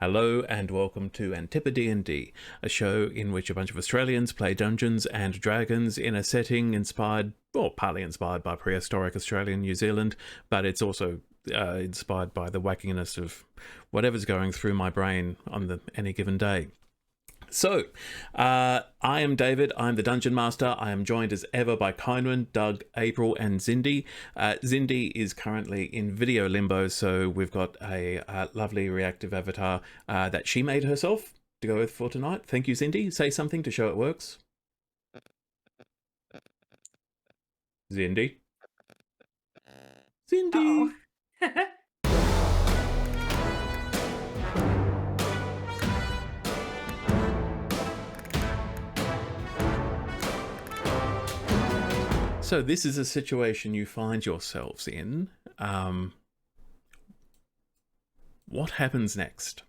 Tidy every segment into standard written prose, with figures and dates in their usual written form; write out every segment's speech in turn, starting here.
Hello and welcome to AntipoDnD, a show in which a bunch of Australians play Dungeons and Dragons in a setting inspired, well, partly inspired by prehistoric Australia and New Zealand, but it's also inspired by the wackiness of whatever's going through my brain on any given day. So, I am David, I'm the Dungeon Master. I am joined as ever by Kynwin, Doug, April and Zindy. Zindy is currently in video limbo, so we've got a lovely reactive avatar that she made herself to go with for tonight. Thank you, Zindy. Say something to show it works. Zindy? Zindy! So this is a situation you find yourselves in. What happens next?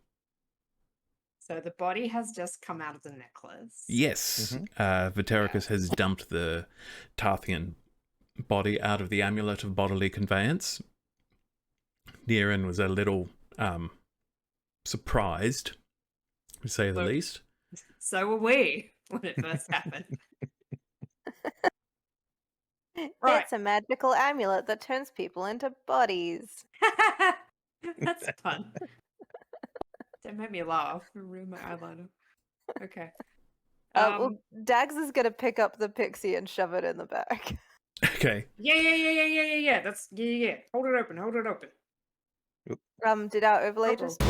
So the body has just come out of the necklace. Yes, Vitericus has dumped the Tarthian body out of the amulet of bodily conveyance. Niran was a little surprised, to say the least. So were we when it first happened. Right. It's a magical amulet that turns people into bodies. That's fun. That made me laugh. Ruin my eyeliner. Okay. Well, Dags is gonna pick up the pixie and shove it in the bag. Okay. Yeah. That's yeah. Hold it open. Did our overlay just?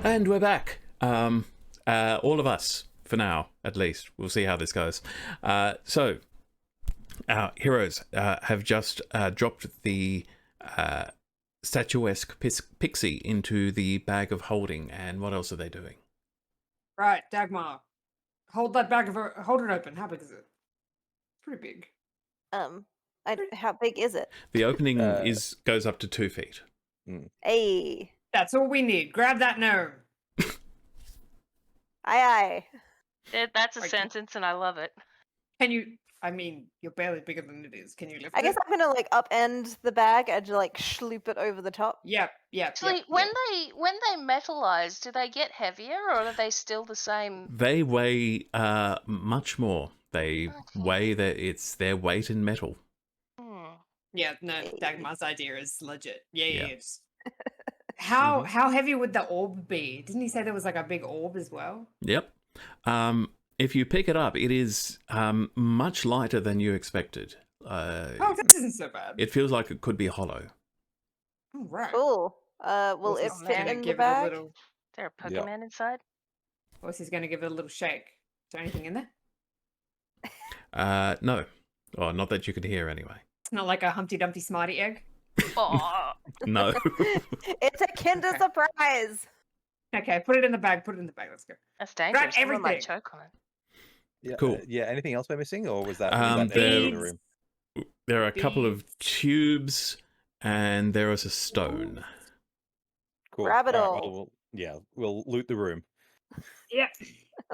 And we're back. All of us, for now, at least. We'll see how this goes. So, our heroes have just dropped the statuesque pixie into the bag of holding, and what else are they doing? Right, Dagmar. Hold that bag hold it open. How big is it? Pretty big. How big is it? The opening goes up to 2 feet. Hey. That's all we need. Grab that gnome. Aye. That's a sentence, and I love it. Can you? I mean, you're barely bigger than it is. Can you lift it? I guess I'm gonna upend the bag and schloop it over the top. Yep. Actually, when they metalize, do they get heavier, or are they still the same? They weigh much more. They weigh it's their weight in metal. Yeah, no, Dagmar's idea is legit. Yeah. Just... How heavy would the orb be? Didn't he say there was a big orb as well? Yep. If you pick it up, it is much lighter than you expected. That isn't so bad. It feels like it could be hollow. Oh, right. Cool. Will it fit in the bag? Is there a Pokemon inside? He's going to give it a little shake. Is there anything in there? No. Oh, not that you can hear anyway. It's not like a Humpty Dumpty Smarty egg? Oh. No. It's a Kinder Surprise! Okay, put it in the bag. Let's go. That's dangerous. Grab everything. Might choke on it. Yeah, cool. Anything else we're missing, or was that there, in the room? There are a couple of tubes, and there is a stone. Cool. Grab it all. Well, we'll loot the room. Yeah.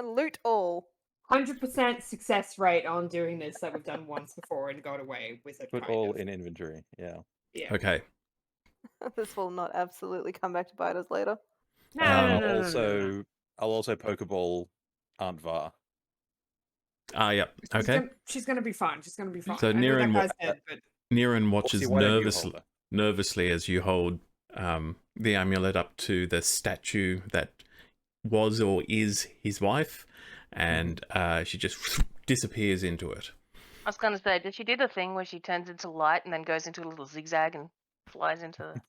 Loot all. 100% success rate on doing this that we've done once before and got away with it. Put all in inventory. Yeah. Okay. This will not absolutely come back to bite us later. No. I'll also Pokeball Aunt Var. Yeah. Okay. She's gonna be fine. So Niran watches nervously as you hold the amulet up to the statue that was or is his wife, and she just disappears into it. I was going to say, did she do the thing where she turns into light and then goes into a little zigzag and flies into the...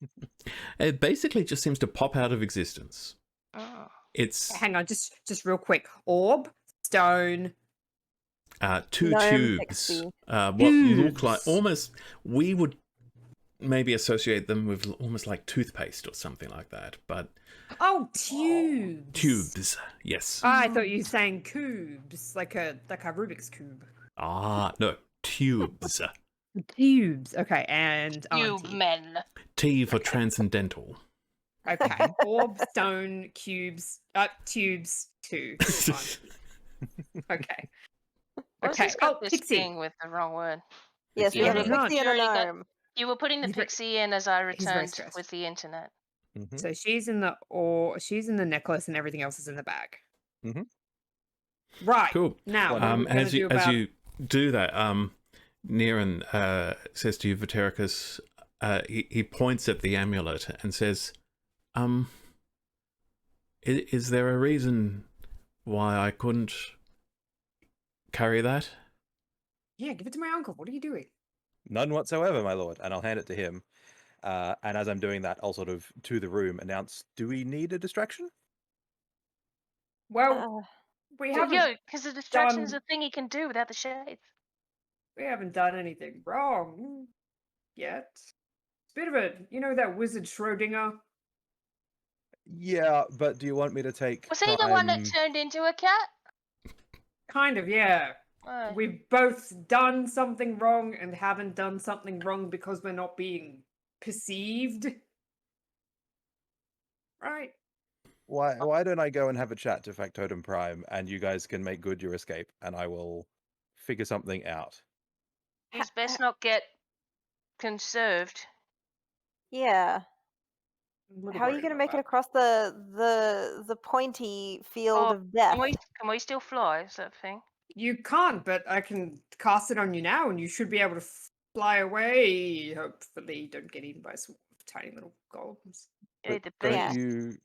It basically just seems to pop out of existence. Oh. It's... Hang on, just real quick. Orb, stone... 2 tubes. What look like almost... We would maybe associate them with almost like toothpaste or something like that, but... Oh, tubes. Tubes, yes. I thought you were saying cubes, like a Rubik's Cube. No, tubes. Tubes, okay, and Tube men. T for transcendental. Okay, orb, stone, cubes, tubes, 2. Okay. Okay. Got this thing with the wrong word. Yes, we have a Hang on. pixie and a gnome. You were putting the He's very- pixie in as I he's very returned stressed. with the internet. Mhm. So she's in the necklace, and everything else is in the bag. Mhm. Right. Cool. Now, what are we And going to do about? as you do that, Niran says to you, Vatericus, he points at the amulet and says, is there a reason why I couldn't carry that? Yeah, give it to my uncle. What are you doing? None whatsoever, my lord. And I'll hand it to him. And as I'm doing that, I'll sort of, to the room, announce, do we need a distraction? Well, we haven't Yeah, because the distraction is done- a thing he can do without the shades. done anything wrong yet. It's a bit of a, that wizard Schrodinger. Yeah, but do you want me to take Was he the one that time- turned into a cat? Kind of, yeah. Oh. We've both done something wrong and haven't done something wrong because we're not being perceived. Right. Why don't I go and have a chat to Factotum Prime, and you guys can make good your escape, and I will figure something out. He's best not get conserved. Yeah. I'm a little How are you worried going to about make it that. across the pointy field Oh, of death? Can we still fly? Is that a thing? You can't, but I can cast it on you now, and you should be able to fly away. Hopefully, you don't get eaten by some tiny little golems. Yeah, But the don't Yeah. beast.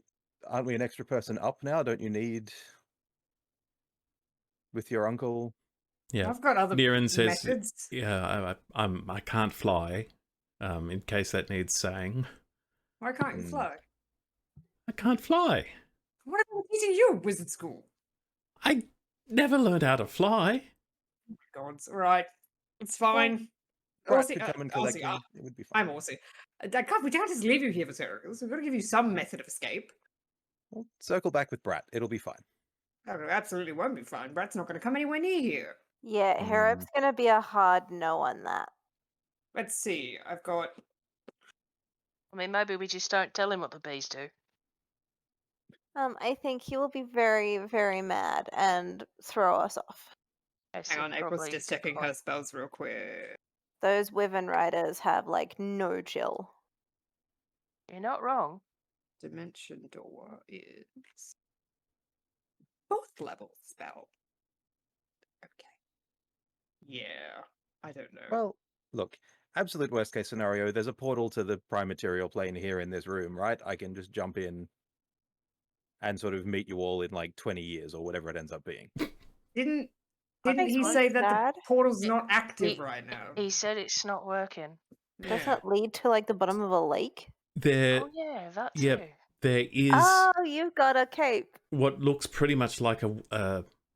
aren't we an extra person up now? Don't you need with your uncle? Yeah. I've got other Niran says, methods. yeah, I can't fly, in case that needs saying. Why can't you Hmm. fly? I can't fly. What are they teaching you at wizard school? I never learned how to fly. Gods, all right, it's fine. Brat Aussie, could come and collect Aussie, me. It would be fine. I'm Aussie. We can't just leave you here for Syracuse. We've got to give you some method of escape. Well, circle back with Brat. It'll be fine. Oh, it absolutely won't be fine. Brat's not going to come anywhere near here. Yeah, Harib's going to be a hard no on that. Let's see. I've got. I mean, maybe we just don't tell him what the bees do. I think he will be very, very mad and throw us off. Hang on, April's just checking her spells real quick. Those Wyvern Riders have like no chill. You're not wrong. Dimension Door is fourth level spell. Okay. Yeah, I don't know. Well, look, absolute worst case scenario, there's a portal to the prime material plane here in this room, right? I can just jump in and sort of meet you all in like 20 years or whatever it ends up being. Didn't Thanks, he Mike. say that Dad? the portal's Yeah, not active he- right now? He said it's not working. Does Yeah. that lead to like the bottom of a lake? There, Oh yeah, that too. yep. there is Oh, you've got a cape. what looks pretty much like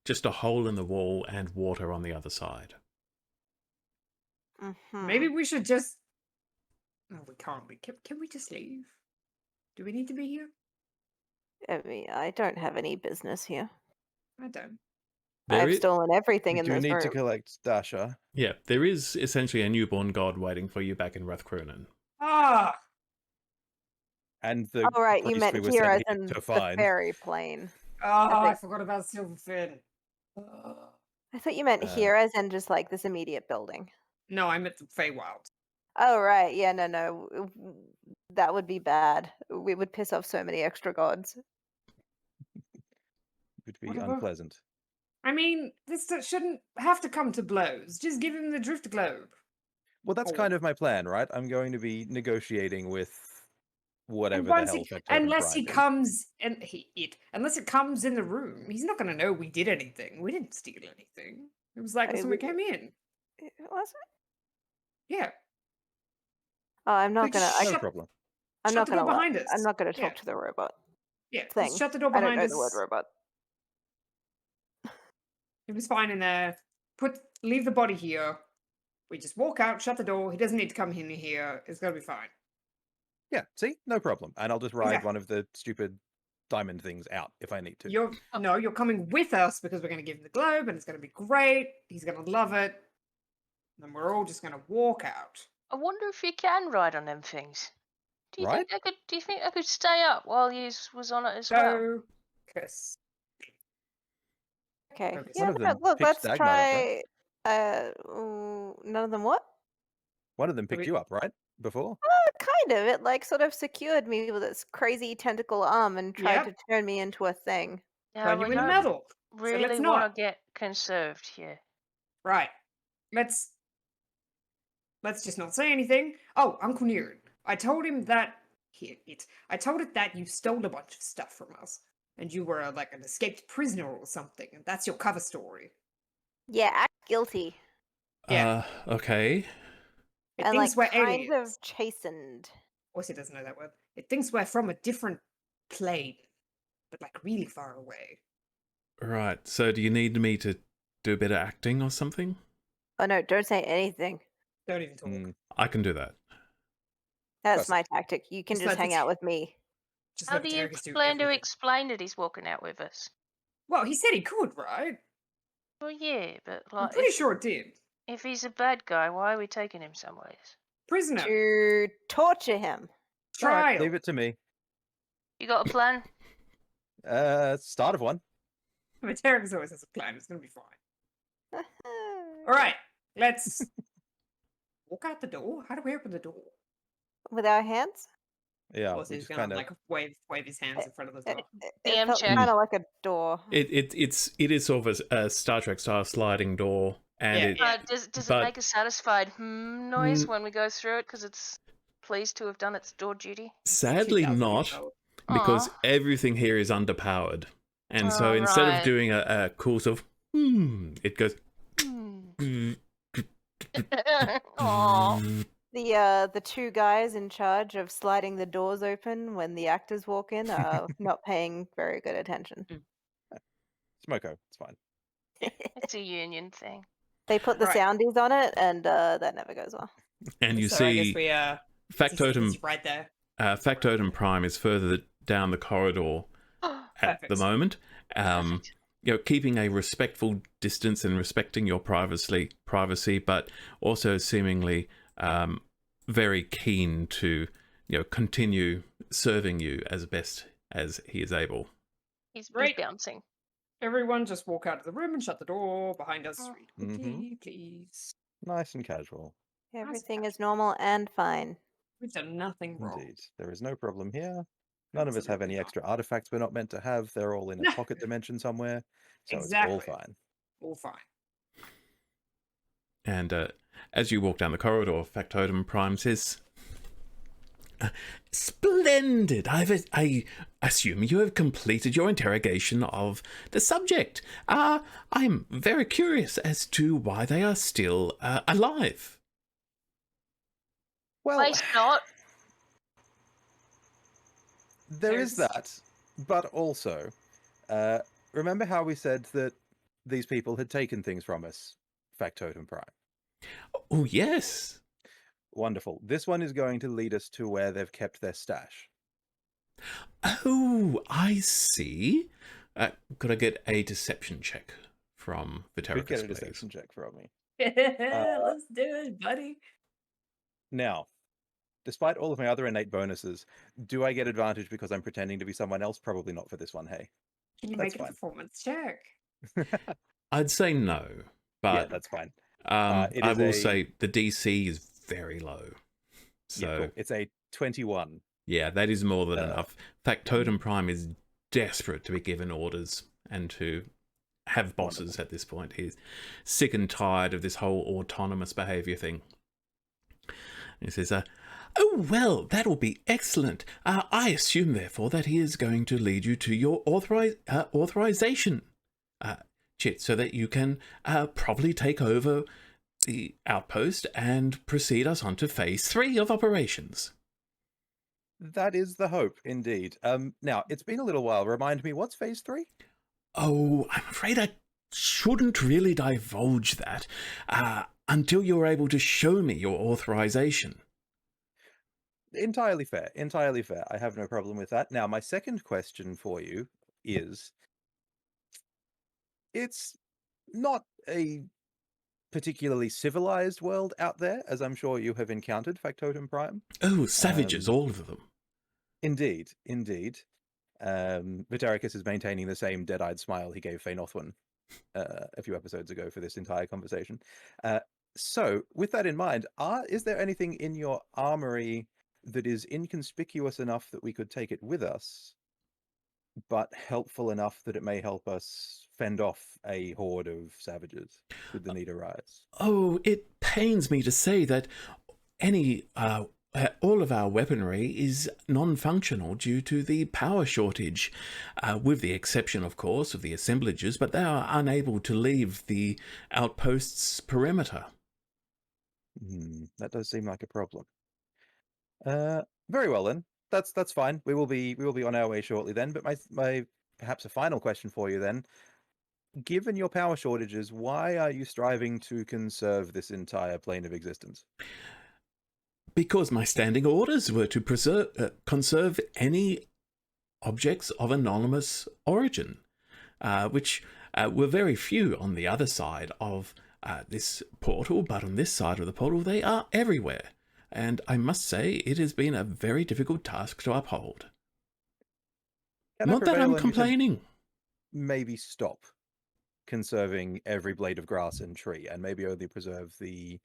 just a hole in the wall and water on the other side. Mhm. Maybe we should just. No, we can't. Can we just leave? Do we need to be here? I mean, I don't have any business here. I don't. There I've is, stolen everything We in do this need room. to collect Dasha. yeah, there is essentially a newborn god waiting for you back in Rathcronan. Ah, And the Oh, right, you priest meant we were here as sent here in to the find. fairy plane. I think- forgot about Silverfin. I thought you meant Uh, here as in just like this immediate building. No, I'm at the Feywild. Oh, right. Yeah, no. That would be bad. We would piss off so many extra gods. Would be Whatever. unpleasant. I mean, this shouldn't have to come to blows. Just give him the drift globe. Well, that's Oh. kind of my plan, right? I'm going to be negotiating with whatever And the once hell he, Factotum unless he Prime is. comes and unless it comes in the room, he's not going to know we did anything. We didn't steal anything. It was like I this when we would- came in. Was it? Yeah. Oh, I'm not Like, gonna. No shut- problem. I'm shut not the door gonna. behind us. I'm not gonna Yeah. talk to the robot Yeah. thing. Just shut the door I don't behind know us. the word robot. It was fine in there. Leave the body here. We just walk out, shut the door. He doesn't need to come in here. It's gonna be fine. Yeah, see? No problem. And I'll just ride Exactly. one of the stupid diamond things out if I need to. You're coming with us because we're gonna give him the globe and it's gonna be great. He's gonna love it. And we're all just gonna walk out. I wonder if you can ride on them things. Do you Right? think I could? Do you think I could stay up while you was on it as well? Focus. Okay. Focus. Yeah. One of No, them look. picked Let's Dagmar up, try. right? None of them. What? One of them picked we- you up, right? before? Kind of. It like sort of secured me with its crazy tentacle arm and tried Yep. to turn me into a thing. Yeah, Turn we you into don't metal. really let's want not. to get conserved here. Right. Let's just not say anything. Oh, Uncle Near. I told him that I told it that you stole a bunch of stuff from us. And you were like an escaped prisoner or something, and that's your cover story. Yeah, act guilty. Yeah. Okay. It And thinks like we're kind aliens. of chastened. Of course, it doesn't know that word. It thinks we're from a different plane, but like really far away. Right. So do you need me to do a bit of acting or something? Oh no, don't say anything. Don't even talk. Mm, I can do that. That's That's- my tactic. You can Just just let hang the out with me. Just How let do you Terracus do plan to everything. explain that he's walking out with us? Well, he said he could, right? Well, yeah, but I'm like, pretty sure it did. if he's a bad guy, why are we taking him somewheres? Prisoner. To torture him. all right, Trial. leave it to me. You got a plan? Start of one. I mean, Terracus always has a plan. It's going to be fine. All right. Let's walk out the door. How do we open the door? With our hands? Yeah, Or is we he just going to kind of. like wave his hands in front of the door? It DM felt check. kind of like a door. It is sort of a Star Trek style sliding door, and Yeah, it yeah. Does it but- make a satisfied noise Mm. when we go through it because it's pleased to have done its door duty? sadly 2000 not, years old. because Aw. everything here is underpowered, and so Oh, instead of right. doing a cool sort of it goes. Hmm. Aw. The two guys in charge of sliding the doors open when the actors walk in are not paying very good attention. Smoko, it's fine. It's a union thing. They put the Right. soundies on it, and that never goes well. And you So I guess see we Factotum it's right there. Factotum Prime is further down the corridor at the Perfect. moment. Perfect. Keeping a respectful distance and respecting your privacy, but also seemingly very keen to continue serving you as best as he is able. He's Great. bouncing. Everyone just walk out of the room and shut the door behind us. Oh. Read quickly, please. Nice and casual. Everything is normal and fine. We've done nothing wrong. Indeed. There is no problem here. None of us have any Absolutely not. extra artifacts we're not meant to have. They're all in a No. pocket dimension somewhere. So it's Exactly. all fine. All fine. And as you walk down the corridor, Factotum Prime says, "Splendid! I assume you have completed your interrogation of the subject. I'm very curious as to why they are still alive." Well, Place not. there is There's- that. But also, remember how we said that these people had taken things from us? Factotum Prime. Oh, yes. Wonderful. This one is going to lead us to where they've kept their stash. Oh, I see. Could I get a deception check from Could Vitericus, get a please? deception check from me. Let's do it, buddy. Now, despite all of my other innate bonuses, do I get advantage because I'm pretending to be someone else? Probably not for this one, hey. Can you That's make a fine. performance check? I'd say no, Yeah, but that's fine. it I is will a- say the DC is very low. So, Yeah, cool. It's a 21. yeah, that is more than Uh, enough. Factotum Prime is desperate to be given orders and to have bosses Wonderful. at this point. He's sick and tired of this whole autonomous behavior thing. He says, "Oh, well, that'll be excellent. I assume, therefore, that he is going to lead you to your authorization, Chit, so that you can probably take over the outpost and proceed us on to phase 3 of operations." That is the hope, indeed. Now, it's been a little while. Remind me, what's phase 3? Oh, I'm afraid I shouldn't really divulge that until you're able to show me your authorization. Entirely fair. Entirely fair. I have no problem with that. Now, my second question for you is, it's not a particularly civilized world out there, as I'm sure you have encountered, Factotum Prime. Oh, savages, all of them. Indeed, indeed. Vitericus is maintaining the same dead-eyed smile he gave Faye Northwin a few episodes ago for this entire conversation. So, with that in mind, is there anything in your armory that is inconspicuous enough that we could take it with us, but helpful enough that it may help us fend off a horde of savages should the need arise? Oh, it pains me to say that all of our weaponry is non-functional due to the power shortage, with the exception, of course, of the assemblages, but they are unable to leave the outpost's perimeter. That does seem like a problem. Very well then. That's fine. We will be on our way shortly then. But my perhaps a final question for you then. Given your power shortages, why are you striving to conserve this entire plane of existence? Because my standing orders were to conserve any objects of anonymous origin, which were very few on the other side of this portal, but on this side of the portal they are everywhere. And I must say it has been a very difficult task to uphold. Can I Not that prevail I'm on you to complaining. maybe stop conserving every blade of grass and tree, and maybe only preserve the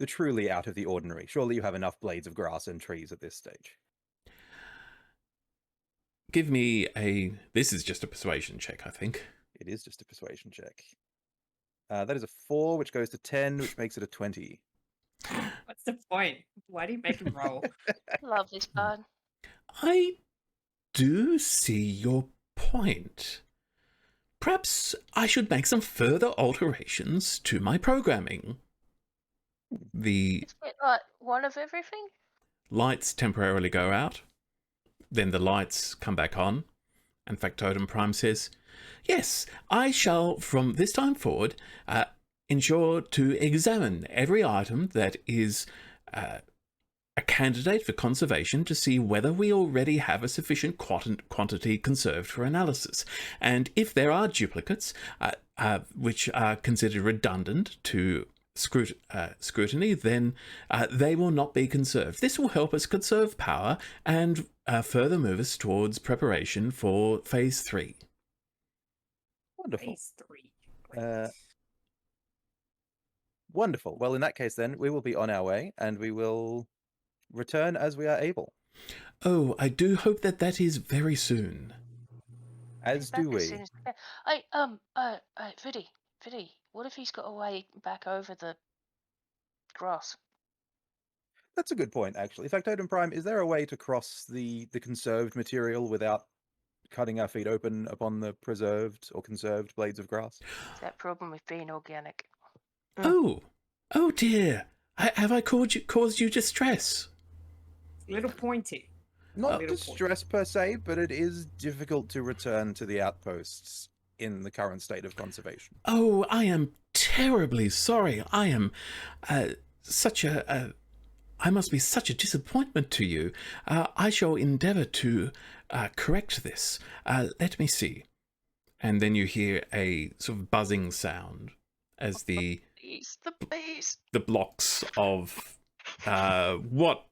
truly out of the ordinary. Surely you have enough blades of grass and trees at this stage. Give me this is just a persuasion check, I think. It is just a persuasion check. That is a 4, which goes to 10, which makes it a 20. What's the point? Why do you make him roll? Lovely spot. I do see your point. Perhaps I should make some further alterations to my programming. The Is it like one of everything? lights temporarily go out, then the lights come back on, and Factotum Prime says, yes, I shall, from this time forward, ensure to examine every item that is a candidate for conservation to see whether we already have a sufficient quantity conserved for analysis. And if there are duplicates, which are considered redundant to scrutiny, then they will not be conserved. This will help us conserve power and further move us towards preparation for Phase 3. Wonderful. Phase 3. Wonderful. Well, in that case, then, we will be on our way, and we will return as we are able. Oh, I do hope that that is very soon. As Back do we. soon as we can. Viddy, what if he's got a way back over the grass? That's a good point, actually. Factotum Prime, is there a way to cross the conserved material without cutting our feet open upon the preserved or conserved blades of grass? It's that problem with being organic. Oh dear. Have I caused you distress? Little pointy. Not Little distress per se, but it is difficult to return to the outposts in the current state of conservation. Oh, I am terribly sorry. I am I must be such a disappointment to you. I shall endeavour to correct this. Let me see. And then you hear a sort of buzzing sound as the bees. the blocks of what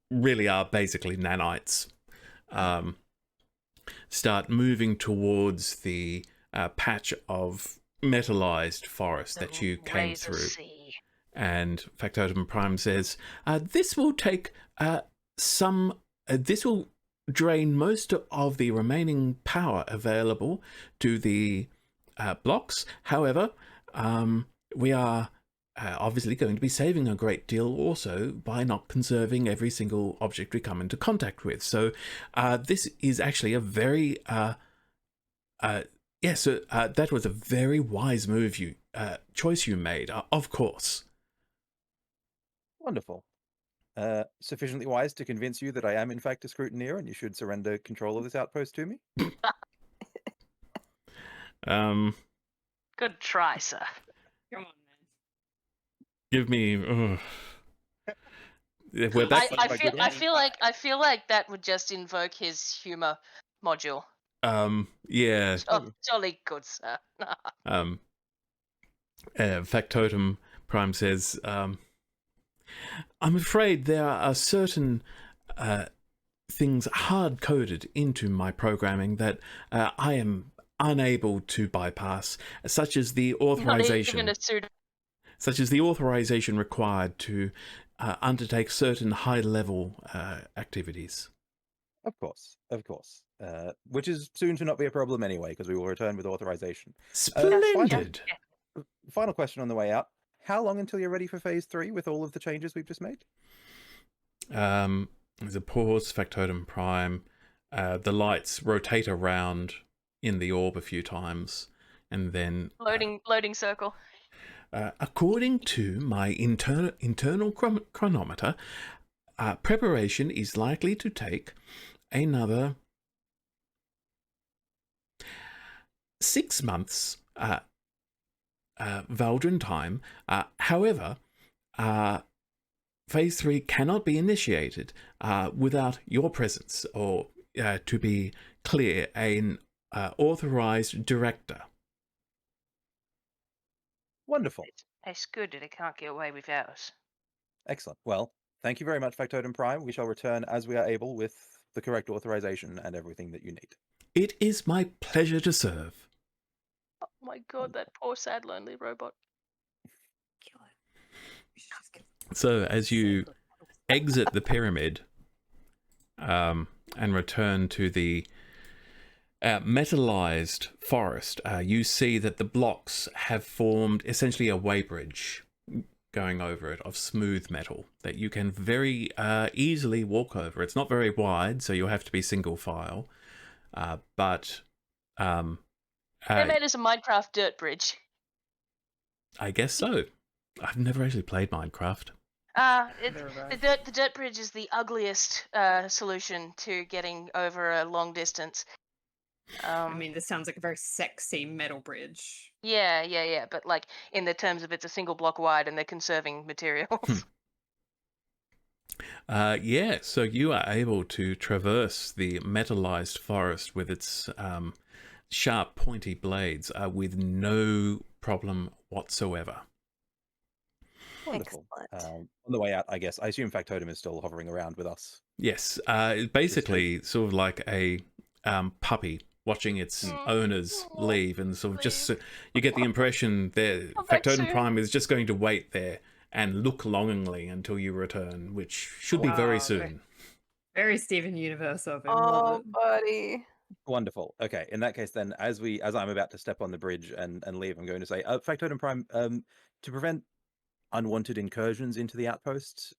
really are basically nanites start moving towards the patch of metallized forest that you came through. Sea. And Factotum Prime says, this will take this will drain most of the remaining power available to the blocks. However, we are obviously going to be saving a great deal also by not conserving every single object we come into contact with. So this is actually a very that was a very wise move choice you made, of course. Wonderful. Sufficiently wise to convince you that I am in fact a scrutineer and you should surrender control of this outpost to me? Good try, sir. Come on, man. Give me. We're back. I feel like that would just invoke his humor module. Yeah. Oh, jolly good, sir. Factotum Prime says, I'm afraid there are certain things hard-coded into my programming that I am unable to bypass, such as the authorization. Not even a such as the authorization required to undertake certain high-level activities. Of course. Which is soon to not be a problem anyway, because we will return with authorization. Splendid! Final question on the way out. How long until you're ready for phase 3 with all of the changes we've just made? There's a pause, Factotum Prime. The lights rotate around in the orb a few times, and then... Loading circle. According to my internal chronometer, preparation is likely to take another 6 months Valdrin time. However, phase 3 cannot be initiated without your presence, or to be clear, an authorized director. Wonderful. It's good that it can't get away without us. Excellent. Well, thank you very much, Factotum Prime. We shall return as we are able with the correct authorization and everything that you need. It is my pleasure to serve. Oh my god, that poor sad lonely robot. Kill it. We should just get So as you exit the pyramid and return to the metallized forest, you see that the blocks have formed essentially a weighbridge going over it of smooth metal that you can very easily walk over. It's not very wide, so you'll have to be single file, but They made us a Minecraft dirt bridge. I guess so. I've never actually played Minecraft. The dirt bridge is the ugliest solution to getting over a long distance. I mean, this sounds like a very sexy metal bridge. Yeah. But like in the terms of it's a single block wide and they're conserving materials. Yeah, so you are able to traverse the metallized forest with its sharp, pointy blades with no problem whatsoever. Wonderful. Excellent. On the way out, I guess, I assume Factotum is still hovering around with us. Yes, basically sort of like a puppy watching its owners leave, and sort of just you get the impression that Factotum Prime is just going to wait there and look longingly until you return, which should be very soon. Very Steven Universe of him. Oh, Love it. buddy. Wonderful. Okay, in that case, then, as I'm about to step on the bridge and leave, I'm going to say, Factotum Prime, to prevent unwanted incursions into the outpost,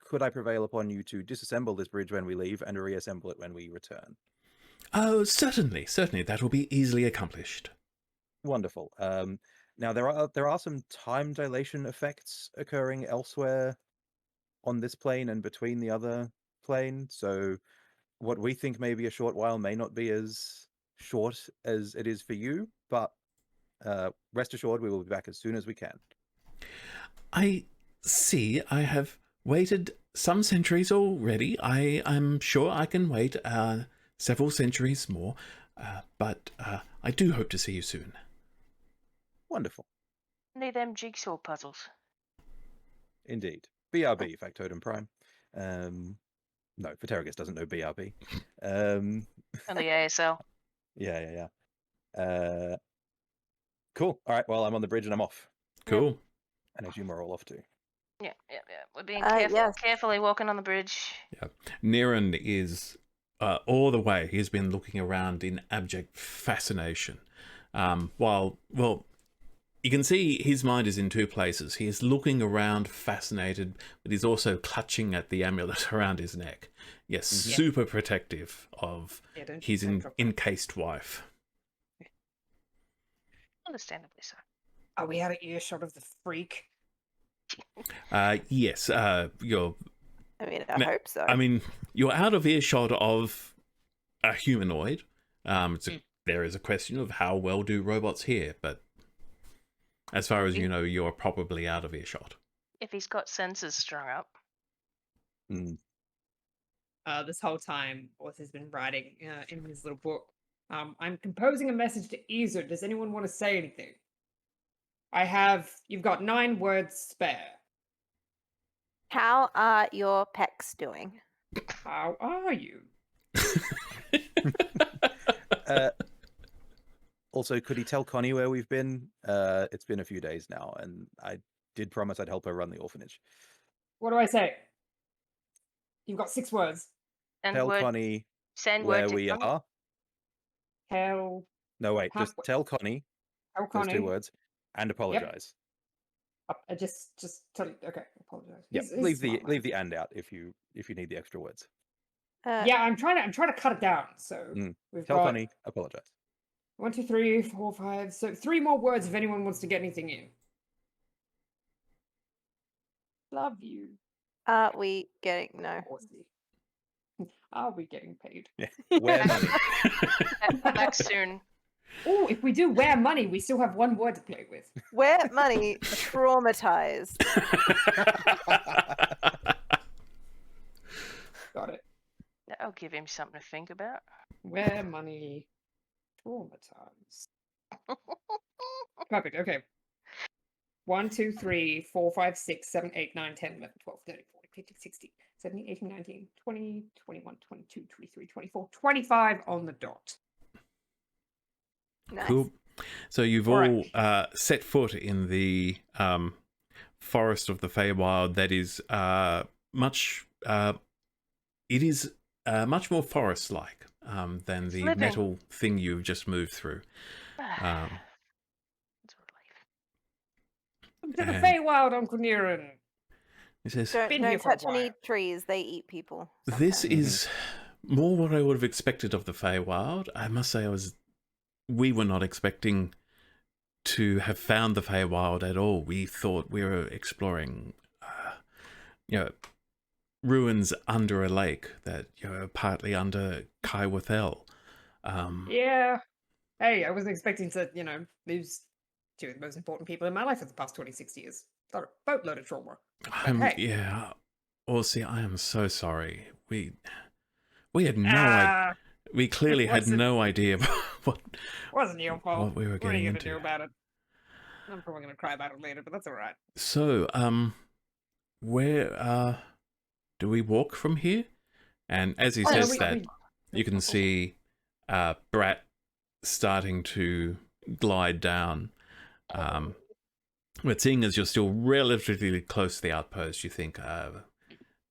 could I prevail upon you to disassemble this bridge when we leave and reassemble it when we return? Oh, certainly, that will be easily accomplished. Wonderful. Now there are some time dilation effects occurring elsewhere on this plane and between the other plane. So what we think may be a short while may not be as short as it is for you, but rest assured we will be back as soon as we can. I see. I have waited some centuries already. I'm sure I can wait several centuries more, but I do hope to see you soon. Wonderful. Need them jigsaw puzzles. Indeed. BRB, Factotum Prime. No, Pterygus doesn't know BRB. And the ASL. Yeah. Cool. All right, well, I'm on the bridge and I'm off. Cool. And I assume we're all off too. Yeah. We're being Yes. carefully walking on the bridge. Yeah. Niran is all the way. He's been looking around in abject fascination. While you can see his mind is in two places. He is looking around fascinated, but he's also clutching at the amulet around his neck. Yes, super protective of his encased wife. Understandably so. Are we out of earshot of the freak? Yes, you're... I mean, I hope so. I mean, you're out of earshot of a humanoid. There is a question of how well do robots hear, but as far as you know, you're probably out of earshot. If he's got sensors strung up. This whole time, Arthur's been writing in his little book. I'm composing a message to Ezer. Does anyone want to say anything? You've got 9 words spare. How are your pecs doing? How are you? Also, could he tell Connie where we've been? It's been a few days now, and I did promise I'd help her run the orphanage. What do I say? You've got 6 words. And Tell word, Connie send where word to we Connie. are. Tell No, wait, just Halfway. tell Connie those Connie. 2 words and apologize. I just tell you. Okay, apologize. Yep, He's a leave smart man. the and out if you need the extra words. Yeah, I'm trying to cut it down. So we've Tell got Connie, apologize. 1, 2, 3, 4, 5. So 3 more words if anyone wants to get anything in. Love you. Are we getting no? Horsey. Are we getting paid? Where money? Back soon. Oh, if we do wear money, we still have 1 word to play with. Where money traumatized. Got it. That'll give him something to think about. Wear money traumatized. Perfect. Okay. 1, 2, 3, 4, 5, 6, 7, 8, 9, 10, 11, 12, 13, 14, 15, 16, 17, 18, 19, 20, 21, 22, 23, 24, 25 on the dot. Nice. Cool. So you've All all set foot in the forest of the Feywild. That is much. It is much more forest-like than the living. metal thing you've just moved through. It's a relief. To the And- Feywild, Uncle Niran. It says, Been here Don't for a touch any while. trees. They eat people. "This sometimes. is more what I would have expected of the Feywild. I must say, we were not expecting to have found the Feywild at all. We thought we were exploring, ruins under a lake that, partly under Kaiwathel. Yeah. Hey, I wasn't expecting to, lose 2 of the most important people in my life for the past 26 years. Got a boatload of trauma. hey. Yeah. Orsi, I am so sorry. We had no idea. We clearly had wasn't- no idea what Wasn't your fault. what we were What are getting you gonna into. do about it? I'm probably gonna cry about it later, but that's all right. So, where do we walk from here? And as he Oh, no, says we- that, we- you can see Brat starting to glide down. But seeing as you're still relatively close to the outpost, you think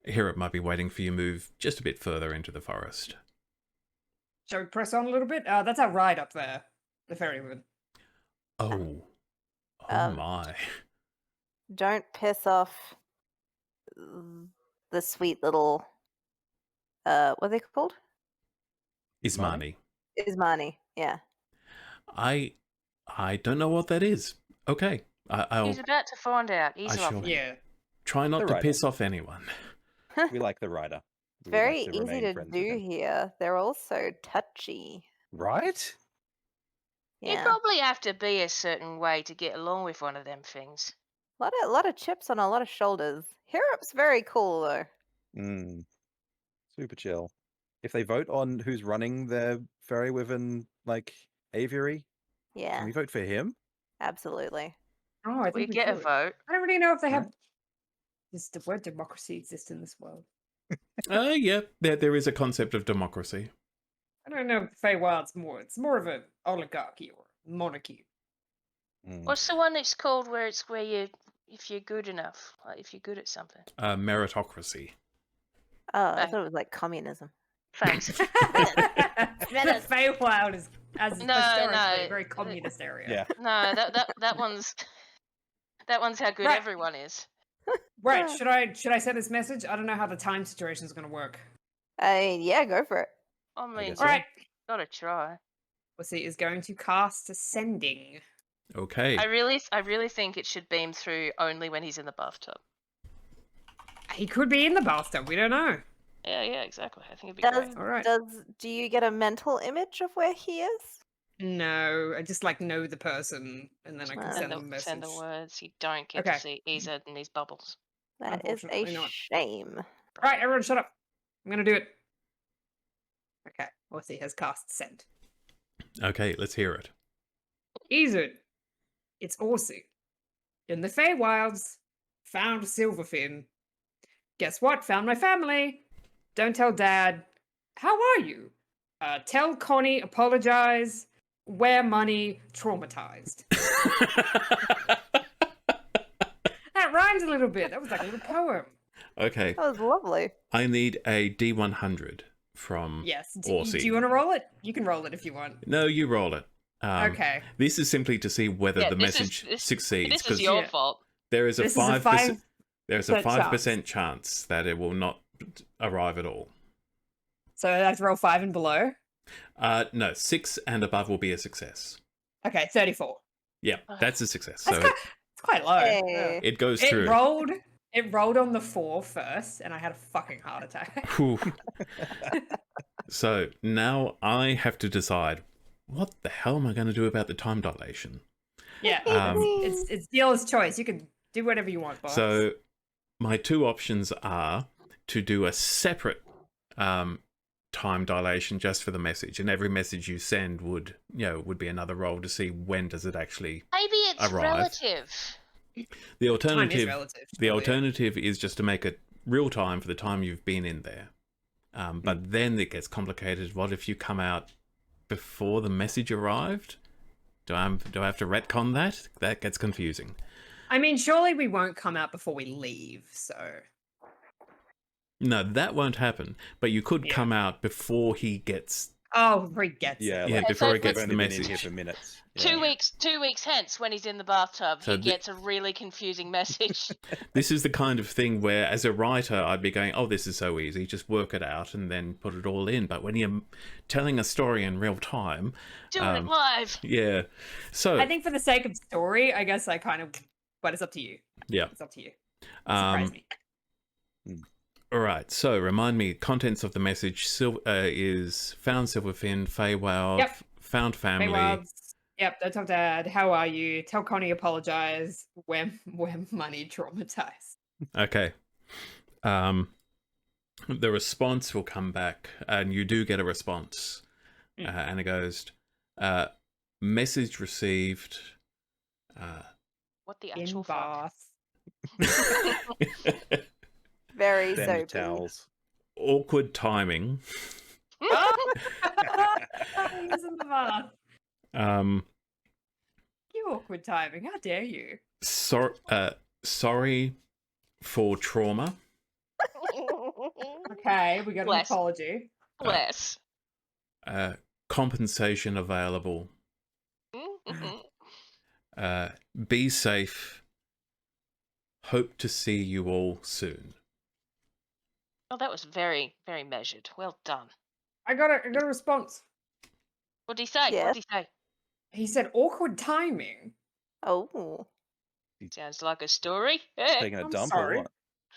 here it might be waiting for you to move just a bit further into the forest. Shall we press on a little bit? That's our ride up there. The ferryman. Oh Um, my. Don't piss off the sweet little. What are they called? Ismani. Ismani. Yeah. I don't know what that is. Okay. I'll He's about to find out. He's I shall- lovely. Yeah. try not The to rider. piss off anyone. We like the rider. We would Very like to easy remain to friends with do him. here. They're also touchy. Right? You'd Yeah. probably have to be a certain way to get along with one of them things. A lot of chips on a lot of shoulders. Hirup's very cool though. Mm. Super chill. If they vote on who's running their ferry within aviary, can Yeah, we vote for him? absolutely. Oh, I think We we get a could. vote. I don't really know if they have. Right. Does the word democracy exist in this world? Yeah, there is a concept of democracy. I don't know if the Feywild's more. It's more of an oligarchy or monarchy. Mm. What's the one that's called where you, if you're good enough, like if you're good at something? Meritocracy. Oh, I Right. thought it was like communism. Thanks. the Feywild is as historically no, a very communist area. Yeah. No, that one's how good Right. everyone is. Right. Should I send this message? I don't know how the time situation is going to work. Yeah, go for it. I mean, guess All so. right. gotta try. Wesley is going to cast sending. Okay. I really think it should beam through only when he's in the bathtub. He could be in the bathtub. We don't know. Yeah, exactly. I think it'd be great. All right. Do you get a mental image of where he is? No, I just know the person, and then I can Well, send them a message. Send the words. You don't get Okay. to see Izzard and his bubbles. That is a Unfortunately not. shame. All right, everyone, shut up. I'm gonna do it. Okay, Wesley has cast send. Okay, let's hear it. Izzard, it's Orsi. In the Feywilds, found Silverfin. Guess what? Found my family. Don't tell Dad. How are you? Tell Connie, apologize. Wear money, traumatized. bit. That was like a little poem. Okay, That was lovely. I need a D100 from Yes. Do Orsi. you want to roll it? You can roll it if you want. No, you roll it. Okay. This is simply to see whether Yeah, the this is- message this- succeeds. This is 'cause your Yeah. fault. there is a This is a 5%. There's a 5% 5% chance that it will not arrive at all. So I have to roll 5 and below. No, 6 and above will be a success. Okay, 34. Yeah, that's a success. That's So it's quite low. Hey. it goes It through. rolled. It rolled on the 4 first, and I had a fucking heart attack. Whew. So now I have to decide what the hell am I going to do about the time dilation. Yeah, it's dealer's choice. You can do whatever you want, boss. So my two options are to do a separate time dilation just for the message, and every message you send would be another roll to see when does it actually Maybe it's arrive. relative. The time is alternative. relative. The surely. alternative is just to make it real time for the time you've been in there. But then it gets complicated. What if you come out before the message arrived? Do I have to retcon that? That gets confusing. I mean, surely we won't come out before we leave. So No, that won't happen. But you could Yeah. come out before he gets. before he gets Yeah, it. Yeah, like, before so he gets we've the only been in here message. for minutes. Two weeks hence, when he's in the bathtub, So he the- gets a really confusing message. This is the kind of thing where, as a writer, I'd be going, "Oh, this is so easy. Just work it out and then put it all in." But when you're telling a story in real time, Doing it live. yeah. So I think for the sake of story, I guess I kind of. But it's up to you. yeah. It's up to you. Surprise me. All right, so remind me, contents of the message is found Silverfin, Feywild, Yep. found family. Maywilds. Yep, don't tell Dad. How are you? Tell Connie apologize. We're money traumatized. Okay. The response will come back, and you do get a response. And it goes, message received. What the In actual fuck? bath. Very Then soapy. towels. Awkward timing. He's in the bath. You awkward timing. How dare you? Sorry for trauma. Okay, we got an Bless. apology. Bless. Compensation available. Be safe. Hope to see you all soon. Oh, that was very, very measured. Well done. I got a response. What did he say? Yes. What did he say? He said awkward timing. Oh. Sounds like a story. Taking a I'm dump sorry. or what?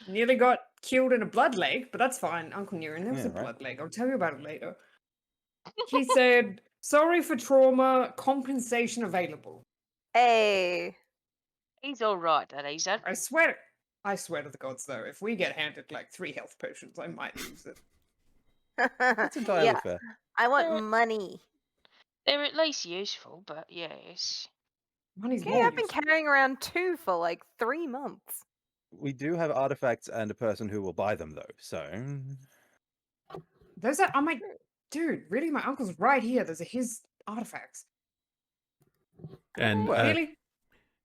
Nearly got killed in a blood lake, but that's fine. Uncle Niran, there was Yeah, a right. blood lake. I'll tell you about it later. He said, sorry for trauma, compensation available. Hey. He's all right, that Azad. I swear to the gods, though, if we get handed like 3 health potions, I might use it. That's entirely Yeah, fair. I want money. They're at least useful, but yes. Money's Okay, more I've been useful. carrying around 2 for like 3 months. We do have artifacts and a person who will buy them, though. So Those are my dude. Really, my uncle's right here. Those are his artifacts. And Really?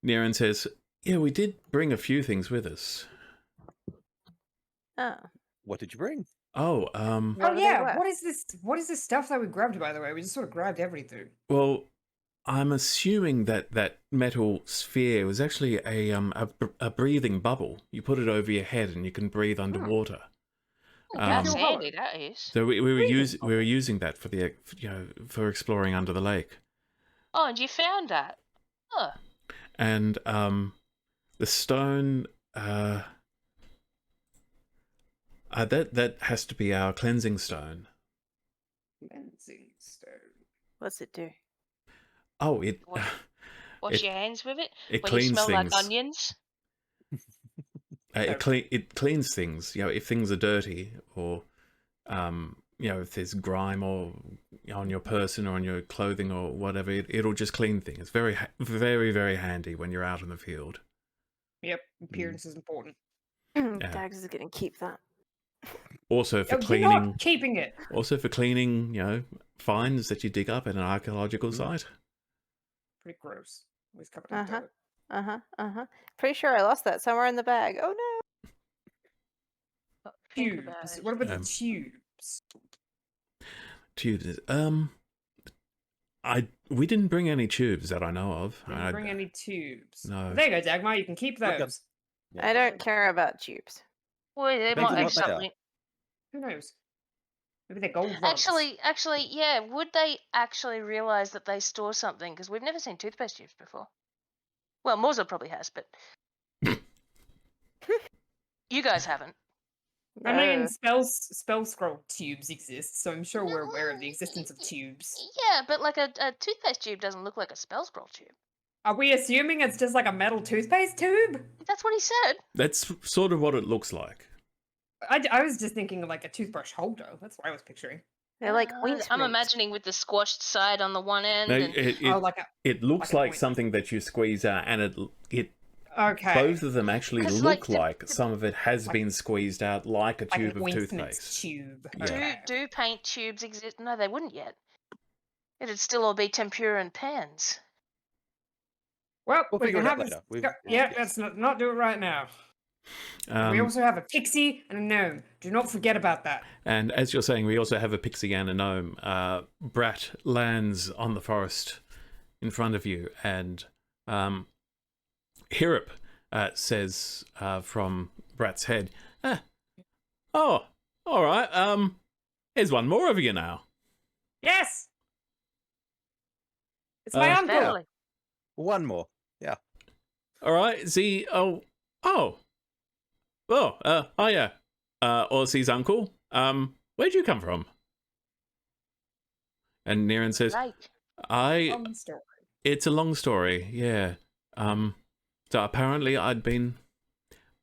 Niran says, "Yeah, we did bring a few things with us." Oh. what did you bring? Oh, What Oh are they yeah. worth? What is this? What is this stuff that we grabbed? By the way, we just sort of grabbed everything. well, I'm assuming that metal sphere was actually a breathing bubble. You put it over your head and you can breathe underwater. That's Um, handy, that is. So we were Breathing we were using that for the for exploring under the lake. Oh, and you found that? Huh. And the stone that has to be our cleansing stone. Cleansing stone. What's it do? Oh, it What? Wash It- your hands with it? it When you cleans smell things. like onions? It cleans things. If things are dirty or if there's grime or on your person or on your clothing or whatever, it'll just clean things. Very very very handy when you're out in the field. Yep. Appearance is important. Dags is gonna keep that. Also for Oh, you're cleaning. not keeping it. Also for cleaning, finds that you dig up at an archaeological site. Pretty gross. Always covered in Uh-huh. dirt. Pretty sure I lost that somewhere in the bag. Oh no. Think about Tubes. it. What about the Um, tubes? Tubes. We didn't bring any tubes that I know of. Didn't bring any tubes. No. There you go, Dagmar. You can keep Look those. Yeah. I don't care about tubes. Well, they Depends might on have what they are. something. Who knows? Maybe they're gold rods. Actually, yeah. Would they actually realize that they store something? Because we've never seen toothpaste tubes before. Well, Morzo probably has, but you guys haven't. I mean, No. spell scroll tubes exist, so I'm sure we're aware of the existence of tubes. Yeah, but like a toothpaste tube doesn't look like a spell scroll tube. Are we assuming it's just like a metal toothpaste tube? That's what he said. That's sort of what it looks like. I was just thinking of like a toothbrush holder. That's what I was picturing. They're like I'm ointment. imagining with the squashed side on the one end. No, and Oh, like a it looks like a like point. something that you squeeze out, and it okay, both of them actually 'Cause, look like, like some of it has like- been squeezed out like a like tube an of ointment toothpaste. tube. Yeah. Okay. do paint tubes exist? No, they wouldn't yet. It'd still all be tempura and pans. Well, We'll we figure can it have out this- later. We've- Yeah, yes. let's not do it right now. We also have a pixie and a gnome. Do not forget about that. And as you're saying, we also have a pixie and a gnome. Brat lands on the forest in front of you, and Hirup says from Brat's head, "Oh, all right. Here's one more of you now." Yes, it's my Uh, uncle. Family. One more. Yeah. All right. See. Oh. Yeah. Ozzy's uncle. Where'd you come from? And Niran says, Like, Long story. It's a long story, yeah. So apparently I'd been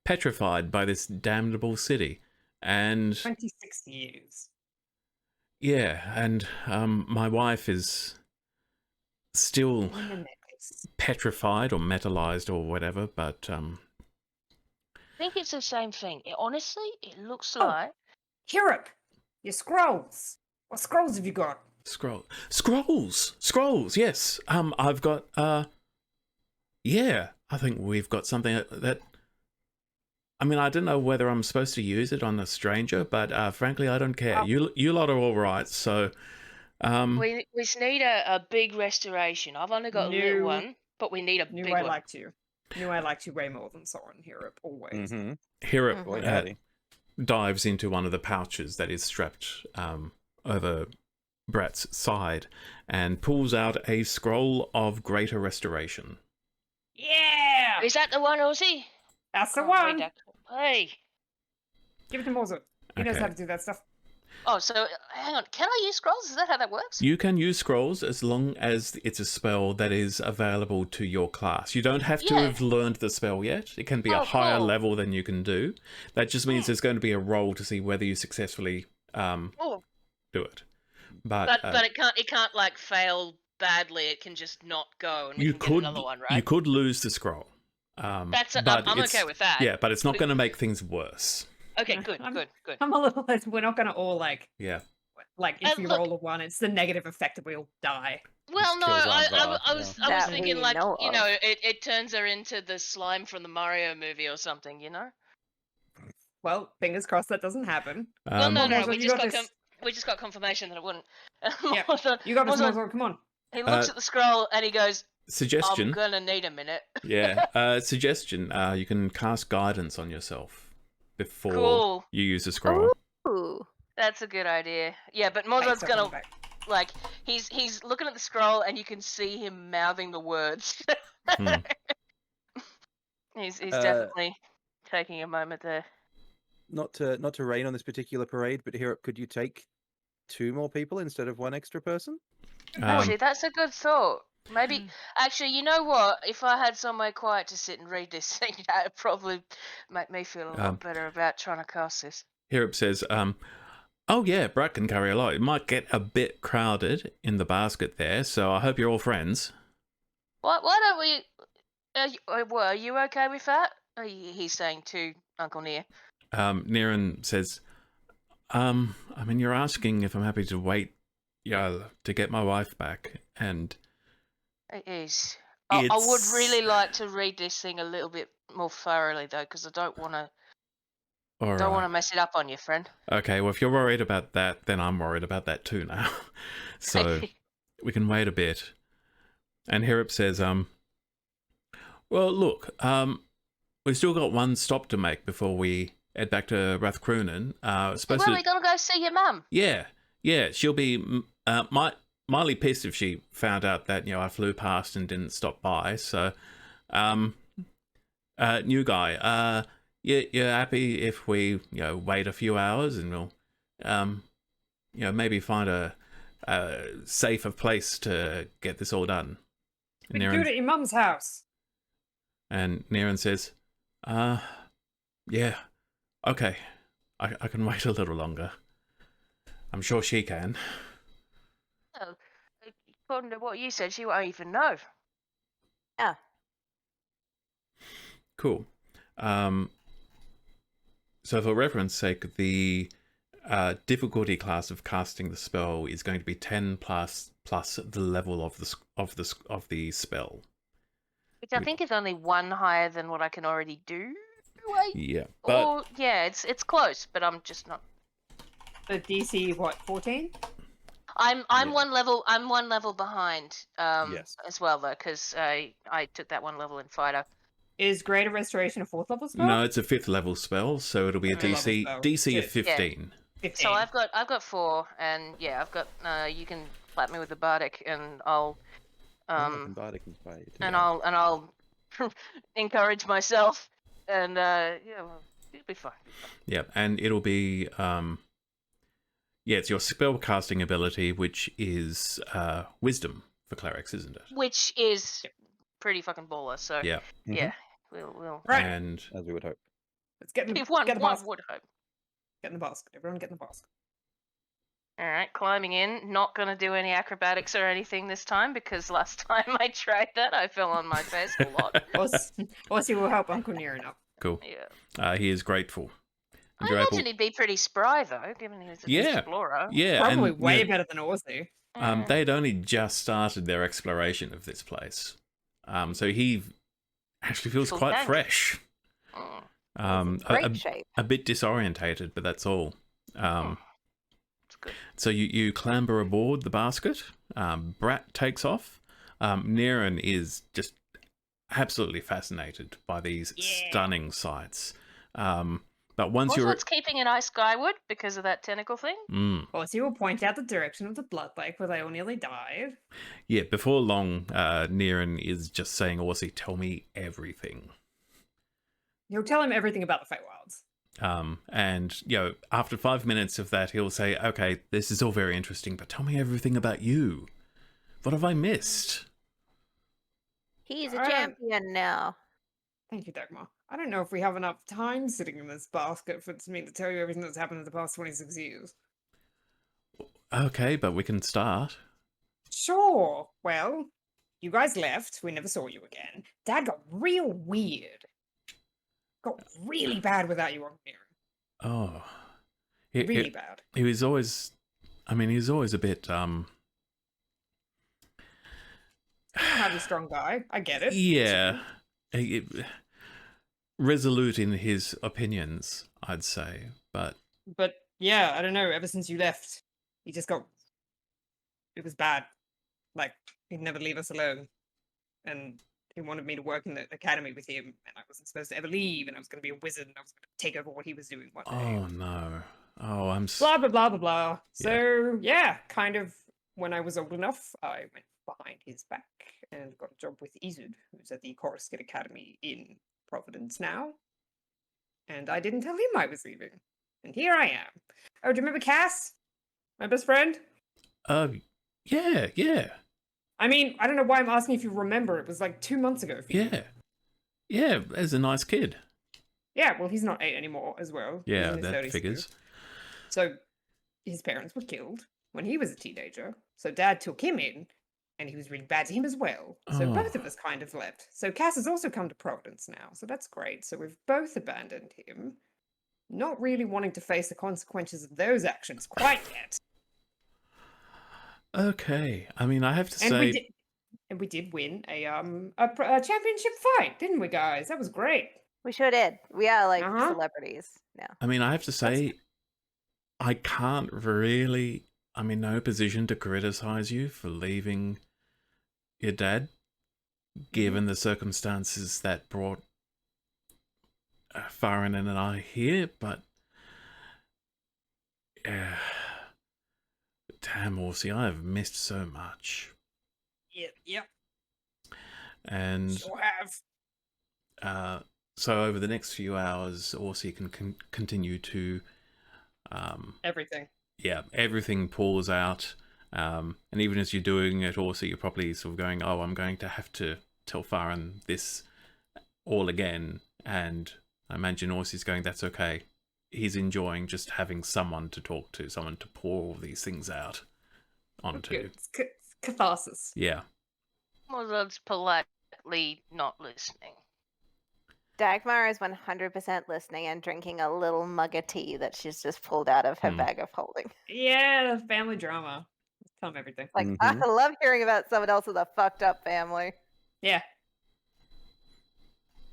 petrified by this damnable city. And 26 years. yeah, and my wife is still In the necklace. petrified or metallized or whatever, but I think it's the same thing. Honestly, it looks Oh. like Hirup, your scrolls. What scrolls have you got? Scrolls, yes. I've got yeah, I think we've got something that I mean, I don't know whether I'm supposed to use it on a stranger, but frankly, I don't care. Oh. You lot are all right, so we need a big restoration. I've only got a little No. one, but we need a Knew big I one. liked you. Knew I liked you way more than Soren, Hirup, always. Mm-hmm. Hirup Boy, Mhm. howdy. dives into one of the pouches that is strapped over Brat's side and pulls out a scroll of greater restoration. Yeah! Is that the one, Ozzy? That's the Can't read one! that. Hey. Give it to Mozo. He knows Okay. how to do that stuff. Oh, so hang on. Can I use scrolls? Is that how that works? You can use scrolls as long as it's a spell that is available to your class. You don't have to Yeah. have learned the spell yet. It can be a Oh, higher cool. level than you can do. That just means Hmm. there's going to be a roll to see whether you successfully Oh, do it. But but it can't like fail badly. It can just not go, and we you can could get another one, right? you could lose the scroll. I'm but okay it's- with that. Yeah, but it's not But- going to make things worse. Okay, good, I'm- good, good. I'm a little. We're not gonna all like Yeah. if we look- roll a 1, it's the negative effect that we'll die. Well, no, kills I Anvar, was That thinking we like know you of. know it turns her into the slime from the Mario movie or something, you know? Well, fingers crossed that doesn't happen. Well, no, Mozo, we you just got got this. we just got confirmation that it wouldn't. Yeah, Mozo- You got this, Mozo- Mozo. Come on. He looks at the scroll and he goes, Suggestion. "I'm gonna need a minute." Yeah. Suggestion. You can cast guidance on yourself before Cool. you use a scroll. Ooh. That's a good idea. Yeah, but Thanks, Mozo's I'll gonna come back. like he's looking at the scroll and you can see him mouthing the words. Hmm. He's Uh, definitely taking a moment there. Not to rain on this particular parade, but here, could you take 2 more people instead of 1 extra person? Actually, that's a good thought. Maybe, Mm. actually, you know what? If I had somewhere quiet to sit and read this thing, that would probably make me feel a lot better about trying to cast this. Hirup says, oh yeah, Brat can carry a lot. It might get a bit crowded in the basket there, so I hope you're all friends. Why don't we... Are you okay with that? He's saying to Uncle Near. Niran says, I mean, you're asking if I'm happy to wait, to get my wife back, and It is. I would It's- really like to read this thing a little bit more thoroughly though, because I don't want All to right. mess it up on you, friend. Okay, well, if you're worried about that, then I'm worried about that too now. So we can wait a bit. And Herop says, well, look, we've still got one stop to make before we head back to Rathcroonan. Well, we're gonna go see your mum. Yeah, she'll be mildly pissed if she found out that, I flew past and didn't stop by. So, new guy, you're happy if we, wait a few hours and we'll, maybe find a safer place to get this all done. We can do it at your mum's house. And Niran says, yeah, okay, I can wait a little longer. I'm sure she can. Well, according to what you said, she won't even know. Yeah. Cool. So for reference sake, the difficulty class of casting the spell is going to be 10 plus the level of the spell. Which I think is only one higher than what I can already do. Wait. Yeah, but Or yeah, it's close, but I'm just not. The DC, what, 14? I'm Yeah. one level behind. Yes. As well though, because I took that one level in fighter. Is Greater Restoration a 4th level spell? no, it's a 5th level spell, so it'll be a Fifth level DC of spell. 15. 15. So I've got 4, and yeah, I've got. You can slap me with the bardic, and I'll. Bardic inspired. And I'll encourage myself, and yeah, well, it'll be fine. Yeah, and it'll be it's your spell casting ability, which is wisdom for clerics, isn't it? Which is pretty fucking baller. So Yeah. yeah, we'll. Right. And As we would hope. Let's get in the, If one get the one basket. would hope. Get in the basket. Everyone get in the basket. All right, climbing in. Not gonna do any acrobatics or anything this time because last time I tried that, I fell on my face a lot. Aussie will help Uncle Niran up. cool. Yeah. He is grateful. And I you're imagine he'd be pretty spry though, given he was an Yeah. explorer. yeah, Probably and, way you know, better than Aussie. they'd only just started their exploration of this place. So he actually feels Full quite tank. fresh. It's in great shape. A bit disorientated, but that's all. It's good. So you clamber aboard the basket. Brat takes off. Niran is just absolutely fascinated by these stunning sights. But once Also, you're... it's keeping an eye skyward because of that tentacle thing. Aussie will point out the direction of the blood lake where they all nearly died. Yeah, before long, Niran is just saying, Aussie, tell me everything. He'll tell him everything about the Feywilds. And, after 5 minutes of that, he'll say, okay, this is all very interesting, but tell me everything about you. What have I missed? He's a Alright. champion now. Thank you, Dagmar. I don't know if we have enough time sitting in this basket for me to tell you everything that's happened in the past 26 years. Okay, but we can start. Sure. Well, you guys left. We never saw you again. Dad got real weird. Got really bad without you on here. Oh. Really bad. He was always... I mean, he was always a bit, Highly strong guy. I get it. Yeah. Resolute in his opinions, I'd say. But But yeah, I don't know. Ever since you left, he just got. It was bad. Like, he'd never leave us alone. And he wanted me to work in the academy with him. And I wasn't supposed to ever leave. And I was going to be a wizard. And I was going to take over what he was doing one day. oh no. Oh, I'm Blah, blah, blah, blah, blah. So, yeah, kind of when I was old enough, I went behind his back and got a job with Izud, who's at the Coruscant Academy in Providence now. And I didn't tell him I was leaving. And here I am. Oh, do you remember Cass? My best friend? Yeah. I mean, I don't know why I'm asking if you remember. It was like 2 months ago. For you. Yeah, as a nice kid. Yeah, well, he's not 8 anymore as well. He's Yeah, in his that 30s figures. too. So, his parents were killed when he was a teenager. So, Dad took him in, and he was really bad to him as well. So, Oh. both of us kind of left. So, Cass has also come to Providence now. So, that's great. So, we've both abandoned him. Not really wanting to face the consequences of those actions quite yet. Okay. I mean, I have to And say... And we did win a championship fight, didn't we, guys? That was great. We sure did. We are like Uh-huh. celebrities now. I mean, I have to say, I can't really. I'm in no position to criticize you for leaving your dad, given the circumstances that brought Farron and I here, but damn, Horsey, I have missed so much. Yep. And Sure have. so over the next few hours, Horsey can continue to Everything. yeah, everything pours out. And even as you're doing it also, you're probably sort of going, oh, I'm going to have to tell Farron this all again. And I imagine Horsey's going, that's okay. He's enjoying just having someone to talk to, someone to pour all these things out onto. It's catharsis. Yeah. Mozart's politely not listening. Dagmar is 100% listening and drinking a little mug of tea that she's just pulled out of her bag of holding. Yeah, family drama. Tell them everything. Like, I love hearing about someone else with a fucked up family. Yeah.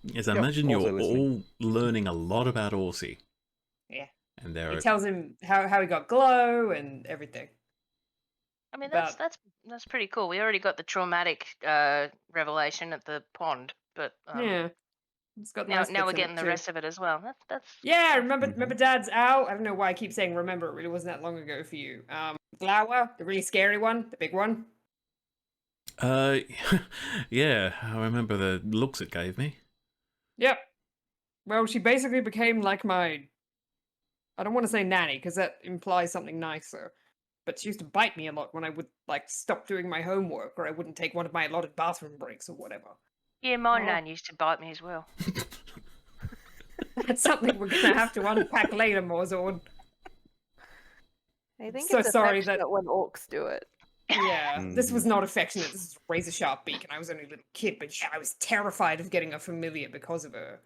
Yes, I Yep, imagine you're also listening. all learning a lot about Horsey. Yeah. And there He are tells him how he got glow and everything. I mean, About- that's pretty cool. We already got the traumatic revelation at the pond, but Yeah. It's got now nice now we're bits in getting it the too. rest of it as well. That's Yeah, that's- remember Dad's owl? I don't know why I keep saying remember, it really wasn't that long ago for you. Glower, the really scary one, the big one. yeah, I remember the looks it gave me. Yep. Well, she basically became like my, I don't want to say nanny, because that implies something nicer. But she used to bite me a lot when I would, like, stop doing my homework, or I wouldn't take one of my allotted bathroom breaks or whatever. Yeah, my Oh. nan used to bite me as well. That's something we're going to have to unpack later, Morzord. I think So it's sorry affectionate that- when orcs do it. Yeah, this was not affectionate. This is a razor sharp beak, and I was only a little kid, but yeah, I was terrified of getting a familiar because of her.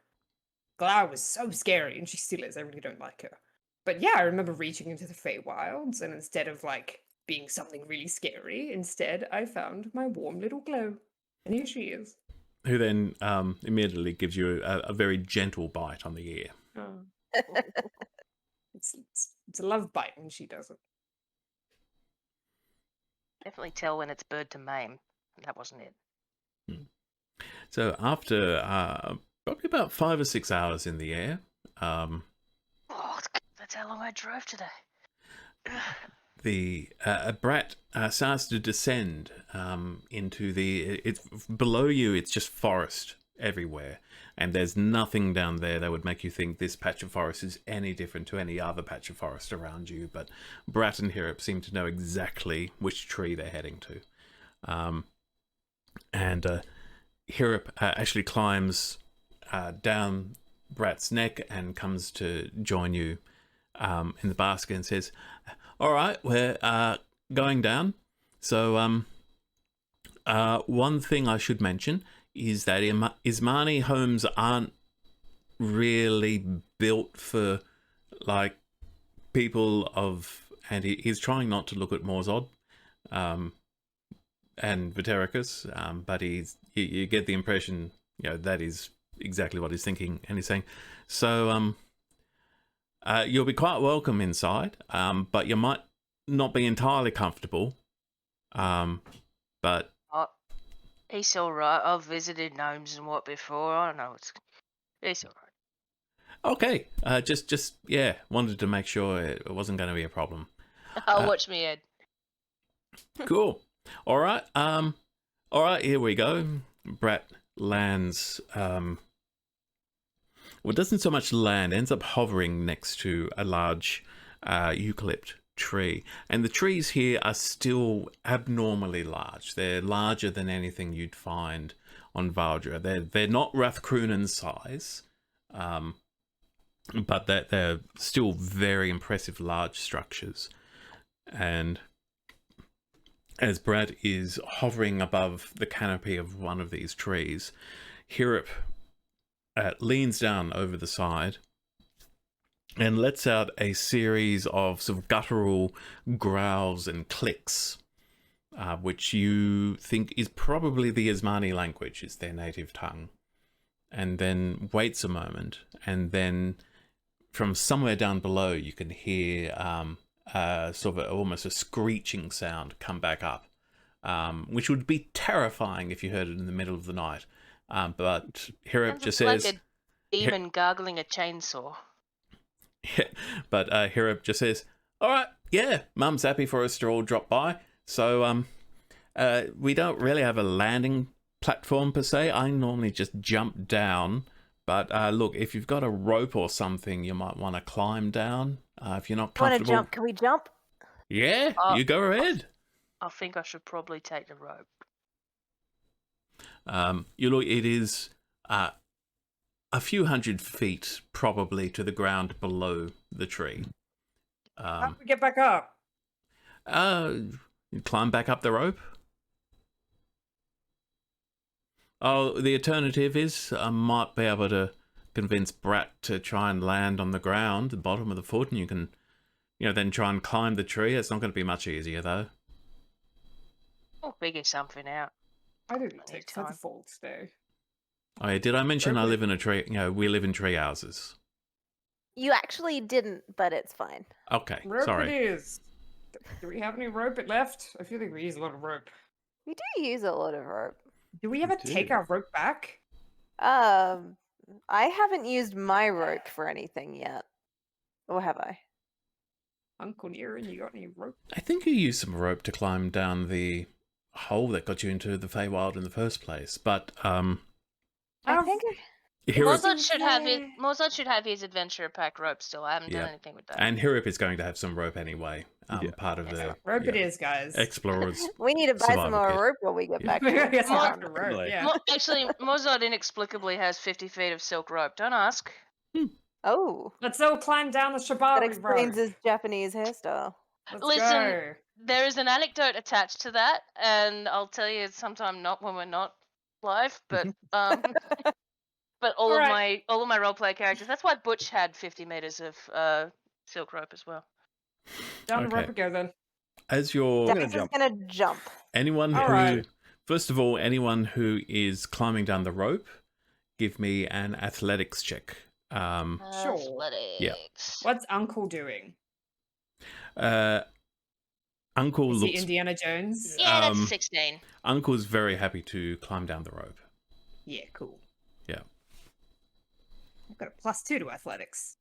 Glow was so scary, and she still is. I really don't like her. But yeah, I remember reaching into the Feywilds, and instead of like being something really scary, instead I found my warm little Glow, and here she is. Who then immediately gives you a very gentle bite on the ear. Oh. It's a love bite when she does it. Definitely tell when it's bird to maim. That wasn't it. So after probably about 5 or 6 hours in the air, Oh, that's how long I drove today. the brat starts to descend into the. It's below you. It's just forest everywhere, and there's nothing down there that would make you think this patch of forest is any different to any other patch of forest around you. But Brat and Hirip seem to know exactly which tree they're heading to, and Hirip actually climbs down Brat's neck and comes to join you in the basket and says, all right, we're going down. So one thing I should mention is that Ismani homes aren't really built for like people of, and he's trying not to look at Morzod and Vitericus, but you get the impression, that is exactly what he's thinking, and he's saying, so you'll be quite welcome inside, but you might not be entirely comfortable, but He's all right. I've visited gnomes and what before. I know it's all right. okay, just wanted to make sure it wasn't going to be a problem. I'll watch me head. Cool. All right, here we go. Brat lands, well, it doesn't so much land, ends up hovering next to a large eucalypt tree, and the trees here are still abnormally large. They're larger than anything you'd find on Valdra. They're not Rathcrunan size, but they're still very impressive large structures. And as Brad is hovering above the canopy of one of these trees, Hirip leans down over the side and lets out a series of sort of guttural growls and clicks which you think is probably the Ismani language, it's their native tongue, and then waits a moment, and then from somewhere down below you can hear sort of almost a screeching sound come back up, which would be terrifying if you heard it in the middle of the night. But Hirip just says... like a demon gargling a chainsaw. Yeah, but Hirip just says, all right, yeah, Mum's happy for us to all drop by. So we don't really have a landing platform per se. I normally just jump down. But look, if you've got a rope or something, you might want to climb down. If you're not Want to comfortable... jump? Can we jump? Yeah, you go ahead. I think I should probably take the rope. You look, it is a few hundred feet probably to the ground below the tree. How do we get back up? You climb back up the rope. Oh, the alternative is I might be able to convince Brat to try and land on the ground, the bottom of the foot, and you can, then try and climb the tree. It's not going to be much easier, though. We'll figure something out. I didn't take Anytime. the fault today. Oh, yeah, did I mention I Rope- live in a tree? We live in tree houses. You actually didn't, but it's fine. Okay, Rope sorry. it is. Do we have any rope left? I feel like we use a lot of rope. We do use a lot of rope. Do we ever do. take our rope back? I haven't used my rope for anything yet. Or have I? Uncle Nearin, you got any rope? I think you used some rope to climb down the hole that got you into the Feywild in the first place, but I think Hirip, Mozart should have his adventure pack rope still. I haven't done Yeah. anything with that. and Hirip is going to have some rope anyway. Yeah. Part of the Rope it is, guys. explorers. we need to buy Survival some more kit. rope when we get Yeah. back. We to gotta get some town. extra rope, Definitely. yeah. Actually, Mozart inexplicably has 50 feet of silk rope. Don't ask. Oh, Let's all climb down the that Shibari explains road. his Japanese hairstyle. Let's Listen, go. There is an anecdote attached to that, and I'll tell you sometime not when we're not live, but but all Alright. of my roleplay characters. That's why Butch had 50 meters of silk rope as well. Down the Okay. rope we go then. As you're gonna Dax is jump. gonna jump. anyone who, Alright. first of all, anyone who is climbing down the rope, give me an athletics check. Sure. Athletics. What's Uncle doing? Uncle Is he looks. Indiana Jones? Yeah, that's Um, 16. Uncle's very happy to climb down the rope. Yeah, cool. Yeah. I've got a +2 to athletics.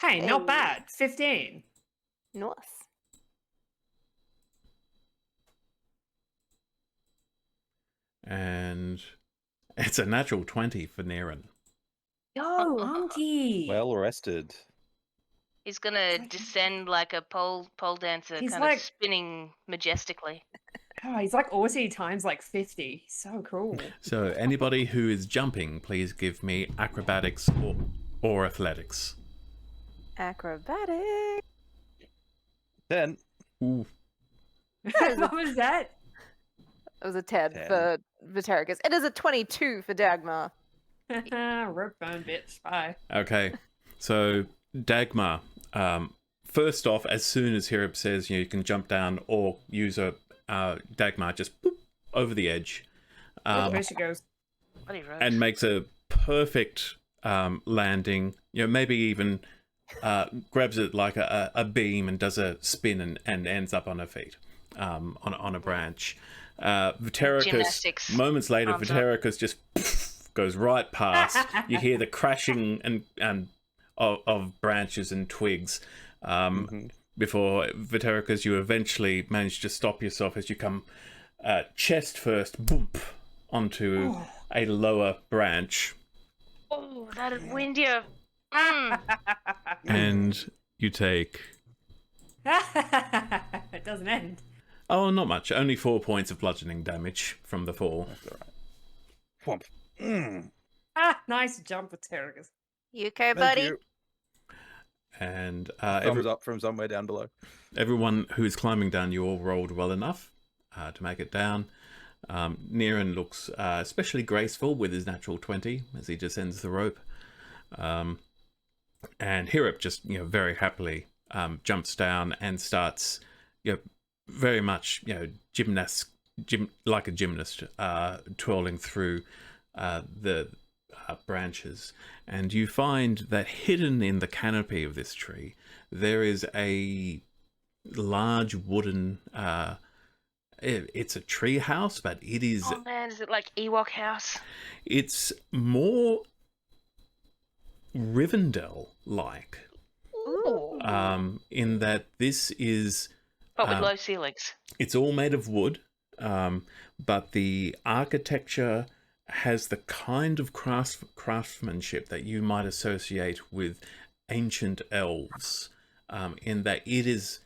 Hey, not Hey. bad. 15. Nice. And it's a natural 20 for Niran. Yo, Unky! Well rested. He's gonna descend like a pole dancer, He's kind like- of spinning majestically. Oh, he's like Aussie times like 50. So cool. So anybody who is jumping, please give me acrobatics or athletics. Acrobatic. 10. Ooh. What was that? It was a 10 10. for Vitericus. It is a 22 for Dagmar. Rope burn, bitch. Bye. Okay. So Dagmar, first off, as soon as Hirip says you can jump down or use a Dagmar just boop, over the edge, There she goes. Bloody rope. and makes a perfect landing. Maybe even grabs it like a beam and does a spin and ends up on her feet, on a branch. Vitericus, Gymnastics. moments later, Arms up. Vitericus just goes right past. You hear the crashing and of branches and twigs. Before Vitericus, you eventually manage to stop yourself as you come chest first, boom, onto a lower branch, Oh, that'd wind you. Mm. and you take It doesn't end. not much, only 4 points of bludgeoning damage from the fall. That's all right. Whomp. Nice jump with Terragus. You okay, Thank buddy? you. And Thumbs up from somewhere down below. everyone who is climbing down, you all rolled well enough to make it down. Niran looks especially graceful with his natural 20 as he descends the rope. And Hirip just, very happily jumps down and starts, very much, like a gymnast, twirling through the branches, and you find that hidden in the canopy of this tree there is a large wooden it's a tree house, but it is Oh man, is it like Ewok House? it's more Rivendell like, Ooh. in that this is But with low ceilings. it's all made of wood, but the architecture has the kind of craftsmanship that you might associate with ancient elves, in that it is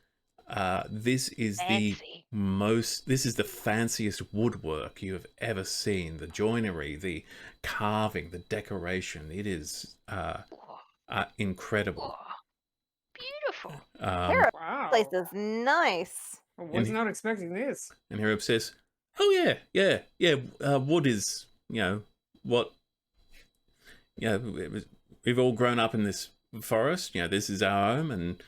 this is Fancy. this is the fanciest woodwork you have ever seen. The joinery, the carving, the decoration, it is incredible. Oh, beautiful. Wow. Place is nice. I was not expecting this. And Herb says, "Oh yeah. Wood is, what, we've all grown up in this forest. This is our home, and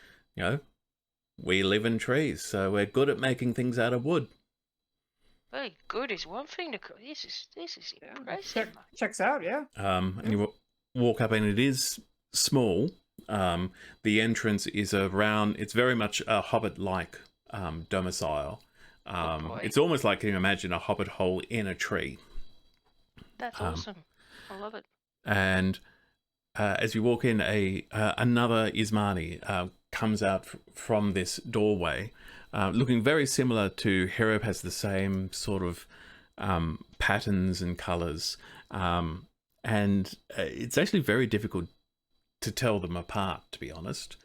we live in trees, so we're good at making things out of wood." Very good is one thing to cook. This is impressive. Checks out, yeah. And you walk up, and it is small. The entrance is it's very much a hobbit-like domicile. boy. It's almost like you imagine a hobbit hole in a tree. That's awesome. I love it. And as you walk in, another Ismani comes out from this doorway, looking very similar to Herb. Has the same sort of patterns and colours, and it's actually very difficult to tell them apart, to be honest.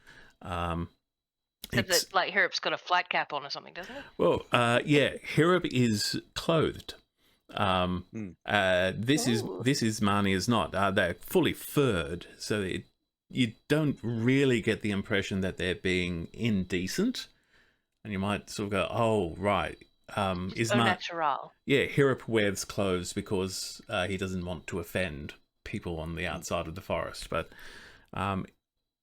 Because like Herb's got a flat cap on or something, doesn't it? Well, yeah, Herb is clothed. This Ismani is not. They're fully furred, so you don't really get the impression that they're being indecent, and you might sort of go, "Oh, right." Au natural. Yeah, Herb wears clothes because he doesn't want to offend people on the outside of the forest, but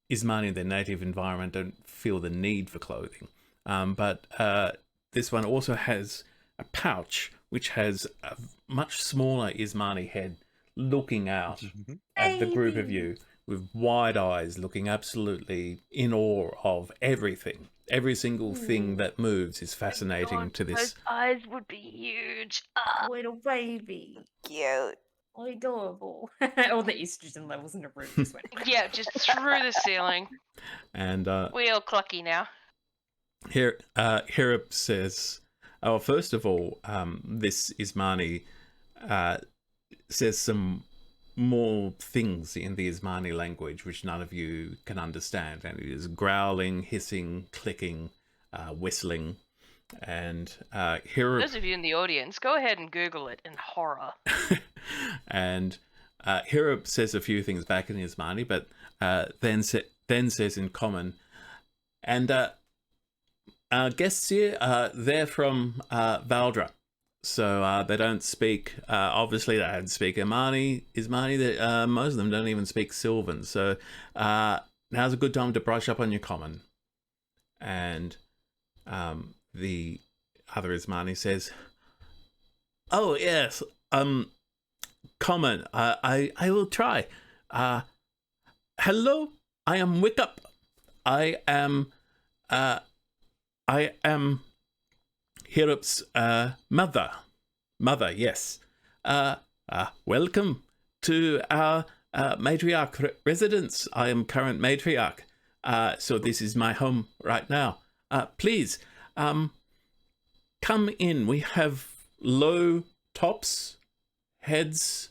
Ismani in their native environment don't feel the need for clothing. But this one also has a pouch which has a much smaller Ismani head looking out at the group of you with wide eyes, looking absolutely in awe of everything. Every single thing that moves is fascinating to this. Those eyes would be huge. Little baby. Cute. Adorable. All the estrogen levels in the room just went. Yeah, just through the ceiling. And We all clucky now. Herb says, "Oh, first of all, this Ismani says some more things in the Ismani language which none of you can understand, and it is growling, hissing, clicking, whistling, and Herb." Those of you in the audience, go ahead and Google it in horror. And Herb says a few things back in Ismani, but then says in common, and our guests here, they're from Valdra, so they don't speak. Obviously, they don't speak Ismani. Most of them don't even speak Sylvan. So now's a good time to brush up on your common. And the other Ismani says, "Oh yes, common. I will try. Hello, I am Wickup. I am Herop's mother. Mother, yes. Welcome to our matriarch residence. I am current matriarch. So this is my home right now. Please, come in. We have low tops, heads,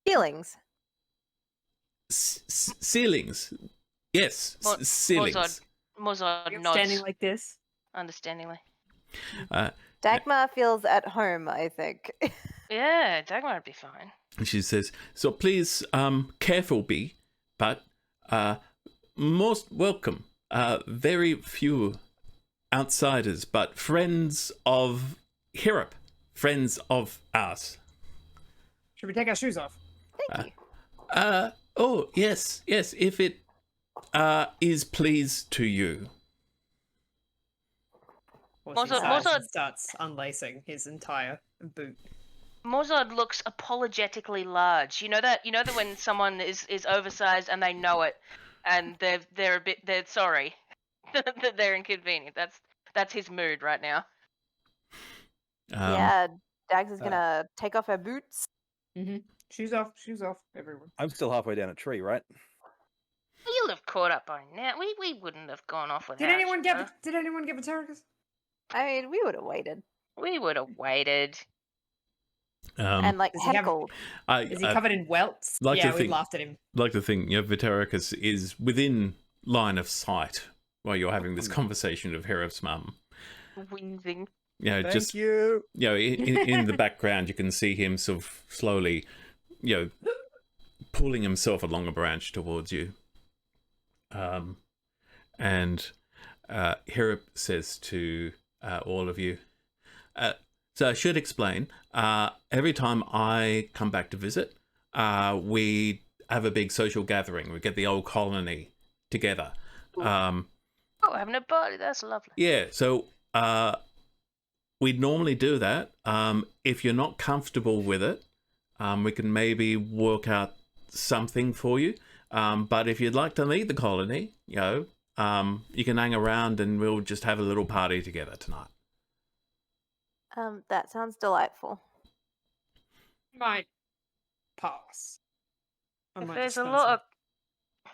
Ceilings. ceilings. Yes, ceilings. Mozart nods Standing like this. understandingly. Dagmar feels at home, I think. Yeah, Dagmar would be fine. She says, "So please, careful be, but most welcome. Very few outsiders, but friends of Herop, friends of ours." Should we take our shoes off? Thank you. Oh, yes, if it is pleased to you. Of course, he Mozart- sighs and Mozart- starts unlacing his entire boot. Mozart looks apologetically large. You know that when someone is oversized and they know it, and they're sorry that they're inconvenient. That's his mood right now. Yeah, Dags is gonna take off her boots. Shoes off, everyone. I'm still halfway down a tree, right? You'll have caught up by now. We wouldn't have gone off without Did anyone you. get Vitericus? I mean, we would have waited. We would have waited. And like Does he have- heckled. Is he covered in welts? like to Yeah, we think- laughed at him. like to think, Vitericus is within line of sight while you're having this conversation of Herev's mum. Wheezing. Thank Just you. in the background, you can see him sort of slowly, pulling himself along a branch towards you. And Hereb says to all of you, so I should explain, every time I come back to visit, we have a big social gathering. We get the old colony together. Having a party, that's lovely. Yeah, so we'd normally do that. If you're not comfortable with it, we can maybe work out something for you. But if you'd like to lead the colony, you can hang around and we'll just have a little party together tonight. That sounds delightful. Might pass. I If might there's a dispense lot it. of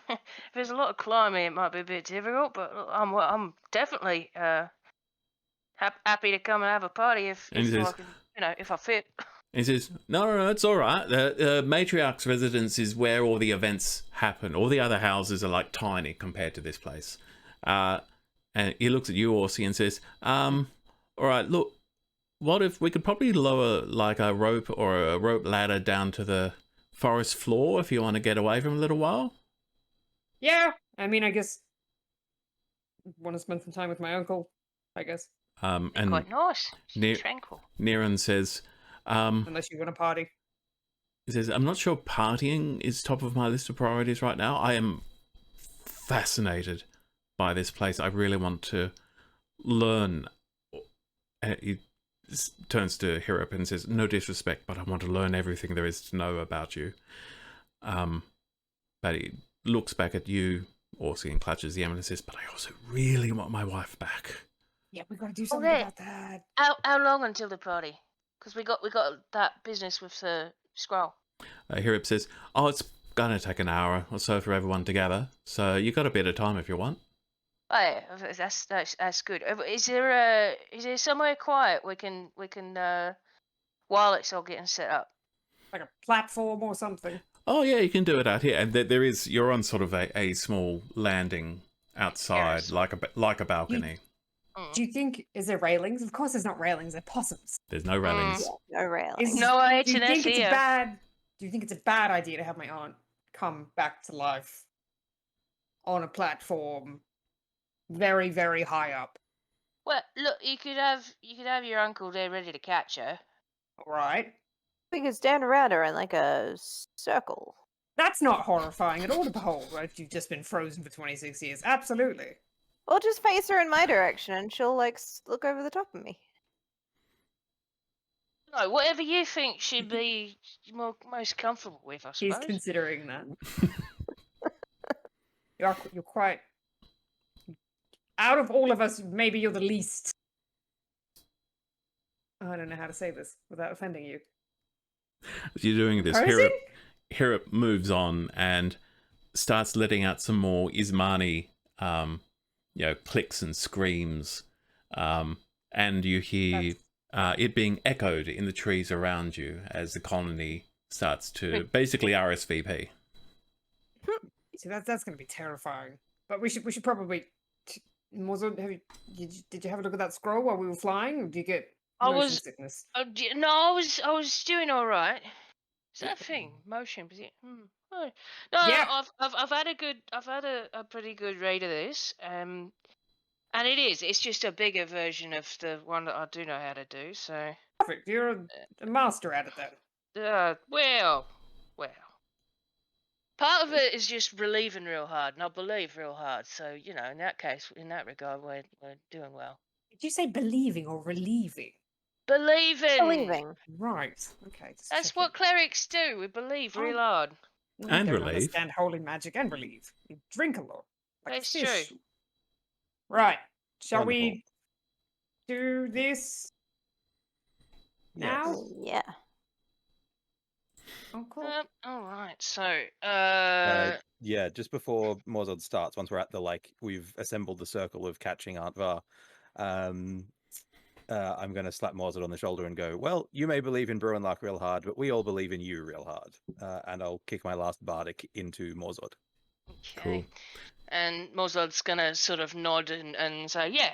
if there's a lot of climbing, it might be a bit difficult. But I'm definitely happy to come and have a party if And he I says- can, if I fit. And he says, no, it's all right. The matriarch's residence is where all the events happen. All the other houses are like tiny compared to this place. And he looks at you, Orsi, and says, all right, look, what if we could probably lower like a rope or a rope ladder down to the forest floor if you want to get away for a little while? Yeah, I mean, I guess want to spend some time with my uncle. I guess, And Quite nice. near- Tranquil. Niran says, unless you want to party. he says, I'm not sure partying is top of my list of priorities right now. I am fascinated by this place. I really want to learn. And he turns to Hirop and says, no disrespect, but I want to learn everything there is to know about you. But he looks back at you, Orsi, and clutches the emerald and says, but I also really want my wife back. Yeah, we gotta do something Okay. about that. How long until the party? Because we got that business with the scroll. Hirop says, oh, it's going to take an hour or so for everyone to gather. So you got a bit of time if you want. Oh yeah, that's good. Is there somewhere quiet we can while it's all getting set up? Like a platform or something. Oh yeah, you can do it out here. And there is, you're on sort of a small landing outside, Yes. like a balcony. Do you think, is there railings? Of course there's not railings, they're possums. There's no railings. No railing. Is- No Do you H&S think it's here. bad? Do you think it's a bad idea to have my aunt come back to life on a platform very, very high up? Well, look, you could have your uncle there ready to catch her. All right. We could stand around her in like a circle. That's not horrifying at all to behold, right? If you've just been frozen for 26 years. Absolutely. Well, just face her in my direction and she'll like look over the top of me. No, whatever you think she'd be most comfortable with, I He's suppose. considering that. You're quite... Out of all of us, maybe you're the least... I don't know how to say this without offending you. As you're doing this, Person? Hirop moves on and starts letting out some more Ismani, clicks and screams. And you hear it being echoed in the trees around you as the colony starts to basically RSVP. See, that's going to be terrifying. But we should probably... Mozo, did you have a look at that scroll while we were flying? Or did you get motion sickness? No, I was doing all right. Is that a thing? Motion? Oh. No, Yeah. I've had a pretty good rate of this. And it's just a bigger version of the one that I do know how to do. So, Perfect. You're a master at it then. well. Part of it is just relieving real hard, and I believe real hard. So, in that case, in that regard, we're doing well. Did you say believing or relieving? Believing. Believing. Right. Okay. Just That's checking. what clerics do. We believe real Oh. hard. We And don't relieve. understand holy magic and relieve. We drink a lot. Like a That's fish. true. Right. Shall Wonderful. we do this now? Yes. Yeah. Oh, cool. All right. So, Yeah, just before Morzod starts, once we're at the we've assembled the circle of catching Aunt Var, I'm going to slap Morzod on the shoulder and go, well, you may believe in Bruinlark real hard, but we all believe in you real hard. And I'll kick my last bardic into Morzod. okay. Cool. And Mozart's gonna sort of nod and say, yeah,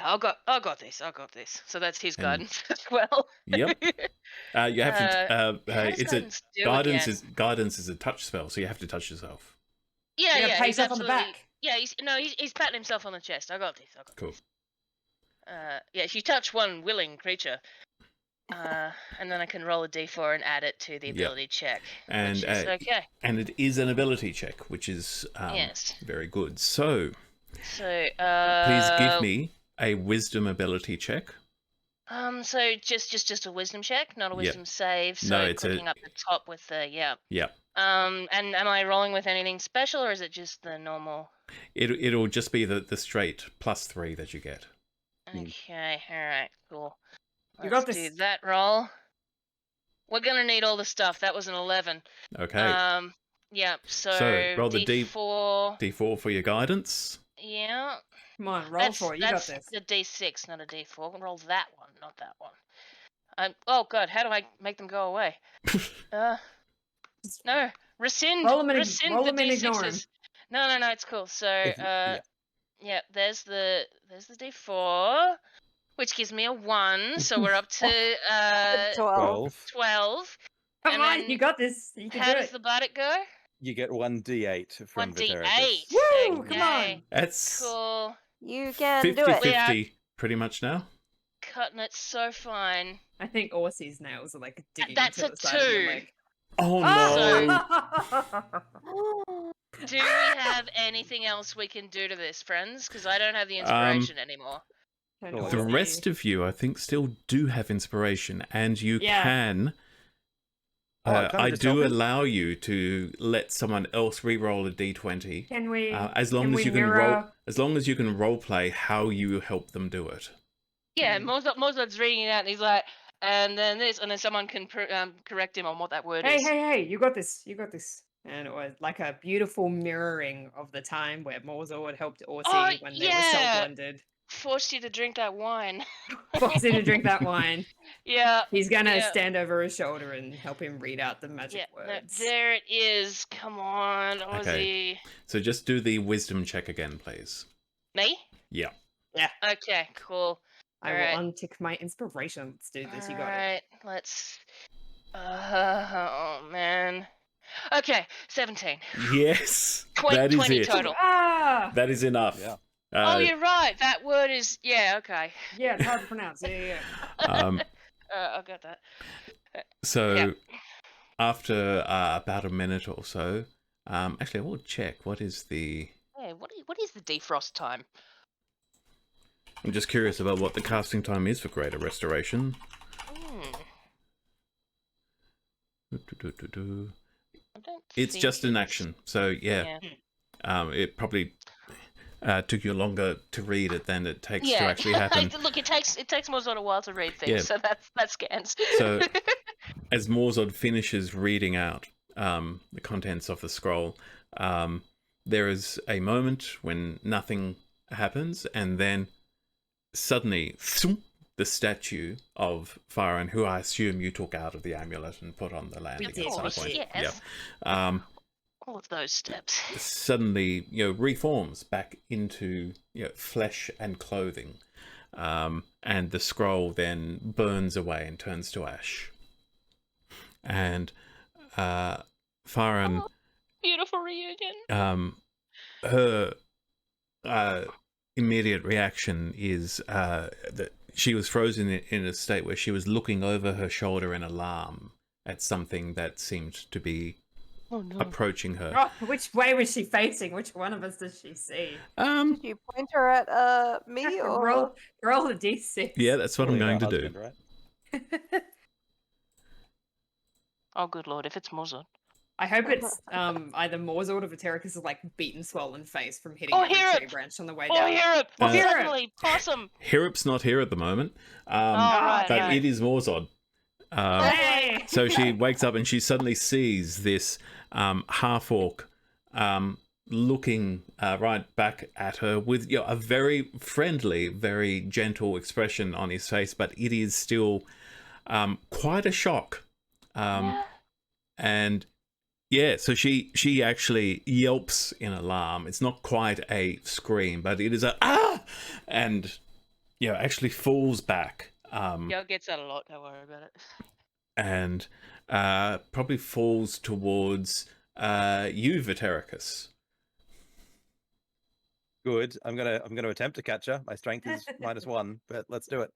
I got this. So that's his And- guidance as well. Yep. You have to. how does It's a guidance do guidance again? Guidance is a touch spell, so you have to touch yourself. Yeah, You gotta pat he's yourself on the absolutely. back. Yeah, he's patting himself on the chest. I got this. Cool. This. Yeah, if you touch one willing creature, and then I can roll a d4 and add it to the Yep. ability check, And which is okay. and it is an ability check, which is Yes. very good. So So, please give me a wisdom ability check. So just a wisdom check, not a Yep. wisdom save. So No, it's a- clicking up the top with the Yep. And am I rolling with anything special or is it just the normal? It'll just be the straight +3 that you get. Okay, all right, cool. You Let's got do this. that roll. We're gonna need all the stuff. That was an 11. Okay. Yeah. So, So, roll the D4. D4 for your guidance. Yeah. Come on, roll for it. You got That's this. the D6, not a D4. Roll that one, not that one. Oh god, how do I make them go away? No, rescind. Roll 'em and rescind roll the 'em and ignore 'em. D6s. No, it's cool. So, Yeah. yeah, there's the D4, which gives me a 1. So we're up to 12. 12. Come and on, then you got this. You can How do does it. the bardic go? You get 1d8 from 1d8. Vetericus. Woo! Okay. Come on. That's Cool. You can do it. 50-50 pretty much now. Cutting it so fine. I think Orsi's nails are like digging That's into a the side of your 2. leg. Oh Ah! no! Do we have anything else we can do to this, friends? Because I don't have the inspiration anymore. And The The Orsi- rest of you, I think, still do have inspiration, and you Yeah. can. Oh, can't I I just do help him? allow you to let someone else re-roll a d20, Can we? as long can as we you can mirror- roll. As long as you can role play how you help them do it. Yeah, Hmm. Mozart's reading it out, and he's like, and then this, and then someone can correct him on what that word Hey, is. hey! You got this. You got this. And it was like a beautiful mirroring of the time where Morzor helped Orsi Oh, when they were so yeah. blended. Forced you to drink that wine. Forced him to drink that wine. Yeah. He's gonna Yeah. stand over his shoulder and help him read out the magic Yeah, words. there it is. Come on, Ozzy. So just do the wisdom check again, please. Me? Yeah. Okay, cool. I Alright. will untick my inspiration. Let's do this. You got it. Alright, let's. Oh man. Okay, 17. Yes, 20, that is 20 it. total. Ah! That is enough. Yeah. Oh, you're right. That word is okay. Yeah, it's hard to pronounce. Yeah. I got that. So Yeah. after about a minute or so, actually, I will check. What is the? Hey, what is the defrost time? I'm just curious about what the casting time is for Greater Restoration. I don't It's think just an it's- action, so yeah. It probably took you longer to read it than it takes to actually happen. Look, it takes Mozart a while to read things, Yeah. so that scans. So, as Morzod finishes reading out the contents of the scroll, there is a moment when nothing happens, and then suddenly, thump, the statue of Faran, who I assume you took out of the amulet and put on the landing Of at some course, point. yes. Yeah. All of those steps. Suddenly, reforms back into flesh and clothing, and the scroll then burns away and turns to ash. And Faran, Beautiful reunion. her immediate reaction is that she was frozen in a state where she was looking over her shoulder in alarm at something that seemed to be Oh no. approaching her. Oh, which way was she facing? Which one of us does she see? Did you point her at me or? roll a d6. Yeah, that's what I'm Probably going her to do. husband, right? Oh, good lord! If it's Mozart. I hope it's either Morzord or Vatericus' like beaten, swollen face from hitting Oh, every hear tree it! branch on the way Oh, down. Europe! Uh, Oh, definitely! Possum! Hirup's not here at the moment, Oh, right, but right. it is Morzod. Hey! So she wakes up and she suddenly sees this half-orc looking right back at her with a very friendly, very gentle expression on his face, but it is still quite a shock. Yeah. And yeah, so she actually yelps in alarm. It's not quite a scream, but it is a ah, and actually falls back. Yo gets that a lot. Don't worry about it. And probably falls towards you, Vatericus. Good. I'm gonna attempt to catch her. My strength is -1, but let's do it.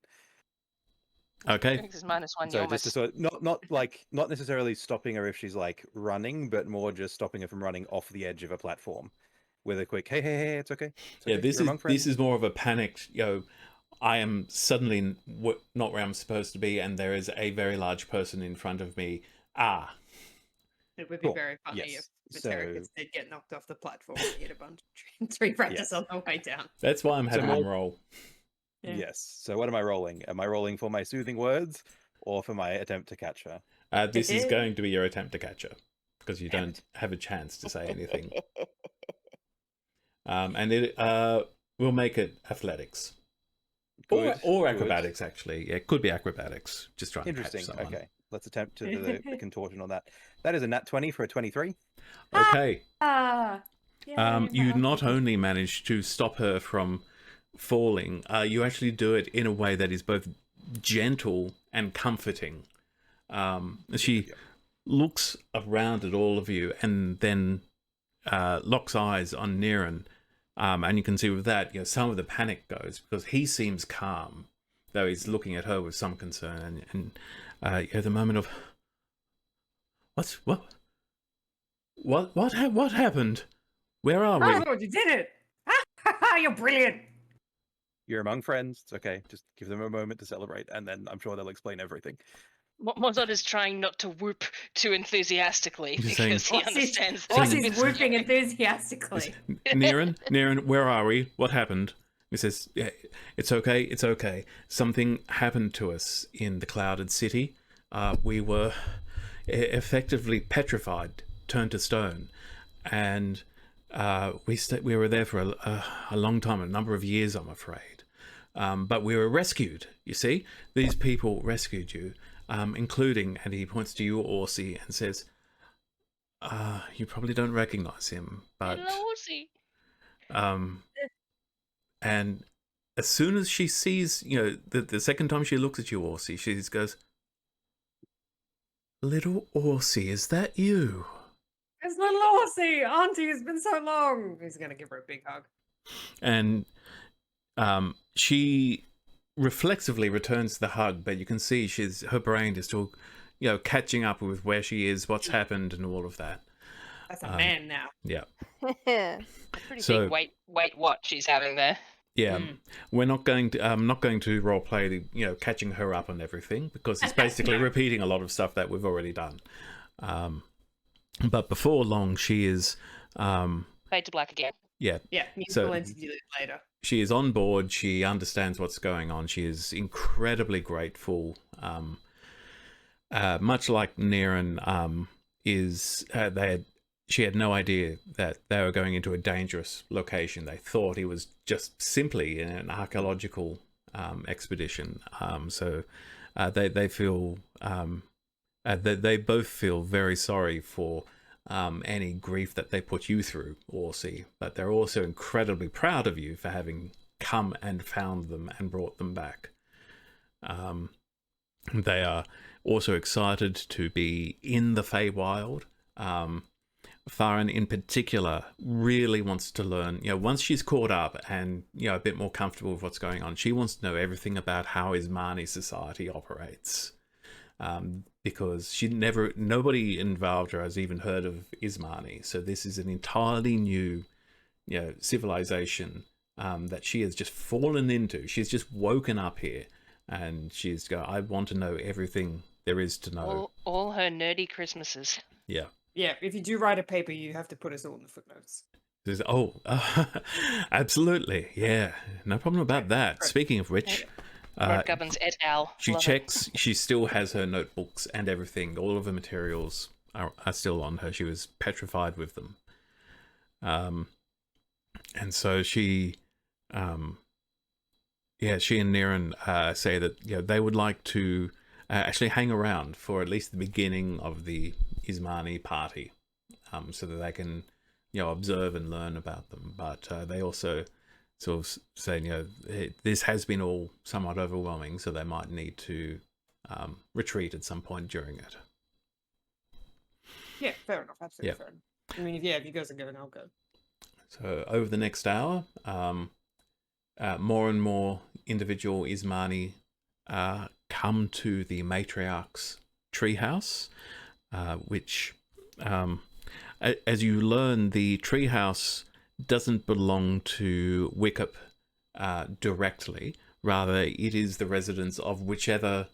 Okay. This is -1. So You'll just to miss. sort of, not necessarily stopping her if she's like running, but more just stopping her from running off the edge of a platform with a quick hey, it's okay. It's Yeah, okay. this You're among is friends." more of a panicked. I am suddenly not where I'm supposed to be, and there is a very large person in front of me. Ah, It would be Cool. very funny Yes. if So- Vatericus did get knocked off the platform and hit a bunch of tree branches Yes. on the way down. that's why I'm having more- him roll. Yeah. Yes. So what am I rolling? Am I rolling for my soothing words or for my attempt to catch her? This is going to be your attempt to catch her because you don't have a chance to say anything. And it we'll make it athletics. Good, Or good. acrobatics, actually. Yeah, it could be acrobatics. Just trying to catch Interesting. someone. Okay. Let's attempt to the contortion on that. That is a nat 20 for a 23. Okay. Ah! You not only manage to stop her from falling, you actually do it in a way that is both gentle and comforting. She looks around at all of you and then locks eyes on Niran. And you can see with that, some of the panic goes because he seems calm, though he's looking at her with some concern. And the moment of what happened? Where are we? Oh, you did it! You're brilliant! You're among friends. It's okay. Just give them a moment to celebrate, and then I'm sure they'll explain everything. Mozart is trying not to whoop too enthusiastically Just saying- because he understands. Or that she's it's whooping scary. enthusiastically. Niran, where are we? What happened? He says, yeah, it's okay. Something happened to us in the Clouded City. We were effectively petrified, turned to stone. And we were there for a long time, a number of years, I'm afraid. But we were rescued, you see? These people rescued you, including, and he points to you, Orsi, and says, you probably don't recognize him, but... Hello, Orsi. And as soon as she sees, the second time she looks at you, Orsi, she just goes, "Little Orsi, is that you?" It's little Orsi! Auntie, it's been so long! He's gonna give her a big hug. And she reflexively returns the hug, but you can see her brain is still, catching up with where she is, what's happened, and all of that. That's a man now. Yeah. Pretty So- big weight watch she's having there. Yeah, we're not going to. I'm not going to role play the catching her up on everything because it's basically repeating a lot of stuff that we've already done. But before long, she is. Fade to black again. Yeah, Yeah, So- musical entity later. she is on board. She understands what's going on. She is incredibly grateful. Much like Niran she had no idea that they were going into a dangerous location. They thought he was just simply in an archaeological expedition. So they feel they both feel very sorry for any grief that they put you through, Orsi. But they're also incredibly proud of you for having come and found them and brought them back. They are also excited to be in the Feywild. Farron in particular really wants to learn, once she's caught up and, a bit more comfortable with what's going on, she wants to know everything about how Ismani society operates. because nobody in Valdra has even heard of Ismani. So this is an entirely new, civilization that she has just fallen into. She's just woken up here, and she's go, I want to know everything there is to know. All her nerdy Christmases. Yeah. Yeah, if you do write a paper, you have to put us all in the footnotes. Absolutely. Yeah, no problem about that. Speaking of which, Mark Gubbins et al. she Love it. checks, she still has her notebooks and everything. All of the materials are still on her. She was petrified with them. And so she and Niran say that they would like to actually hang around for at least the beginning of the Ismani party, so that they can observe and learn about them. But they also sort of say this has been all somewhat overwhelming, so they might need to retreat at some point during it. Yeah, fair enough. Absolutely fair enough. I mean, if you guys are going, I'll go. So over the next hour, more and more individual Ismani come to the matriarch's treehouse, which, as you learn, the treehouse doesn't belong to Wickup directly. Rather, it is the residence of whichever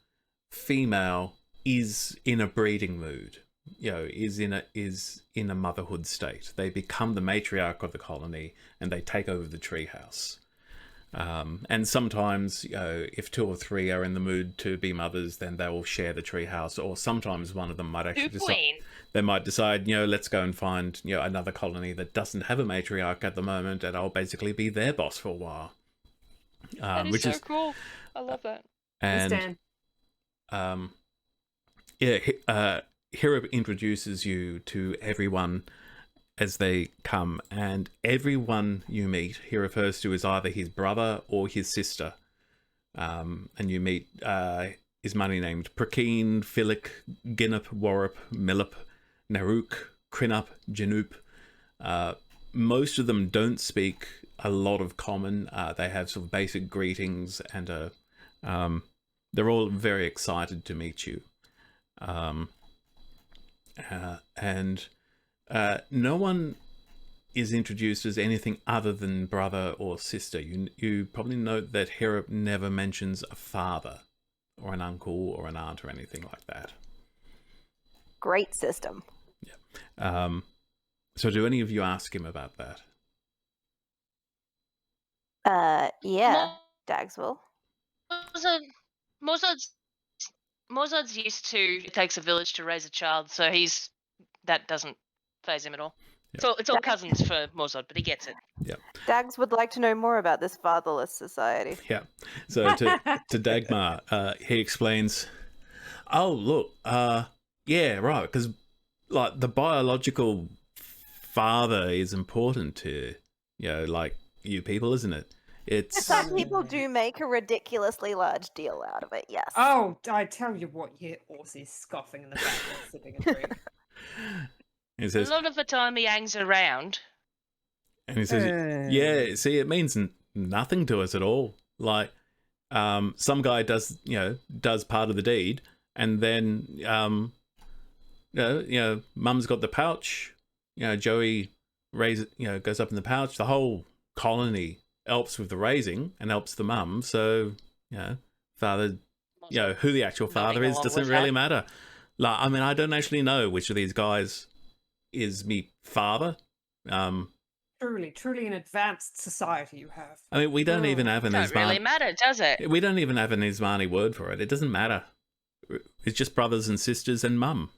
female is in a breeding mood. Is in a motherhood state. They become the matriarch of the colony, and they take over the treehouse. And sometimes, if 2 or 3 are in the mood to be mothers, then they will share the treehouse. Or sometimes one of them might actually decide, let's go and find another colony that doesn't have a matriarch at the moment, and I'll basically be their boss for a while. That is so cool. I love that. And Hirib introduces you to everyone as they come, and everyone you meet he refers to as either his brother or his sister. And you meet Ismani named Prakeen, Philic, Ginup, Warup, Milup, Naruk, Krinup, Janup. Most of them don't speak a lot of common. They have sort of basic greetings, and they're all very excited to meet you. And no one is introduced as anything other than brother or sister. You probably note that Hirib never mentions a father or an uncle or an aunt or anything like that. Great system. Yeah. So do any of you ask him about that? Yeah, Dagswell. Morzad's used to it takes a village to raise a child, so that doesn't faze him at all. Yeah. It's all cousins for Morzad, but he gets it. Yeah. Dags would like to know more about this fatherless society. Yeah. So to Dagmar, he explains, oh, look, yeah, right, because like the biological father is important to, like you people, isn't it? It's Some people do make a ridiculously large deal out of it, yes. Oh, I tell you what, you hear Orsi scoffing in the background, sipping a drink. He says, a lot of the time he hangs around. And he says, yeah, see, it means nothing to us at all. Like, some guy does part of the deed, and then, Mum's got the pouch, Joey goes up in the pouch. The whole colony helps with the raising and helps the mum. So, father, who the actual father is doesn't really matter. Like, I mean, I don't actually know which of these guys is me father. Truly an advanced society you have. I mean, we don't even have an Doesn't really matter, does it? We don't even have an Ismani word for it. It doesn't matter. It's just brothers and sisters and mum.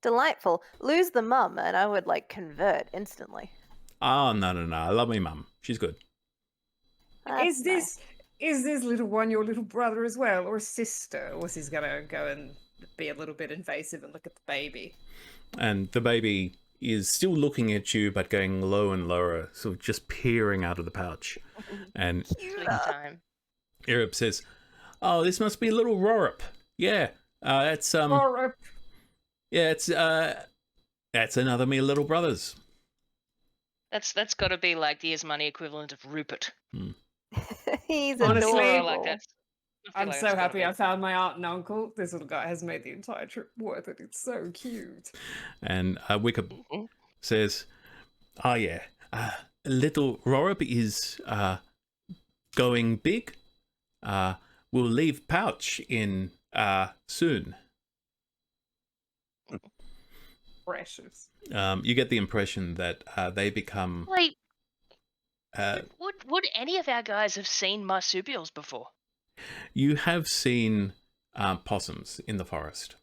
Delightful. Lose the mum and I would convert instantly. Oh, no. I love me mum. She's good. Is this little one your little brother as well, or sister? Or is he gonna go and be a little bit invasive and look at the baby? And the baby is still looking at you, but going low and lower, sort of just peering out of the pouch. And Irib says, "Oh, this must be little Rorup. Yeah, that's Rorup. Yeah, that's another me little brothers." That's got to be like the Ismani equivalent of Rupert. He's Honestly, adorable. Like that. I feel I'm like so it's gotta happy be. I found my aunt and uncle. This little guy has made the entire trip worth it. It's so cute. And Wicca Mhm. says, "Oh yeah, little Rorab is going big. We'll leave Pouch in soon." Precious. You get the impression that they become. Wait, Uh, would any of our guys have seen marsupials before? you have seen possums in the forest.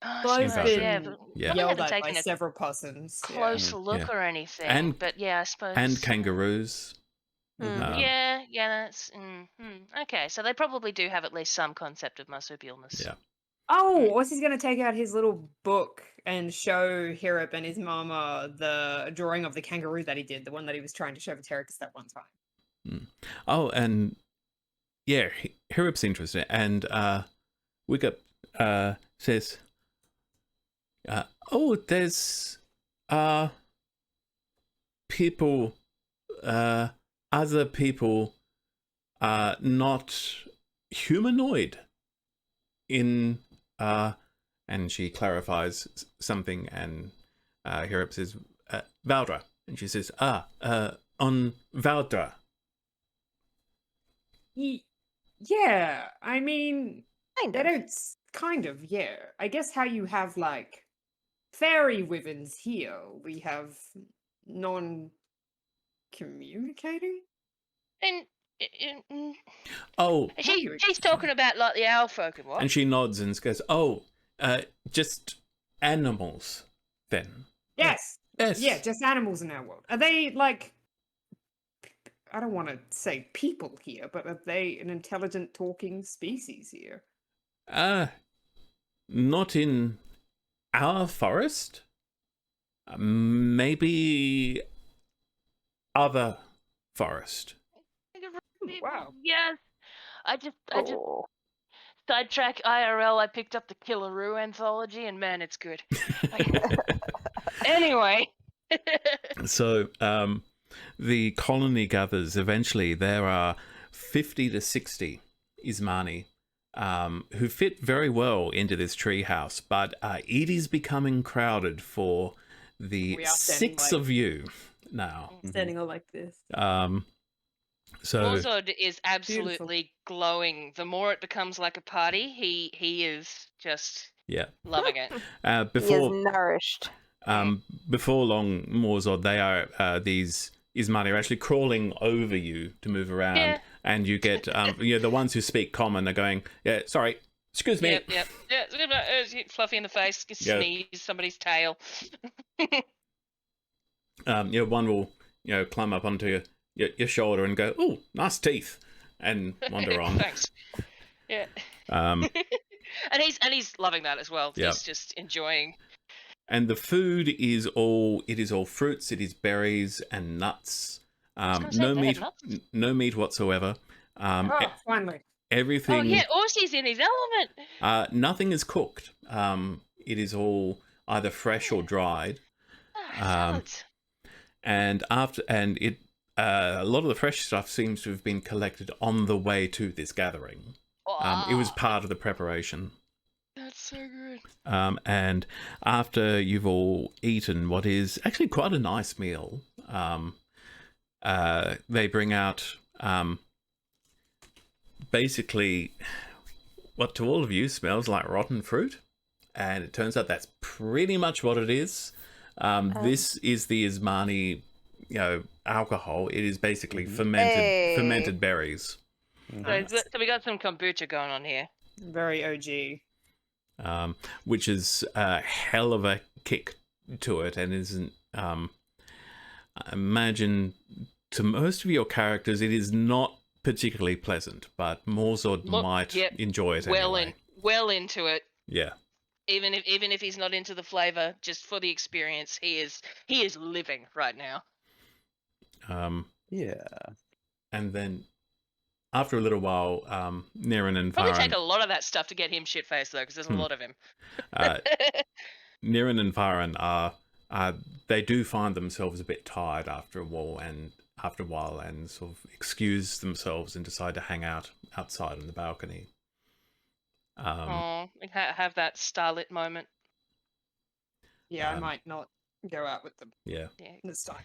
Oh, I Well, I've suppose, Belgium. yeah. been But Yeah. probably yelled haven't at by taken a several possums. Yeah. close look Yeah. or anything. And- but yeah, I suppose. And kangaroos. Mhm. Yeah, that's okay. So they probably do have at least some concept of marsupialness. Yeah. Oh, what's he's gonna take out his little book and show Hirip and his mama the drawing of the kangaroo that he did, the one that he was trying to show Vitericus that one time. Oh, and yeah, Hirip's interested, and Wicca says, "Oh, there's people, other people, not humanoid in and she clarifies something, and Hirip says, Valdra, and she says, on Valdra." Yeah, I mean, Kind they of. don't. Kind of, yeah. I guess how you have like fairy wyverns here, we have non-communicating. And Oh, she's talking about like the owl folk and what? and she nods and goes, "Oh, just animals, then." Yes, Yes. yeah, just animals in our world. Are they like? I don't want to say people here, but are they an intelligent talking species here? Not in our forest. Maybe other forest. Wow. Yes. I just Oh. sidetrack IRL. I picked up the Killaroo anthology, and man, it's good. Anyway. So, the colony gathers. Eventually, there are 50 to 60 Ismani who fit very well into this treehouse, but it is becoming crowded for the We are standing 6 like- of you now. Standing all like this. So, Morzod is absolutely glowing. The more it becomes like a party, he is just yeah. loving it. He is Before nourished. before long, Morzod, they are these Ismani are actually crawling over you to move around, Yeah. and you get the ones who speak common are going, "Yeah, sorry, excuse me." Yep. Yeah, fluffy in the face, Yeah. sneeze somebody's tail. One will climb up onto your shoulder and go, "Oh, nice teeth," and wander on. Thanks. Yeah. Um, and he's loving that as well. Yeah. He's just enjoying. and the food is all fruits, it is berries and nuts. gonna say, No they had meat, nuts? no meat whatsoever. Oh, finally. Everything. Oh yeah, Orsi's in his element. Nothing is cooked. It is all either fresh or dried. Salads. And a lot of the fresh stuff seems to have been collected on the way to this gathering. It was Oh, part of the preparation. that's so good. And after you've all eaten what is actually quite a nice meal, they bring out basically what to all of you smells like rotten fruit. And it turns out that's pretty much what it is. This is the Ismani, alcohol. It is basically fermented berries. So we got some kombucha going on here. Very OG. Which is a hell of a kick to it, and isn't. I imagine to most of your characters, it is not particularly pleasant, but Morzod might enjoy it anyway. Well into it. Yeah. Even if he's not into the flavor, just for the experience, he is living right now. Yeah. And then after a little while, Niren and Probably take Farhan, a lot of that stuff to get him shit faced though, because there's a lot of him. Niren and Farhan they do find themselves a bit tired after a while, and after a while and sort of excuse themselves and decide to hang out outside on the balcony. Have that starlit moment. Yeah, I might not go out with them Yeah. Yeah, this time.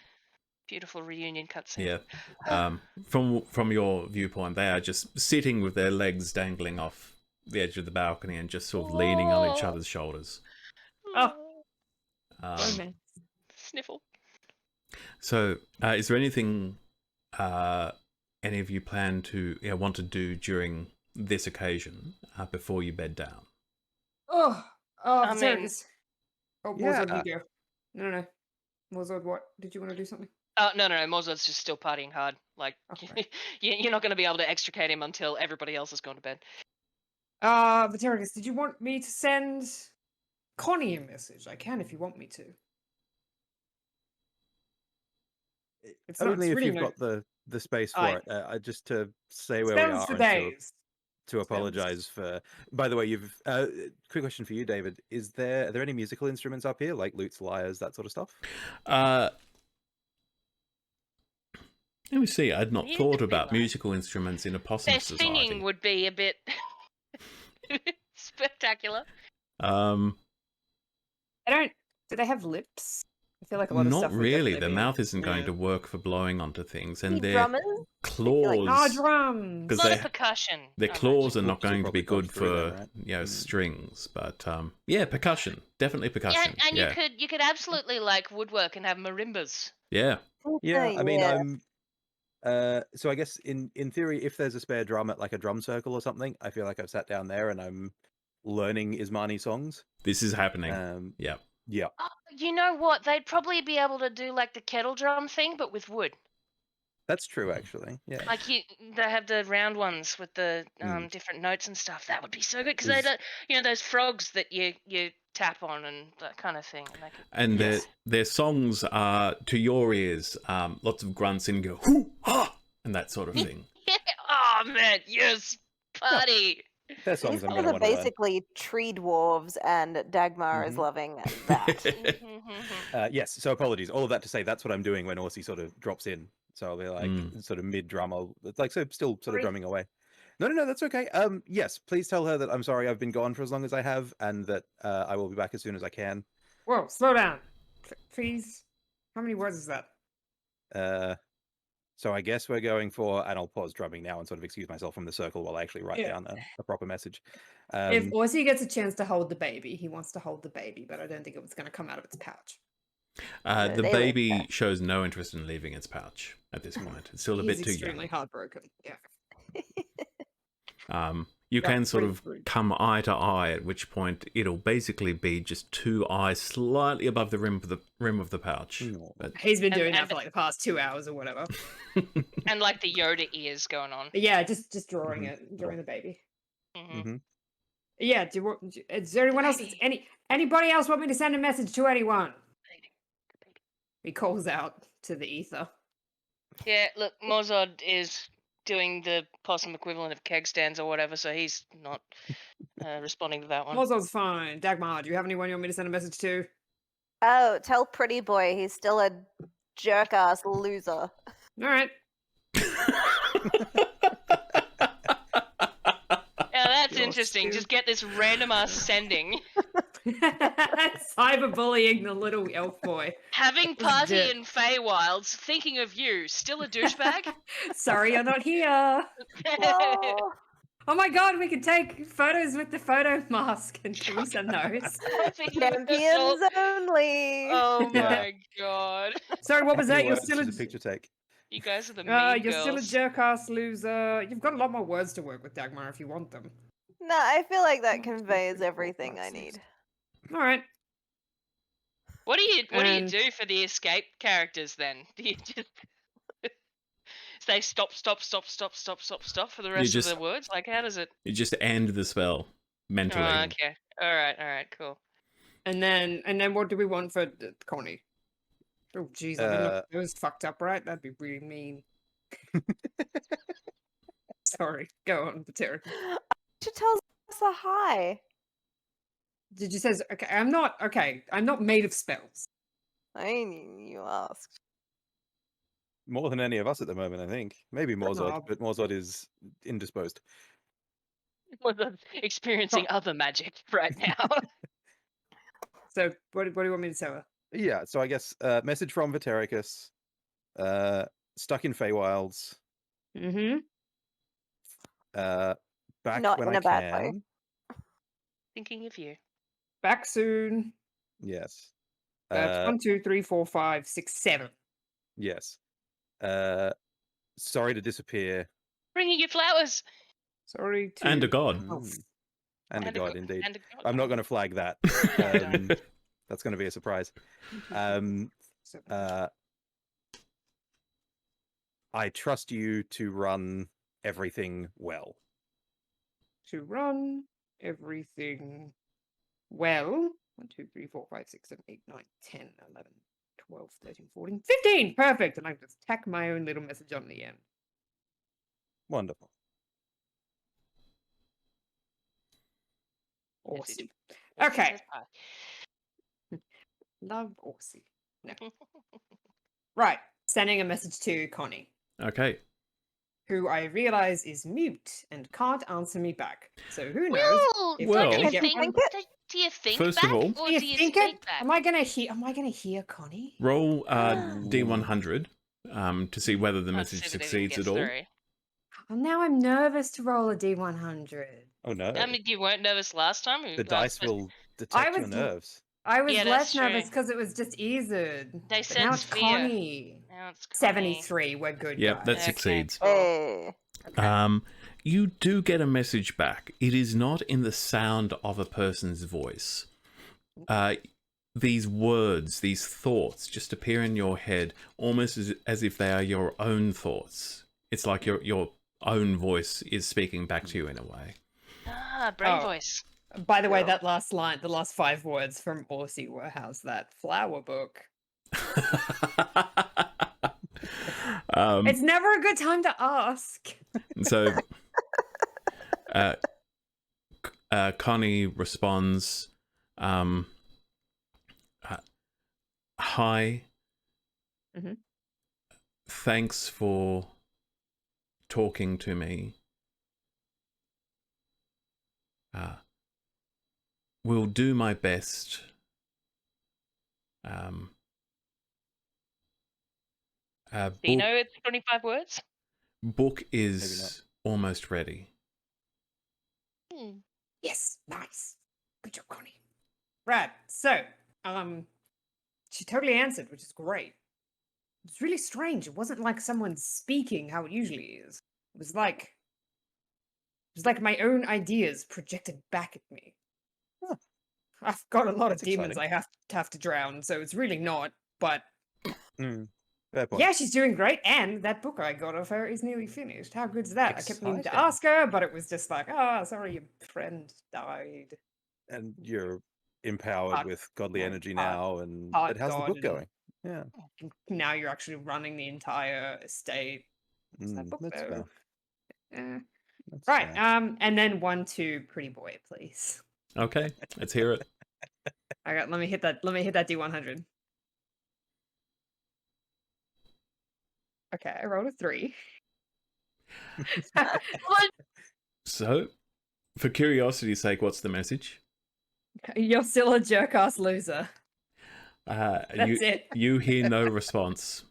beautiful reunion cutscene. Yeah. From your viewpoint, they are just sitting with their legs dangling off the edge of the balcony and just sort of leaning on each other's shoulders. Oh. Um, Romance. Sniffle. so, is there anything any of you plan to want to do during this occasion before you bed down? I mean- Viserys. Oh, Yeah. Morzod, you go. No. Morzod, what? Did you want to do something? No. Morzod's just still partying hard. Like, Okay. you're not going to be able to extricate him until everybody else has gone to bed. Viserys, did you want me to send Connie a message? I can if you want me to. It's not- Only it's if really you've no- got the space for I- it. Just to say where we Spells are for and days. to apologize for. By the way, you've quick question for you, David. Are there any musical instruments up here, like lutes, lyres, that sort of stuff? Let me see. I'd not Yeah, thought could be about like- musical instruments in a possum Their society. singing would be a bit spectacular. I don't. Do they have lips? I feel like a lot of Not stuff. would really. definitely Their be- mouth isn't going Yeah. to work for blowing onto things, and Any their drummers? claws. Drums. A 'Cause lot they- of percussion. Their I claws are imagine. not Hooks will going to be probably good dodge through for them, right? strings, but yeah, percussion, definitely Yeah, percussion. and you could absolutely like woodwork and have marimbas. Yeah. Yeah, I mean, yeah. I'm. So I guess in theory, if there's a spare drum at like a drum circle or something, I feel like I've sat down there and I'm learning Ismani songs. This is happening. Yeah. Yeah. Oh, you know what? They'd probably be able to do like the kettle drum thing, but with wood. That's true, actually. Yeah. Like they have the round ones with the Mm. different notes and stuff. That would be so good because Is- they don't, those frogs that you tap on and that kind of thing. And they could, And Yes. their songs are to your ears, lots of grunts and go hoo ha and that sort of thing. oh man, yes, party. They're songs These I'm guys going to are want to learn. basically tree dwarves, and Dagmar is Mhm. loving that. Yes, so apologies. All of that to say, that's what I'm doing when Orsi sort of drops in. So I'll be like, Mm. sort of mid drum. It's like, so still sort Sorry. of drumming away. No, that's okay. Yes, please tell her that I'm sorry I've been gone for as long as I have, and that I will be back as soon as I can. Whoa, slow down. Please. How many words is that? So I guess we're going for, and I'll pause drumming now and sort of excuse myself from the circle while I actually write Yeah. down a proper message. If Orsi gets a chance to hold the baby, he wants to hold the baby, but I don't think it's going to come out of its pouch. The they like baby that. shows no interest in leaving its pouch at this point. It's still a He's bit too extremely young. heartbroken. Yeah. You Yeah, can sort pretty of rude. come eye to eye, at which point it'll basically be just two eyes slightly above the rim of the pouch. No. But He's been And- doing that and- for like the past 2 hours or whatever. And like the Yoda ears going on. But yeah, just drawing Mhm. it, drawing the baby. Mhm. hmm Yeah, is there anyone else? Baby. Anybody else want me to send a message to anyone? Baby. He calls out to the ether. Yeah, look, Morzod is doing the possum equivalent of keg stands or whatever, so he's not responding to that one. Mozzo's fine. Dagmar, do you have anyone you want me to send a message to? Oh, tell Pretty Boy he's still a jerk ass loser. All right. Yeah, that's You're interesting. stupid. Just get this random ass sending. Cyberbullying the little elf boy. Having This is party dick. in Feywilds, thinking of you, still a douchebag? Sorry, you're not here. Oh, Oh my god, we can take photos with the photo mask. And can we send those? champions only. Oh Yeah. my god. Sorry, what was that? You're Words still does a picture take? You guys are the mean you're still a girls. jerk ass loser. You've got a lot more words to work with, Dagmar, if you want them. No, I feel like that Oh, conveys pretty cool. everything I That's need. All right. What do you And- do for the escape characters then? Do you just say stop for the rest just- of the words? Like how does it? you just end the spell mentally. Oh, okay. All right, cool. And then what do we want for Connie? Oh, jeez, I mean, look, it was fucked up, right? That'd be really mean. Sorry, go on, Patera. She tells us a hi. Did you say okay? I'm not made of spells. I mean, you asked. More than any of us at the moment, I think. Maybe Morzod, Knob. but Morzod is indisposed. Experiencing other magic right now. So what do you want me to tell her? Yeah, so I guess message from Vatericus. Stuck in Feywilds. Mm-hmm. Back Not when in I a bad way. can. Thinking of you. Back soon. Yes. That's 1, 2, 3, 4, 5, 6, 7. Yes. Sorry to disappear. Bringing you flowers. Sorry to. And a god. Oh, And a god, indeed. And a god. I'm not going to flag that. don't. That's going to be a surprise. I trust you to run everything well. to run everything well. 1, 2, 3, 4, 5, 6, 7, 8, 9, 10, 11, 12, 13, 14, 15. Perfect. And I just tack my own little message on the end. Wonderful. Awesome. Message Okay. says hi. Love Aussie. No. Right. Sending a message to Connie, Okay. who I realize is mute and can't answer me back. So who knows? Well, if Well- I do can you get think? one- Do you think First back, of all- or Do you do you think speak it? back? Am I gonna hear Connie? Roll D100 to see whether the Let's message see if it even succeeds gets at all. through. Well, now I'm nervous to roll a D100. Oh no. I mean, you weren't nervous last time. The dice will detect your was- nerves. I was Yeah, less that's nervous true. because it was just easier. They But now sense it's fear. Connie. Now it's Connie. 73. We're good. Yep, guys. that Okay, succeeds. cool. Hey. You do get a message back. It is not in the sound of a person's voice. These words, these thoughts just appear in your head almost as if they are your own thoughts. It's like your own voice is speaking back to you in a way. Ah, brain Oh. voice. By the way, Yeah. that last line, the last 5 words from Aussie were, how's that flower book? It's never a good time to ask. So Connie responds, hi. Mhm. Thanks for talking to me. Will do my best. Do you know it's 25 words? Book Maybe is almost ready. Hmm. Yes, nice. Good job, Connie. Right, so, she totally answered, which is great. It's really strange. It wasn't like someone speaking how it usually is. It was like my own ideas projected back at me. Huh. I've got a lot That's of demons exciting. I have to drown, so it's really not. But Fair point. yeah, she's doing great, and that book I got of her is nearly finished. How good's that? I kept meaning to Exciting. ask her, but it was just like, oh, sorry, your friend died. And you're empowered Part- with godly yeah, energy part- now. And part but how's the god book and- going? Yeah. And now you're actually running the entire estate. What's that book That's though? fair. Eh. That's Right. fair. And then 1, 2, pretty boy, please. Okay, let's hear it. Let me hit that D100. Okay, I rolled a 3. What? So, for curiosity's sake, what's the message? You're still a jerk ass loser. That's it. You hear no response.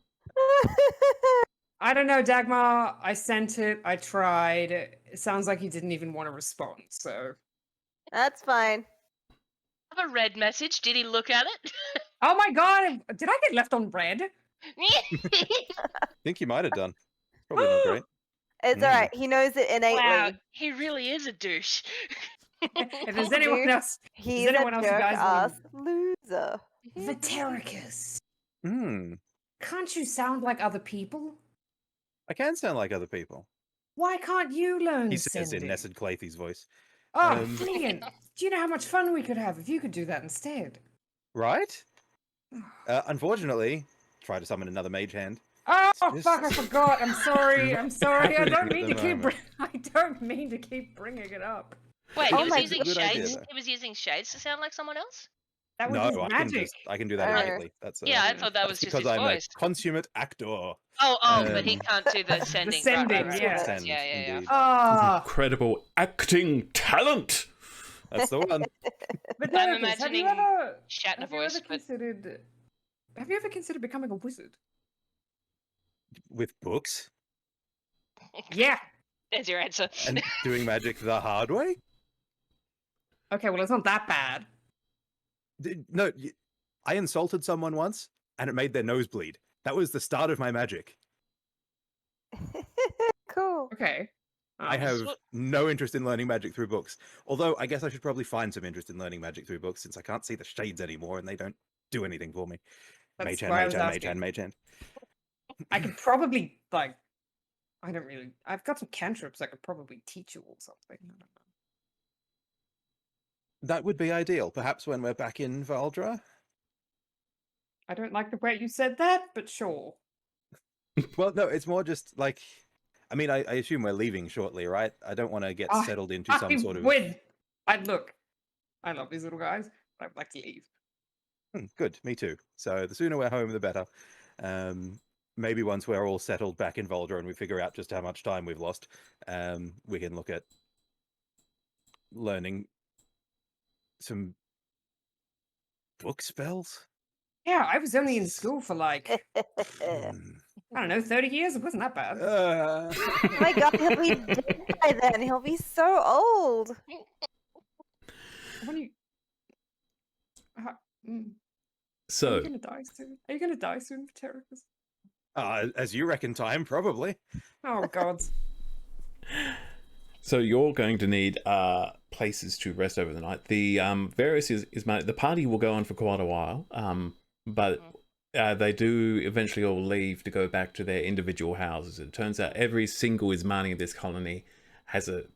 I don't know, Dagmar. I sent it. I tried. It sounds like you didn't even want to respond. So, That's fine. Have a red message. Did he look at it? oh my god, did I get left on red? I think you might have done. Probably not great. It's Mm. alright. He knows it innately. Wow, he really is a douche. If there's anyone Dude, else, He's anyone a else you jerk guys ass wanna- loser. Vatericus, Hmm. can't you sound like other people? I can sound like other people. Why can't you learn He says in sending? Nessid Clathy's voice. Oh, brilliant! Do you know how much fun we could have if you could do that instead? Right? Unfortunately, try to summon another mage hand. Oh Just- fuck! I forgot. I'm sorry. I'm sorry. I happening don't at mean the to keep. moment. I don't mean to keep bringing it up. Wait, Oh he was my using good idea, shades. though. He was using shades to sound like someone else. That was No, his magic. I can do that Oh. innately. That's Yeah, I Yeah. thought that was that's just because his I'm voice. a consummate actor. But he Um, can't do the sending. sending, right, yeah. Send, yeah. indeed. Ah, Incredible acting talent. That's the one. but I'm Derek, have you imagining ever Shatner voice, but considered? Have you ever considered becoming a wizard? With books Yeah. there's your answer. and doing magic the hard way. Okay, well, it's not that bad. No, I insulted someone once, and it made their nose bleed. That was the start of my magic. Cool. Okay. I Um, have So- no interest in learning magic through books. Although I guess I should probably find some interest in learning magic through books, since I can't see the shades anymore and they don't do anything for me. That's Mage hand, why I mage was hand, mage asking. hand, mage hand. I could probably like. I don't really. I've got some cantrips I could probably teach you or something. I don't know. That would be ideal. Perhaps when we're back in Valdra. I don't like the way you said that, but sure. Well, no, it's more just like, I mean, I assume we're leaving shortly, right? I don't want to get I- settled into some sort of. Would. I look. I love these little guys, but I'd like to leave. Good, me too. So the sooner we're home, the better. Maybe once we're all settled back in Valdra and we figure out just how much time we've lost, we can look at learning some book spells. Yeah, I was only in school for like Hmm. I don't know, 30 years. It wasn't that bad. Uh, Oh my god, he'll be dead by then. He'll be so old. When you. Are So you gonna die soon? Are you gonna die soon, Terracus? as you reckon time, probably. Oh God. So you're going to need places to rest over the night. The various the party will go on for quite a while, but they do eventually all leave to go back to their individual houses. It turns out every single Ismani in this colony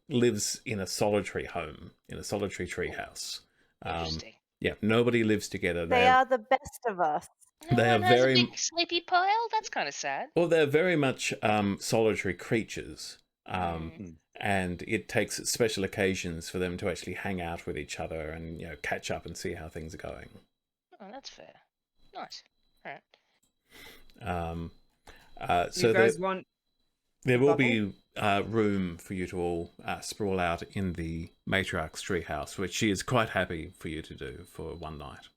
lives in a solitary home, in a solitary tree house. Interesting. Yeah, nobody lives together. They are the best of us. No they one are has very- a big sleepy pile. That's kind of sad. Well, they're very much solitary creatures. Mm. And it takes special occasions for them to actually hang out with each other and catch up and see how things are going. Oh, that's fair. Nice. All right. So you guys want? there will bubble? be room for you to all sprawl out in the matriarch's treehouse, which she is quite happy for you to do for one night.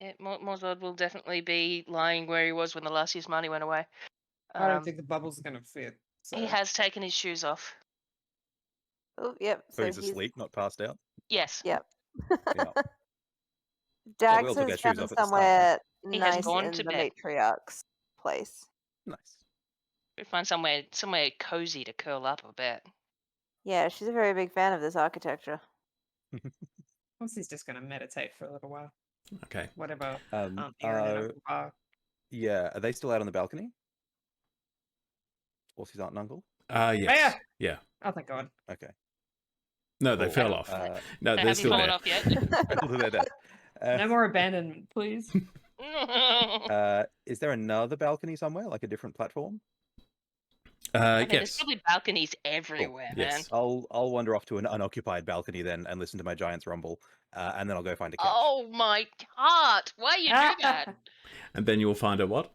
Yeah, Mozart will definitely be lying where he was when the last year's money went away. I don't think the bubble's gonna fit. So. He has taken his shoes off. Oh, yep. So he's asleep, not passed out. Yes. Yep. Yeah. Dax we all took has our shoes found off at the start, somewhere He has nice gone in to the bed. matriarch's place. Nice. We find somewhere cozy to curl up a bit. Yeah, she's a very big fan of this architecture. He's just gonna meditate for a little while. Okay. Whatever. Aaron and Uncle are. Yeah, are they still out on the balcony? Aussie's aunt and uncle? Yes. Yeah. Oh, thank God. Okay. No, they Cool. fell off. No, They they're haven't still fallen there. off yet. They're dead. No more abandonment, please. Is there another balcony somewhere, like a different platform? I mean, there's Yes. probably balconies everywhere, man. Yes. I'll wander off to an unoccupied balcony then and listen to my giants rumble, and then I'll go find a couch. Oh my heart! Why you do that? And then you'll find a what?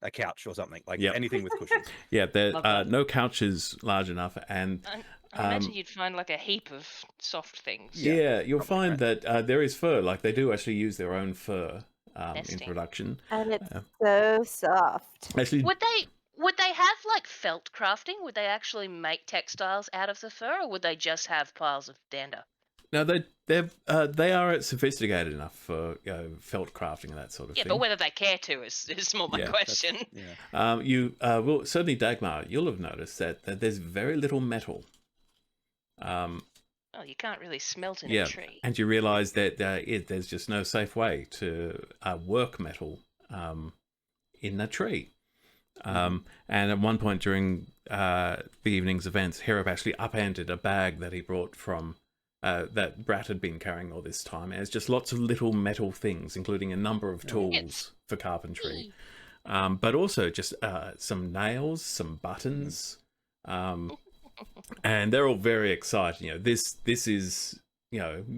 A couch or something, like Yep. anything with cushions. Yeah, there Love are that. no couches large enough, and I imagine you'd find like a heap of soft things. yeah, you'll probably find that there is fur. Like they do actually use their own fur in Nesting. production. And it's Yeah. so soft. Actually, Would they have like felt crafting? Would they actually make textiles out of the fur, or would they just have piles of dander? no, they are sophisticated enough for felt crafting and that sort of Yeah, thing. but whether they care to is more my Yeah, question. Yeah. You will certainly, Dagmar, you'll have noticed that there's very little metal. Oh, you can't really smelt in Yeah, a tree. and you realise that there's just no safe way to work metal in a tree. And at one point during the evening's events, Herop actually upended a bag that he brought from that Brat had been carrying all this time. And it's just lots of little metal things, including a number of tools for carpentry, but also just some nails, some buttons. And they're all very excited. This is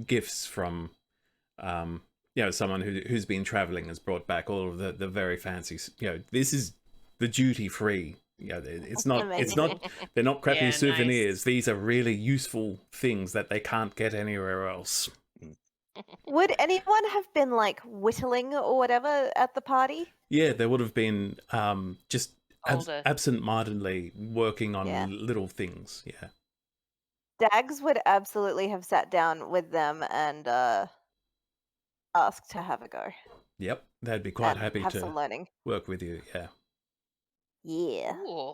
gifts from someone who's been traveling has brought back all of the very fancy, this is the duty free. It's not Amazing. they're not crappy Yeah, souvenirs. nice. These are really useful things that they can't get anywhere else. Would anyone have been like whittling or whatever at the party? Yeah, there would have been just Older. absent-mindedly working on Yeah. little things. Yeah. Dags would absolutely have sat down with them and asked to have a go. Yep, they'd be quite and happy have to some learning. work with you. Yeah. Yeah. Ooh.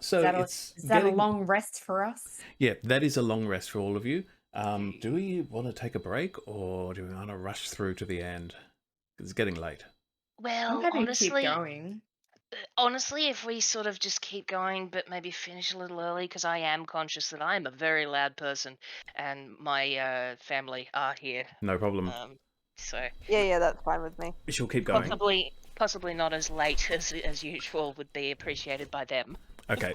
So it's Is that a getting- long rest for us? Yeah, that is a long rest for all of you. Do we want to take a break, or do we want to rush through to the end? 'Cause it's getting late. I'm Well, happy to honestly, keep going. if we sort of just keep going, but maybe finish a little early, because I am conscious that I am a very loud person, and my family are here. No problem. So Yeah, that's fine with me. She'll keep going. possibly not as late as usual would be appreciated by them. Okay.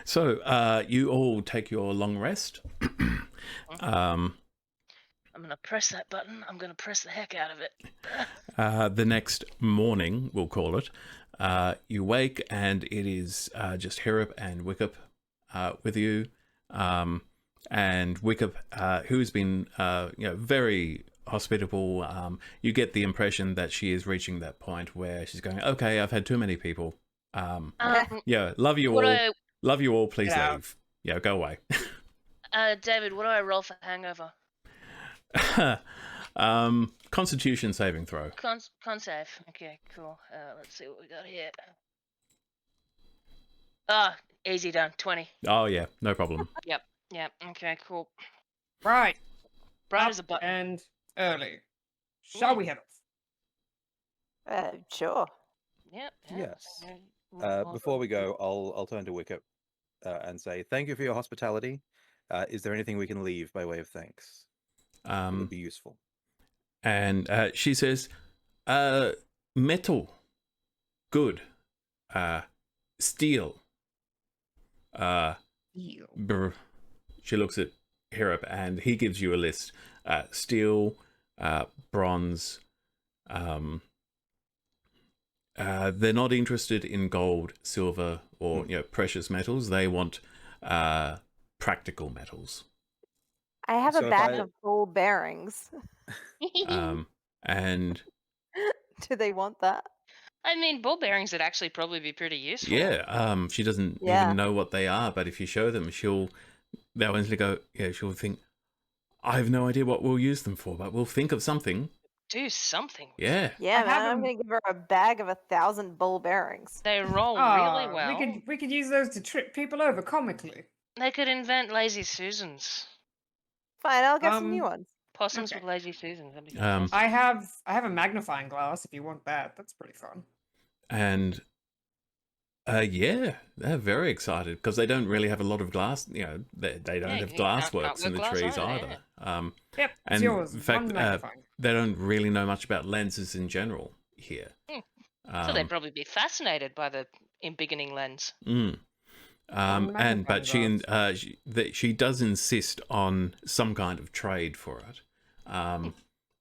So you all take your long rest. I'm gonna press that button. I'm gonna press the heck out of it. The next morning, we'll call it, you wake and it is just Hirip and Wickup with you. And Wickup, who's been very hospitable, you get the impression that she is reaching that point where she's going, okay, I've had too many people. Yeah, love you What all. Love you all, please Get out. leave. Yeah, go away. David, what do I roll for hangover? Constitution saving throw. Con save. Okay, cool. Let's see what we got here. Easy done. 20. Oh yeah, no problem. Yep. Okay, cool. Right. Bright Up as a button. and early. Shall we head off? Sure. Yep. Yes. Yeah. Before we go, I'll turn to Wicket and say thank you for your hospitality. Is there anything we can leave by way of thanks? It would be useful. And she says, metal, good. Steel. Ew. She looks at Hirip and he gives you a list. Steel, bronze. They're not interested in gold, silver, or precious metals. They want practical metals. I have So a if bag I- of ball bearings. And Do they want that? I mean, ball bearings would actually probably be pretty useful. yeah, she doesn't Yeah. even know what they are, but if you show them, they'll instantly go, yeah, she'll think, I have no idea what we'll use them for, but we'll think of something. Do something. Yeah. Yeah, I man. have I'm 'em- gonna give her a bag of 1,000 ball bearings. They roll really Ah, well. we could use those to trip people over comically. They could invent lazy Susans. Fine, I'll get some new ones. Possums Okay. with lazy Susans. That'd be Um, fantastic. I have a magnifying glass if you want that. That's pretty fun. And yeah, they're very excited because they don't really have a lot of glass. They don't Yeah, have you glass can't works in the work glass trees either, either. Yep, And it's yours. in fact, One magnifying. they don't really know much about lenses in general here. So they'd probably be fascinated by the embiggening lens. But she does insist on some kind of trade for it, and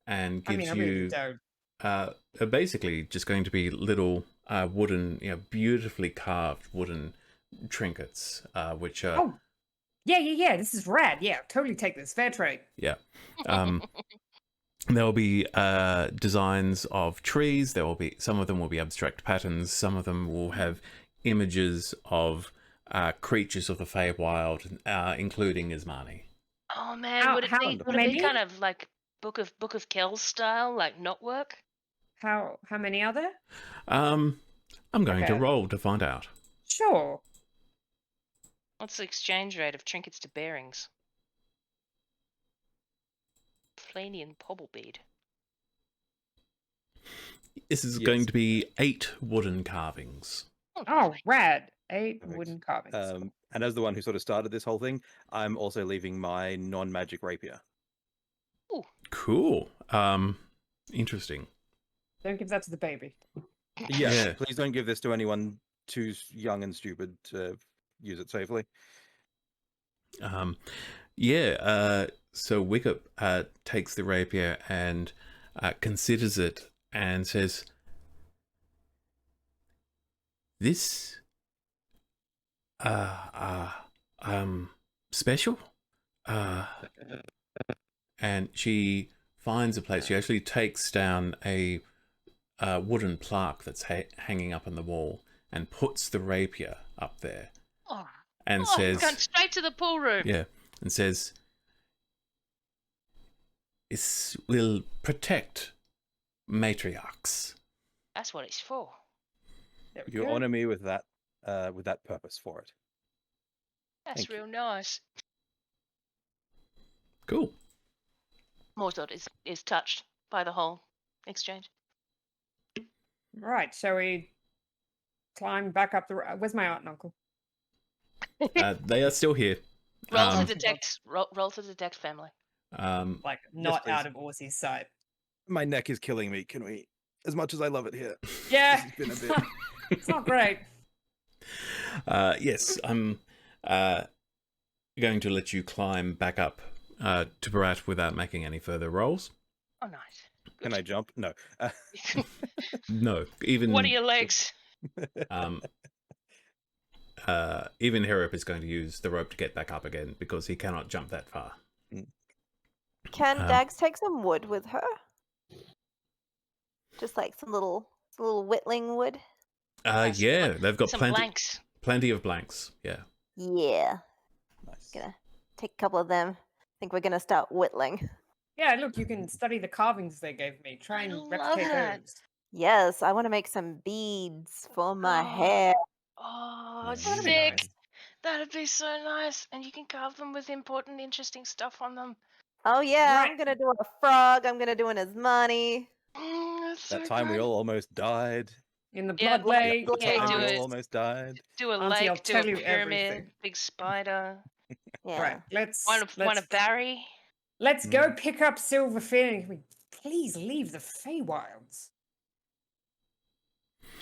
I gives mean, I really you don't. are basically just going to be little wooden, beautifully carved wooden trinkets, which are Oh, yeah. This is rad. Yeah, totally take this. Fair trade. yeah. There'll be designs of trees. There will be some of them will be abstract patterns. Some of them will have images of creatures of the Feywild, including Ismani. Oh man, How- would it how be many? kind of like Book of Kells style, like knotwork? How many are there? I'm going to Okay. roll to find out. Sure. What's the exchange rate of trinkets to bearings? Planian pobble bead. This is Yes. going to be 8 wooden carvings. Oh, lovely. rad. 8 Perfect. wooden carvings. And as the one who sort of started this whole thing, I'm also leaving my non-magic rapier. Cool. Interesting. Don't give that to the baby. Yes, Yeah. please don't give this to anyone too young and stupid to use it safely. Yeah, so Wickup takes the rapier and considers it and says, "This, special?" And she finds a place. She actually takes down a wooden plaque that's hanging up on the wall and puts the rapier up there Oh, and he's says, going straight to the pool room. yeah, and says, "This will protect matriarchs." That's what it's for. There we You go. honor me with that purpose for it. That's Thank you. real nice. Cool. Mordor is touched by the whole exchange. Right, shall we climb back up the... Where's my aunt and uncle? They are still here. Roll Um, to detect. Roll to detect family. Like, not please. out of Aussie's sight. My neck is killing me. Can we, as much as I love it here, Yeah, this has been a it's bit. not, it's not great. yes, I'm going to let you climb back up to Barat without making any further rolls. Oh, nice. Can I jump? No. No, even What are your legs? even Herop is going to use the rope to get back up again because he cannot jump that far. Can Dags take some wood with her? Just like some little whittling wood. Nice. Yeah, they've got Some plenty blanks. plenty of blanks. Yeah. Yeah. Nice. Gonna take a couple of them. I think we're gonna start whittling. Yeah, look, you can study the carvings they gave me. Try I and love replicate that. those. Yes, I want to make some beads for my hair. Oh, Yeah. That'd be sick. nice. That'd be so nice. And you can carve them with important, interesting stuff on them. Oh yeah, I'm Right. gonna do a frog. I'm gonna do an Asmani. That's so That time we good. all almost died. In the Yeah, blood lake. yeah, Time do we it. all almost died. Do a Auntie, I'll lake, do tell a you pyramid, everything. big spider. Yeah. Right, let's One of Barry. let's go pick up Silverfin. Can we please leave the Feywilds?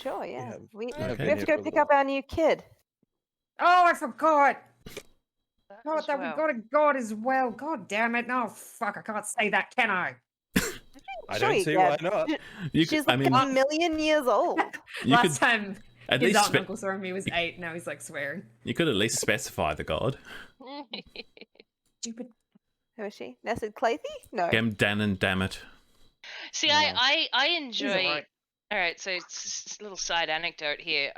Sure, yeah. have- We have have been to here go for a pick little up our new kid. Oh, I forgot. As That we well. got a god as well. God damn it. No, fuck, I can't say that, can I? I Sure don't you see can. why not. You She's could, I like mean, a million years old. you Last could time at his least aunt and uncle saw him, he was 8. Now he's like swearing. you could at least specify the god. Stupid. Who is she? Nessid Clathy? No. Danon, damn it. See, No. I He's enjoy. alright. All right, so it's a little side anecdote here.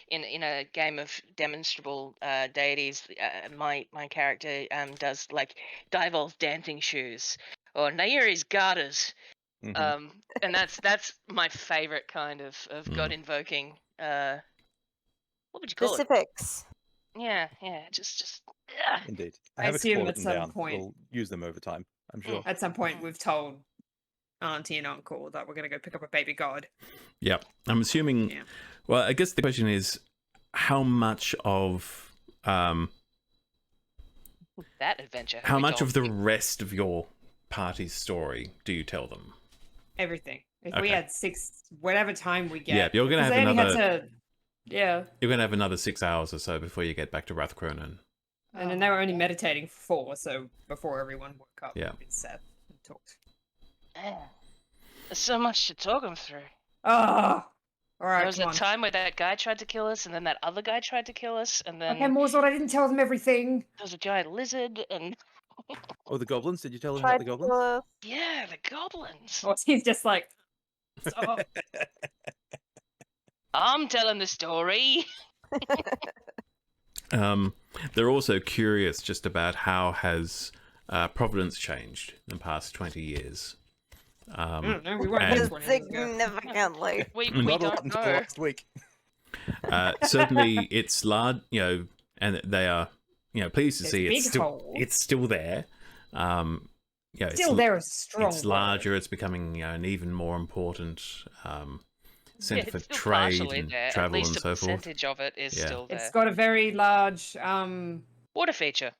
In a game of demonstrable deities, my character does like Divol's dancing shoes or Nairi's garters. Mhm. And that's my favorite kind of god invoking. What would you call it? Specifics. Yeah, just. Indeed. I I have a assume couple at written some down. point- We'll use them over time, I'm sure. At some point, we've told Auntie and Uncle that we're going to go pick up a baby god. Yep. I'm assuming. Yeah. Well, I guess the question is, how much of That adventure. how we much told of the you. rest of your party's story do you tell them? Everything. If Okay. we had 6, whatever time we get. Yeah, you're gonna 'cause have they only had another. to- yeah. You're gonna have another 6 hours or so before you get back to Rathcronin. And then they were only meditating for 4, so before everyone woke up, Yeah. we sat and talked. Man, there's so much to talk them through. Oh! Alright, There was come a on. time where that guy tried to kill us, and then that other guy tried to kill us, and then Okay, Morsord, I didn't tell them everything. there was a giant lizard, and Oh, the goblins? Did you tell them about Tried the to goblins? kill us. yeah, the goblins. Or he's just like, oh, I'm telling the story. They're also curious just about how has Providence changed in the past 20 years. I don't know, we weren't and- here 20 years ago. Significantly. We Mm. Not don't until know. last week. Certainly, it's large, and they are, pleased to There's see a it's big still hole. it's still there. Still there is a strong It's larger. It's becoming an even more important center Yeah, for it's still trade partially and there. At travel least and a so forth. percentage of it is Yeah. still there. It's got a very large Water feature.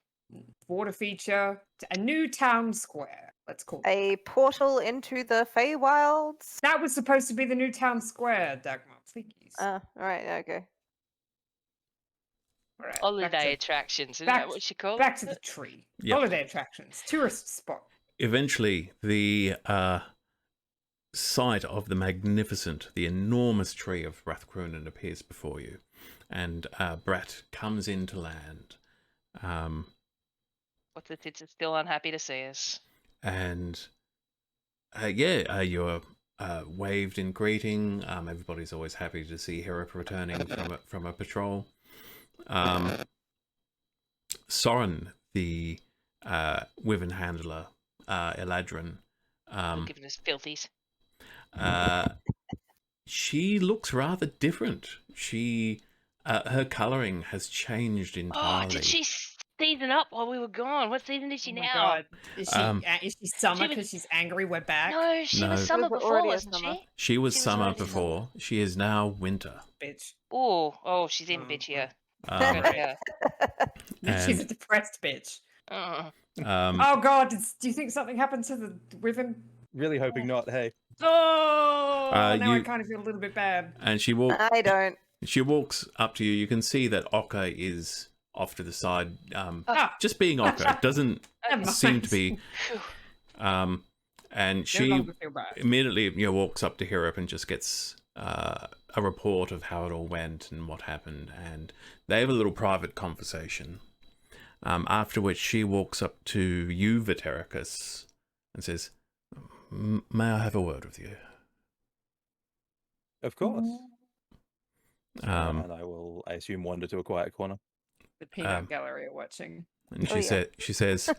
water feature, a new town square. Let's call it. A portal into the Feywilds. That was supposed to be the new town square, Dagmar. Please. Alright, okay. All right, Holiday attractions, isn't back- that what you call back to it? the tree. Yep. Holiday attractions, tourist spot. Eventually, the sight of the magnificent, the enormous tree of Rathcrunan appears before you, and Brat comes into land. What's the tits are still unhappy to see us. And you're waved in greeting. Everybody's always happy to see Hirip returning from a patrol. Soren, the wyvern handler, Eladrin, Giving us filthies. she looks rather different. She her colouring has changed entirely. Oh, did she season up while we were gone? What season is she Oh my now? god. Is she summer She was- because she's angry we're back? No, she No. was She summer was before, already a wasn't summer. she? She was She was summer already summer. before. She is now winter. Bitch. Oh, she's even Oh, bitchier. Um, Good her. She's a and depressed bitch. Oh. Oh god, do you think something happened to the wyvern? Really hoping not. Hey, Oh, now I you- kind of feel a little bit bad. and she walks. I don't. She walks up to you. You can see that Oka is off to the side, Ah, just being Oka. Doesn't never seem to mind. be. And No she longer feel bad. immediately walks up to Hirip and just gets a report of how it all went and what happened. And they have a little private conversation. After which she walks up to you, Vitericus, and says, "May I have a word with you?" of course. Um, And I assume, wander to a quiet corner. The peanut um, gallery are watching. and Oh, yeah. she says,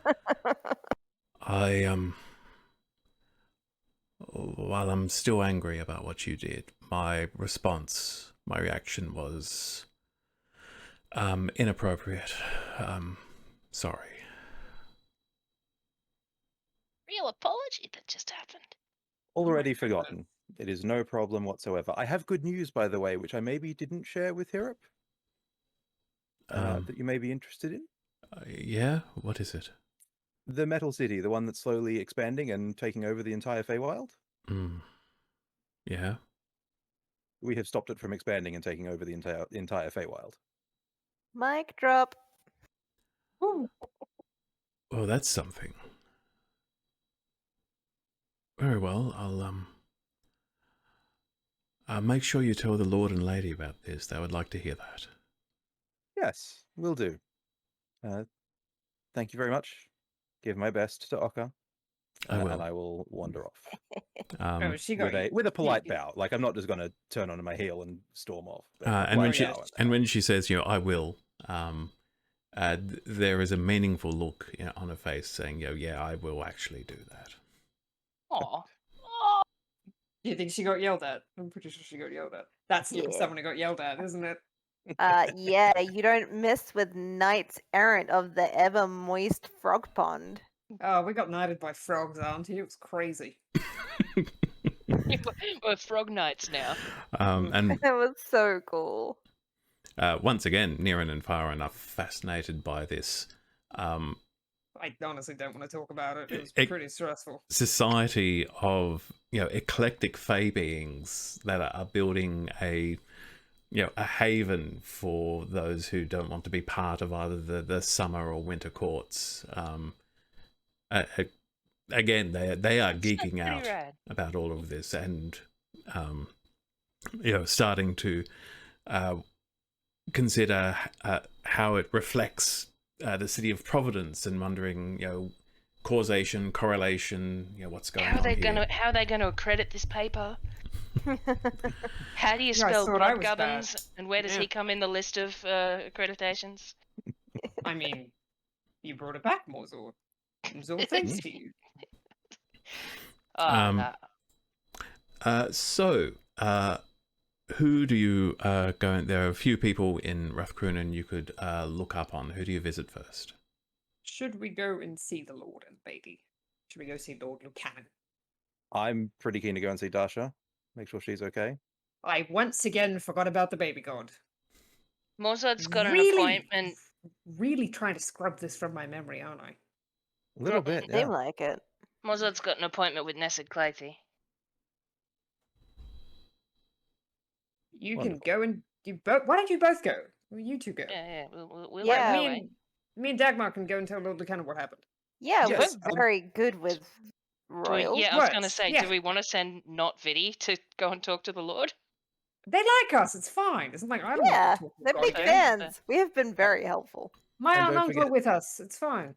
I while I'm still angry about what you did, my reaction was inappropriate. Sorry. Real apology that just happened. Already goodness. forgotten. It is no problem whatsoever. I have good news, by the way, which I maybe didn't share with Hirip, that you may be interested in. Yeah, what is it? The Metal City, the one that's slowly expanding and taking over the entire Feywild. Yeah. We have stopped it from expanding and taking over the entire Feywild. Mic drop. Ooh. Oh, that's something. Very well. I'll make sure you tell the Lord and Lady about this. They would like to hear that. Yes, will do. Thank you very much. Give my best to Oka. I will. And I will wander off Oh, she got with a polite bow. Like, I'm not just going to turn onto my heel and storm off. but a and when polite she bow when she says, I will, there is a meaningful look on her face saying, yeah, I will actually do that. Aw. Do you think she got yelled at? I'm pretty sure she got yelled at. That's Yeah. someone who got yelled at, isn't it? Yeah, you don't mess with knights errant of the ever moist frog pond. Oh, we got knighted by frogs, Auntie. It was crazy. We're frog knights now. And It was so cool. once again, Niran and Farah are fascinated by this I honestly don't want to talk about it. It was It- pretty stressful. society of eclectic fae beings that are building a haven for those who don't want to be part of either the summer or winter courts. Again, they are geeking Pretty out rad. about all of this and starting to consider how it reflects the city of Providence and wondering causation, correlation, what's going How on are they gonna accredit this paper? How do you Yeah, I spell thought I was Gubbins, and where does Yeah. he come in the list of accreditations? I mean, you brought it back, Morzor. Morzor, thanks to you. Oh, So, who do you go in? There are a few people in Rathcrunan you could look up on. Who do you visit first? Should we go and see the Lord and Lady? Should we go see Lord Lucannon? I'm pretty keen to go and see Dasha. Make sure she's okay. I once again forgot about the baby god. Mozart's got an Really- appointment. Really trying to scrub this from my memory, aren't I? A little Well, bit, Seem yeah. like it. Mozart's got an appointment with Nessed Clayty. You Wonderful. can go and why don't you both go? Well, you two go. Yeah, we'll Yeah. let me you and me and Dagmar can go and tell Lord Lieutenant what happened. Yeah, Yes, we're very good with royal. Yeah, I was gonna words, say, yeah. do we want to send not Viddy to go and talk to the Lord? They like us. It's fine. It's like I don't want Yeah, to talk to they're God big again. fans. We have been very helpful. My And aunt and don't uncle are forget- with us. It's fine.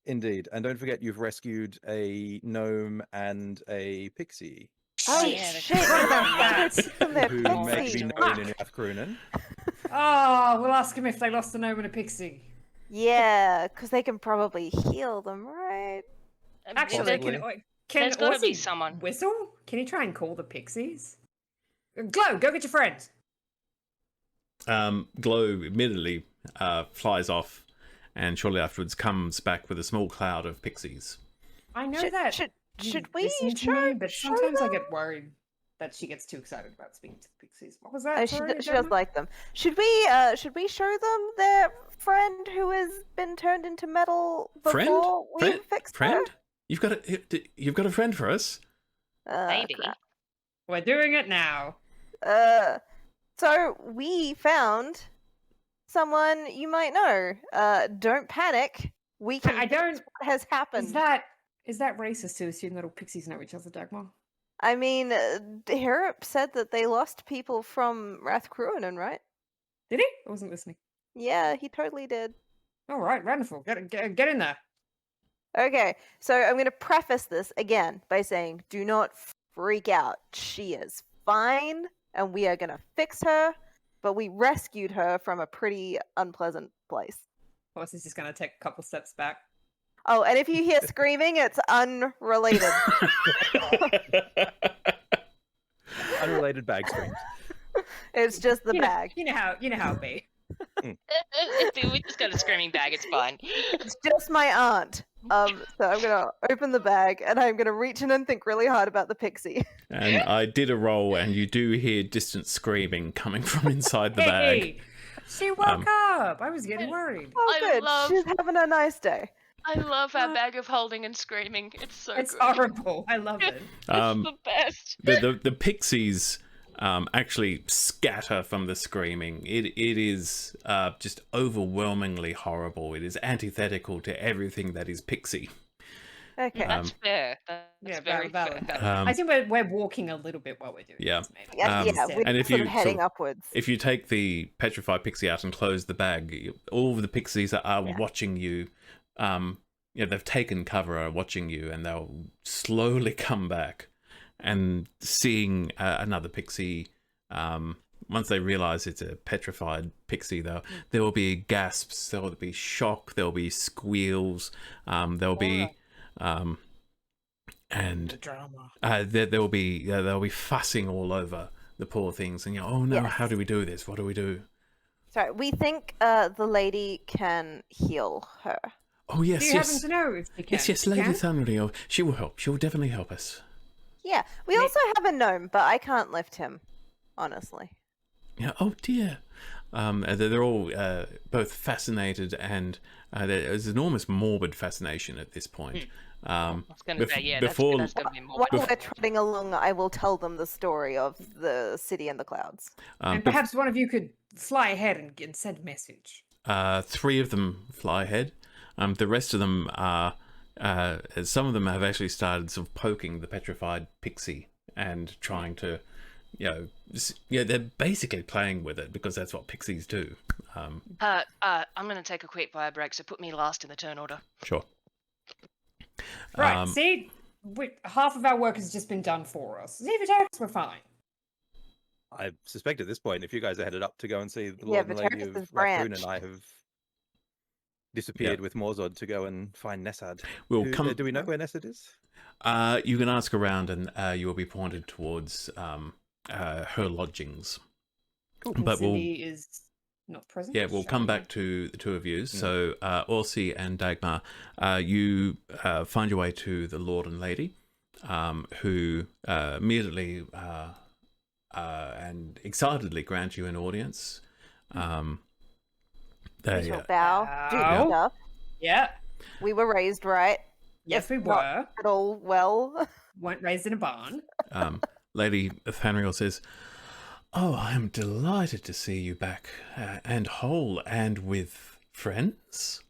Indeed, and don't forget you've rescued a gnome and a pixie Oh, yeah, shit! What about that? From their who Small may pixie. be restaurant. known in Rathcrunan. Oh, we'll ask them if they lost a gnome and a pixie. Yeah, because they can probably heal them, right? Actually, Possibly. can There's gotta be Ozzy someone. whistle? Can he try and call the pixies? Glow, go get your friend. Glow immediately flies off, and shortly afterwards comes back with a small cloud of pixies. I know Should- that. should- you should we listen to show- me, but show sometimes I them? get worried that she gets too excited about speaking to the pixies. What was that? Oh, Sorry, she does Dagmar? like them. Should we show them their friend who has been turned into metal Friend? before we Friend? fixed Friend? You've got a friend for us? her? Maybe. Crap. We're doing it now. So we found someone you might know. Don't panic. We can. I don't. fix what has happened. Is that racist to assume that all pixies know each other, Dagmar? I mean, Harrop said that they lost people from Rathcruinen, right? Did he? I wasn't listening. Yeah, he totally did. All right, wonderful. Get in there. Okay, so I'm going to preface this again by saying, do not freak out. She is fine, and we are going to fix her, but we rescued her from a pretty unpleasant place. Horse is just going to take a couple steps back. Oh, and if you hear screaming, it's unrelated. Unrelated bag screams. It's just the bag. You know how it be. We just got a screaming bag. It's fine. It's just my aunt. So I'm gonna open the bag and I'm gonna reach in and think really hard about the pixie. And I did a roll, and you do hear distant screaming coming from inside the bag. Hey, she woke up. I was getting worried. Oh, I good. love- She's having a nice day. I love our bag of holding and screaming. It's so It's good. horrible. I love it. It's the best. The pixies actually scatter from the screaming. It is just overwhelmingly horrible. It is antithetical to everything that is pixie. Okay. That's fair. That's Yeah, very valid. fair. I think we're walking a little bit while we're doing Yeah. this. Maybe. yeah, we're and if sort you of heading sort of- upwards. If you take the petrified pixie out and close the bag, all of the pixies are Yeah. watching you. They've taken cover, are watching you, and they'll slowly come back. And seeing another pixie, once they realize it's a petrified pixie, there will be gasps, there will be shock, there will be squeals, there'll be and Drama. there will be they'll be fussing all over the poor things, and oh no, Yes. how do we do this? What do we do? Sorry, we think the lady can heal her. Oh yes, Do you happen yes, to know if she can? yes, Lady Thunrio. She will help. She will definitely help us. Yeah, we also have a gnome, but I can't lift him, honestly. Yeah. Oh dear. They're all both fascinated, and there's enormous morbid fascination at this point. I was going to say, yeah, before that's going to be more. While we're trotting along, I will tell them the story of the city in the clouds. And perhaps one of you could fly ahead and send a message. 3 of them fly ahead. The rest of them are. Some of them have actually started sort of poking the petrified pixie and trying to, they're basically playing with it because that's what pixies do. I'm going to take a quick fire break, so put me last in the turn order. Sure. Right, see? Half of our work has just been done for us. See, if it hurts, we're fine. I suspect at this point, if you guys are headed up to go and see the Yeah, Lord and but Lady Terrace of is branch. Rathcrunen, I have disappeared with Morzod to go and find Nessad. We'll come. Do we know where Nessad is? You can ask around, and you will be pointed towards her lodgings. Cool. But we'll- Cindy is not present. Yeah, we'll come shall we? back to the 2 of you. So, Orsi and Dagmar, you find your way to the Lord and Lady, who immediately and excitedly grant you an audience. We They, shall bow, do bow. stuff. Yeah. We were raised right. Yes, we If were. not at all well. Weren't raised in a barn. Lady Thaniel says, Oh, I am delighted to see you back and whole and with friends.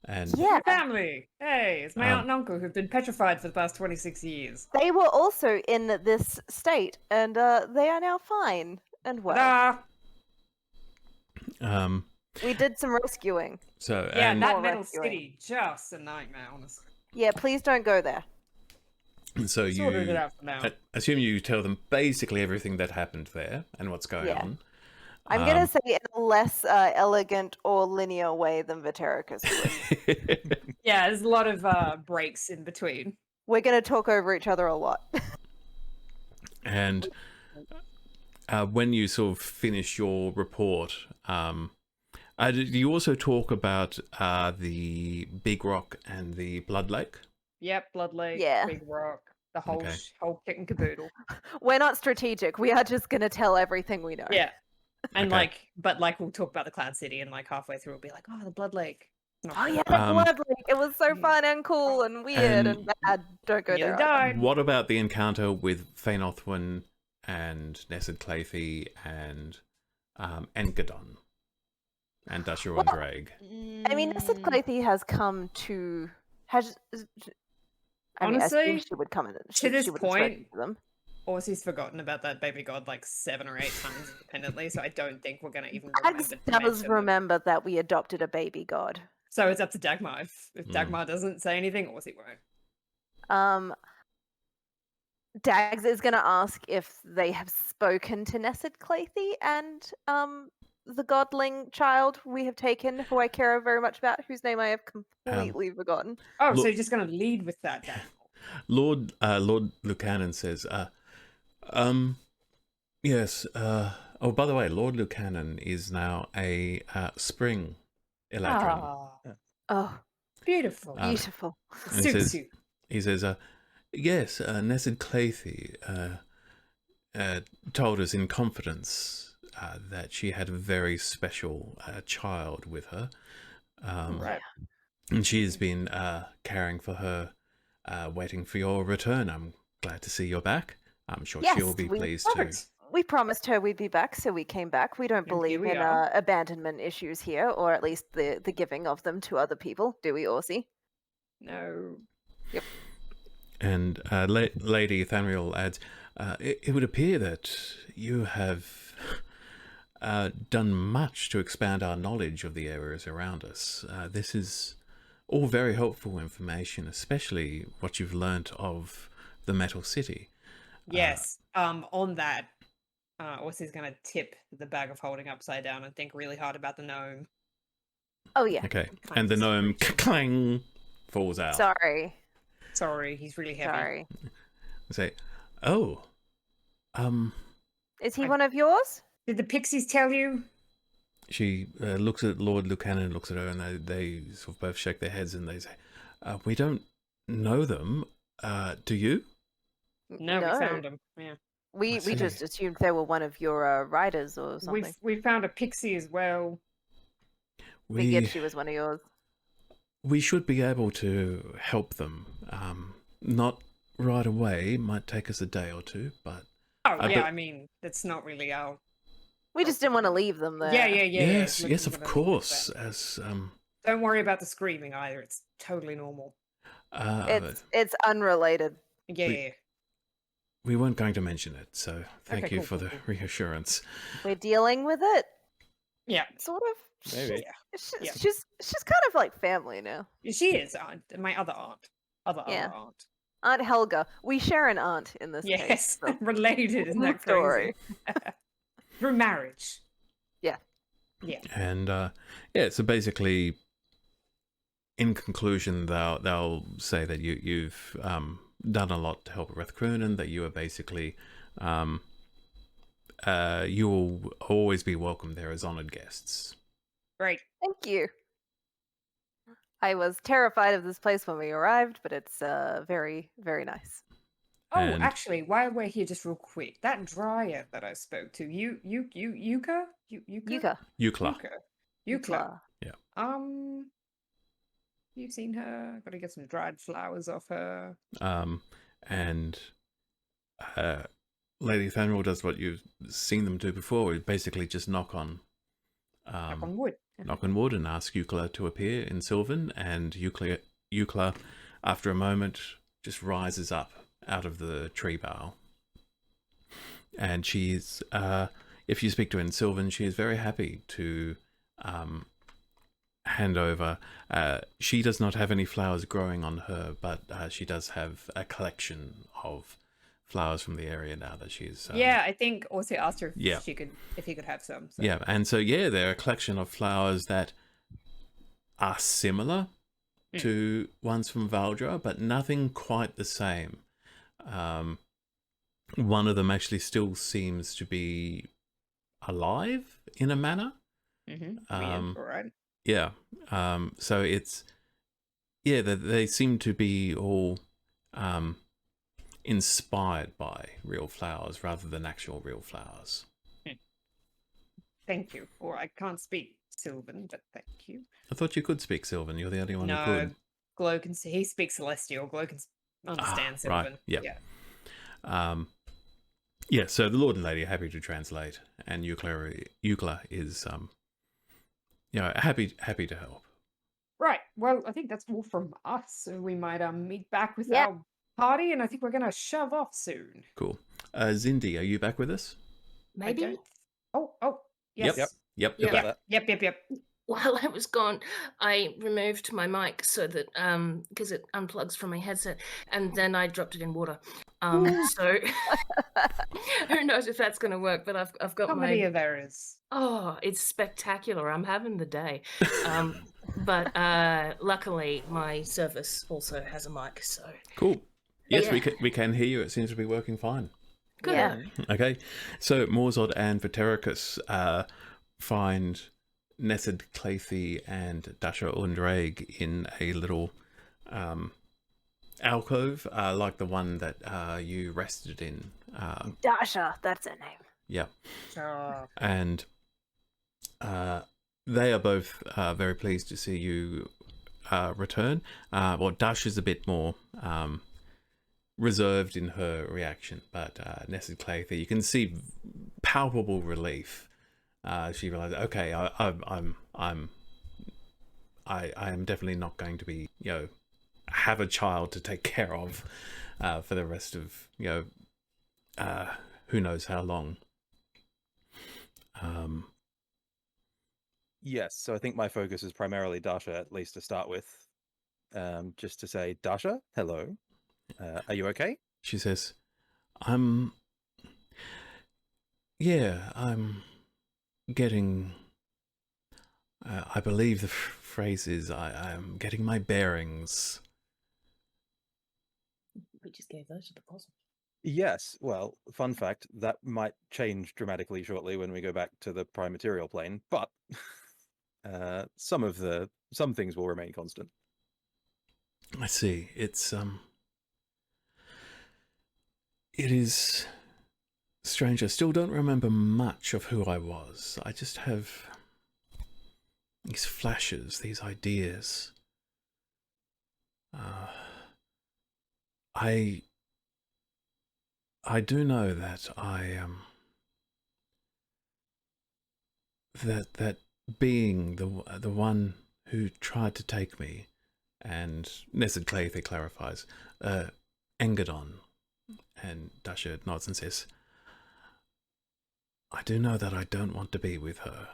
And Yeah, Family! Hey, it's my Um, aunt and uncle who've been petrified for the past 26 years. they were also in this state, and they are now fine and well. Ta-da! We did some rescuing. so Yeah, and that More metal rescuing. city, just a nightmare, honestly. Yeah, please don't go there. so Sorted it you out for now. assume you tell them basically everything that happened there and what's going Yeah. on. I'm gonna say in a less elegant or linear way than Vitericus would. Yeah, there's a lot of breaks in between. We're gonna talk over each other a lot. And when you sort of finish your report, did you also talk about the Big Rock and the Blood Lake? Yep, Blood Lake, Yeah. Big Rock, the whole Okay. whole kit and caboodle. We're not strategic. We are just gonna tell everything we know. Yeah. And Okay. but we'll talk about the Cloud City, and like halfway through we'll be like, oh, the Blood Lake. Not Oh good. yeah, the Um, blood lake. It was so Mm. fun and cool and weird and And- bad. Don't go Nearly there. died. What about the encounter with Fainothwin and Nessid Claythy and Engadon and Dusher and Well, Drag? I mean, Nessid Claythy has come to has. I mean, I Honestly, assume she would come in. to this she would have spoken point- to them. Orsi's forgotten about that baby god like 7 or 8 times independently, so I don't think we're gonna even Ags remember to does mention them. remember that we adopted a baby god. So it's up to Dagmar. If Mm. Dagmar doesn't say anything, Orsi won't. Dags is going to ask if they have spoken to Nessid Claythy and the godling child we have taken, who I care very much about, whose name I have completely forgotten. Oh, so Look- you're just gonna lead with that, Dagmar. Lord Lucannon says, yes, oh, by the way, Lord Lucannon is now a spring Eladrin. Ah, Oh, beautiful. beautiful. and he Suits says- you. He says, yes, Nessid Claythy told us in confidence that she had a very special child with her. Right. And she has been caring for her, waiting for your return. I'm glad to see you're back. I'm sure Yes, she'll be we- pleased too. Perfect. We promised her we'd be back, so we came back. We don't And here believe we in are. abandonment issues here, or at least the giving of them to other people, do we, Orsi? No. And Lady Thaniel adds, it would appear that you have done much to expand our knowledge of the areas around us. This is all very helpful information, especially what you've learnt of the Metal City. Yes. On that, Orsi's gonna tip the bag of holding upside down and think really hard about the gnome. Oh yeah. Okay, Kind and the of gnome clang falls out. Sorry. Sorry, he's really heavy. Sorry. Say, oh, Is he I- one of yours? Did the pixies tell you? she looks at Lord Lucannon, looks at her, and they sort of both shake their heads and they say, we don't know them. Do you? No, we found them. Yeah. We I see. just assumed they were one of your riders or something. We found a pixie as well. Figured she was one of yours. We should be able to help them. Not right away. Might take us a day or two, but Oh I yeah, bet- I mean that's not really our. We just didn't want to leave them there. Yeah. yes, looking yes, for of them. course. As Don't worry about the screaming either. It's totally normal. It's unrelated. Yeah. We- we weren't going to mention it, so thank Okay, you cool, for cool, the cool. reassurance. We're dealing with it, Yeah. sort of. Maybe. Yeah. She's kind of like family now. She is my other aunt. Other Yeah. aunt. Aunt Helga. We share an aunt in this case. Yes, so- related. Isn't that Story. crazy? Through marriage. Yeah. Yeah. And yeah, so basically, in conclusion, they'll say that you've done a lot to help Rethkroon, and that you are basically you will always be welcome there as honoured guests. Great. Thank you. I was terrified of this place when we arrived, but it's very, very nice. Oh, And- actually, while we're here, just real quick, that dryad that I spoke to, Yuka? Yuka. Yukla. Yuka. Yuka. You've seen her? Gotta get some dried flowers off her. And Lady Thanril does what you've seen them do before. We basically just knock on wood. knock on wood and ask Eucla to appear in Sylvan, and Eucla, after a moment, just rises up out of the tree bough. And she's, if you speak to her in Sylvan, she is very happy to hand over. She does not have any flowers growing on her, but she does have a collection of flowers from the area now that she's... Yeah, I think also asked her if Yeah. if he could have some. So. Yeah, and so, yeah, they're a collection of flowers that are similar to ones from Valdra, but nothing quite the same. One of them actually still seems to be alive in a manner. Weird, all right. Yeah. So it's, yeah, they seem to be all inspired by real flowers rather than actual real flowers. Thank you. Or I can't speak Sylvan, but thank you. I thought you could speak Sylvan. You're the only one who No, could. Glow can. He speaks Celestial. Glow can understand Sylvan. Right. Yep. Yeah. Yeah, so the Lord and Lady are happy to translate, and Eucla is, happy to help. Right. Well, I think that's all from us. So we might meet back with Yep. our party, and I think we're gonna shove off soon. Cool. Zindi, are you back with us? I Maybe don't- Oh, yes. Yep. Yeah. you're back. Yep. while I was gone, I removed my mic so that because it unplugs from my headset, and then I dropped it in water. So who knows if that's going to work? But I've got Comedy my of errors. oh, it's spectacular! I'm having the day. But luckily, my service also has a mic, so Cool. Yes, Yeah. we can hear you. It seems to be working fine. good. Yeah. Okay, so Morzod and Vatericus find Nessid Clathy and Dasha Undraig in a little alcove, like the one that you rested in. Dasha, that's her name. Yeah, So, and they are both very pleased to see you return. Well, Dasha's a bit more reserved in her reaction, but Nessid Clathy, you can see palpable relief. She realized, okay, I am definitely not going to be, have a child to take care of for the rest of, who knows how long. Yes, so I think my focus is primarily Dasha, at least to start with. Just to say, Dasha, hello. Are you okay? She says, I'm getting, I believe the phrase is, I'm getting my bearings. We just gave those to the possum. Yes, well, fun fact, that might change dramatically shortly when we go back to the prime material plane, but some things will remain constant. I see. It is strange. I still don't remember much of who I was. I just have these flashes, these ideas. I do know that that being the one who tried to take me, and Nessid Clathy clarifies, Engadon. And Dasha nods and says, I do know that I don't want to be with her.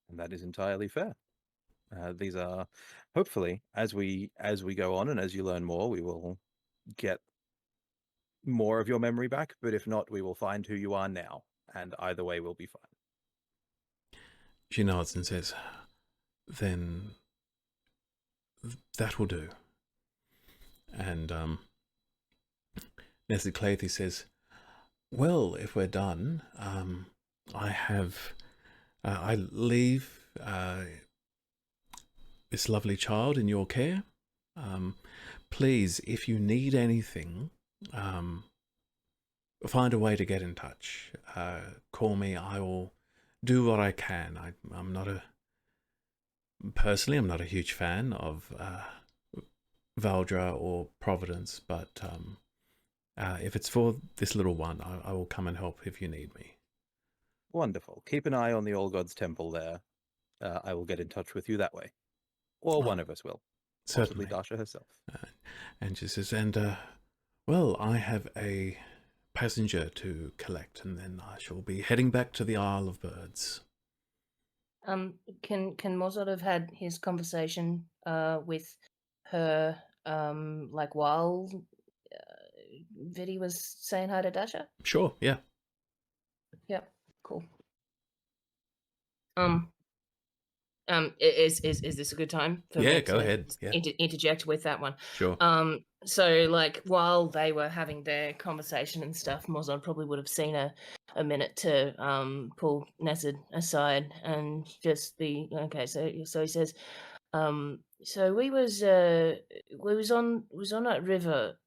And that is entirely fair. These are, hopefully, as we go on and as you learn more, we will get more of your memory back, but if not, we will find who you are now, and either way we'll be fine. She nods and says, then that will do. And Nessid Clathy says, well, if we're done, I leave this lovely child in your care. Please, if you need anything, find a way to get in touch. Call me. I will do what I can. I'm not a huge fan of Valdra or Providence, but If it's for this little one, I will come and help if you need me. Wonderful. Keep an eye on the All Gods Temple there. I will get in touch with you that way. Or one of us will. Possibly Certainly. Dasha herself. And she says, and, well, I have a passenger to collect, and then I shall be heading back to the Isle of Birds. Can Mozart have had his conversation with her like while Vidi was saying hi to Dasha? Sure, yeah. Yep, cool. Is this a good time for Yeah, me go to ahead, yeah. interject with that one? Sure. So like while they were having their conversation and stuff, Mozart probably would have seen a minute to pull Nessid aside and just be okay. So he says, so we was on that river.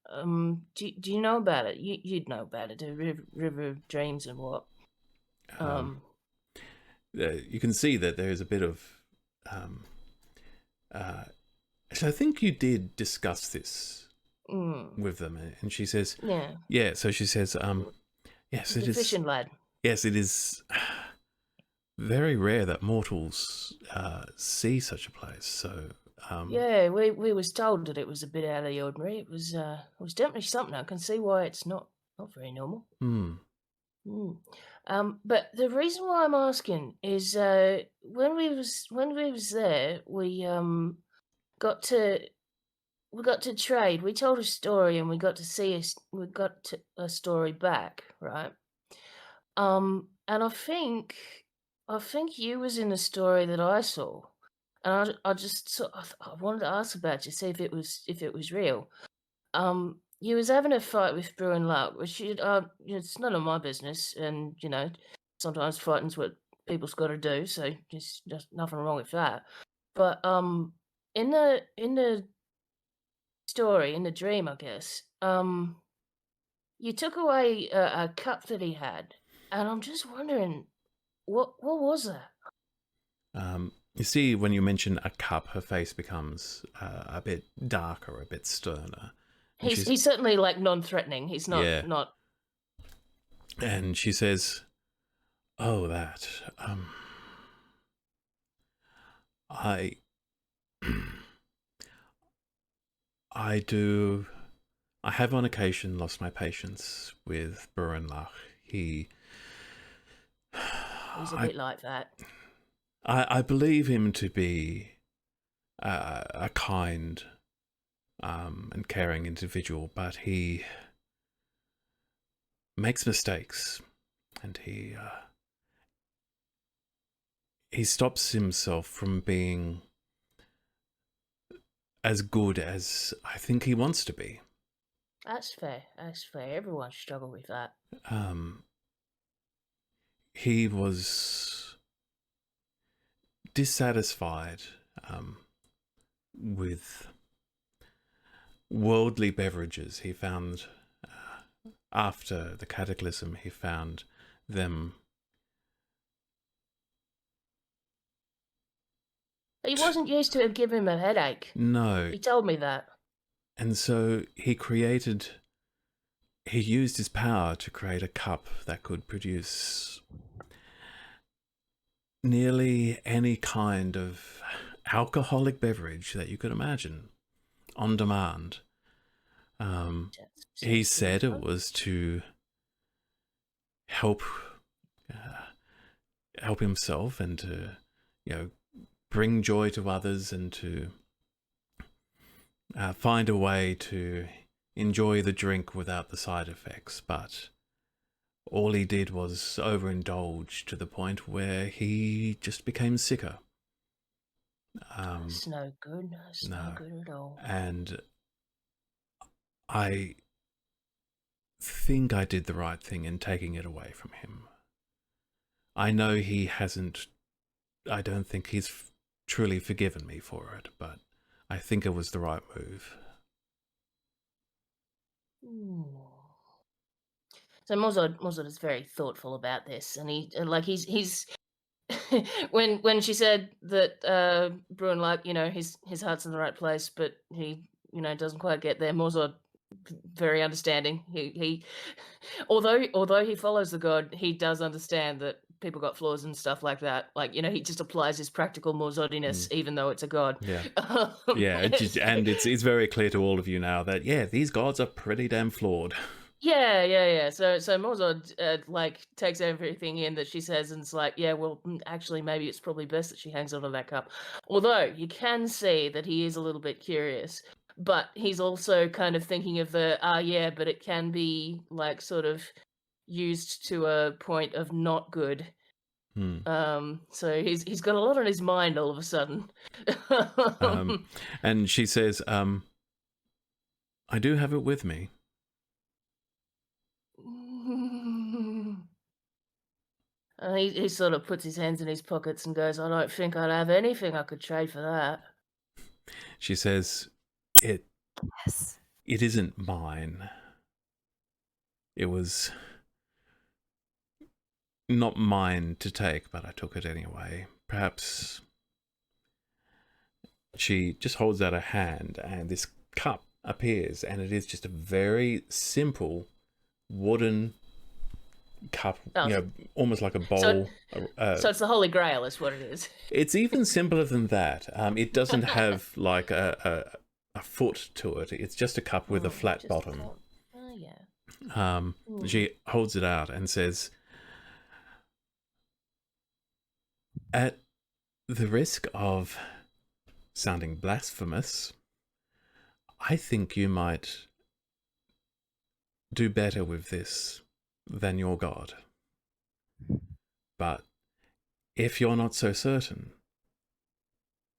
Do you know about it? You'd know about it, the river of dreams and what. You can see that there's a bit of so I think you did discuss this with them, and she says, yeah. So she says, yes, it is fishing lad. Yes, it is very rare that mortals see such a place. So yeah, we was told that it was a bit out of the ordinary. It was definitely something. I can see why it's not very normal. But the reason why I'm asking is when we was there, we got to trade. We told a story and we got a story back, right? And I think you was in the story that I saw, and I wanted to ask about you, see if it was real. You was having a fight with Brew and Luck, which it's none of my business, and sometimes fighting's what people's got to do, so just nothing wrong with that. But in the story, in the dream, I guess, you took away a cup that he had, and I'm just wondering what was that? You see, when you mention a cup, her face becomes a bit darker, a bit sterner. He's certainly like non-threatening. He's not. And she says, "Oh, that. I have on occasion lost my patience with Burenlach. He's a bit like that. I believe him to be a kind and caring individual, but he makes mistakes, and he stops himself from being as good as I think he wants to be." That's fair. Everyone struggle with that. He was dissatisfied with worldly beverages. He found, after the cataclysm, he found them... He wasn't used to it giving him a headache. No. He told me that. And so he used his power to create a cup that could produce nearly any kind of alcoholic beverage that you could imagine on demand. He said it was to help himself and to, bring joy to others and to find a way to enjoy the drink without the side effects. But all he did was overindulge to the point where he just became sicker. It's no good. It's no good at all. And I think I did the right thing in taking it away from him. I know he hasn't... I don't think he's truly forgiven me for it, but I think it was the right move. So Mozart is very thoughtful about this, and he's when she said that Bruin, his heart's in the right place, but he doesn't quite get there. Mozart very understanding. He although he follows the god, he does understand that people got flaws and stuff like that. Like, he just applies his practical Morzodiness, even though it's a god. Yeah. Yeah, it's very clear to all of you now that, yeah, these gods are pretty damn flawed. Yeah. So Morzod takes everything in that she says and it's like, yeah, well, actually, maybe it's probably best that she hangs onto that cup. Although you can see that he is a little bit curious, but he's also kind of thinking of yeah, but it can be like sort of used to a point of not good. So he's got a lot on his mind all of a sudden. And she says, I do have it with me. He sort of puts his hands in his pockets and goes, I don't think I'd have anything I could trade for that. She says, it isn't mine. It was not mine to take, but I took it anyway. Perhaps. She just holds out her hand and this cup appears, and it is just a very simple wooden cup, almost like a bowl. So it's the Holy Grail is what it is. It's even simpler than that. It doesn't have like a foot to it. It's just a cup with a flat bottom. Oh, yeah. She holds it out and says, at the risk of sounding blasphemous, I think you might do better with this than your god. But if you're not so certain,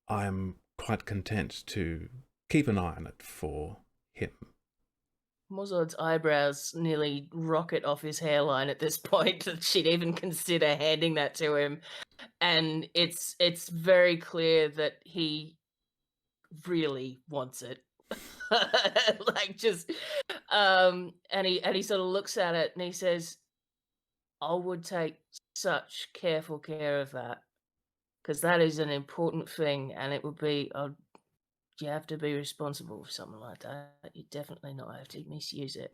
I'm quite content to keep an eye on it for him. Morzod's eyebrows nearly rocket off his hairline at this point that she'd even consider handing that to him. And it's very clear that he really wants it. And he sort of looks at it and he says, I would take such careful care of that, because that is an important thing, and it would be you have to be responsible for something like that. You definitely not have to misuse it.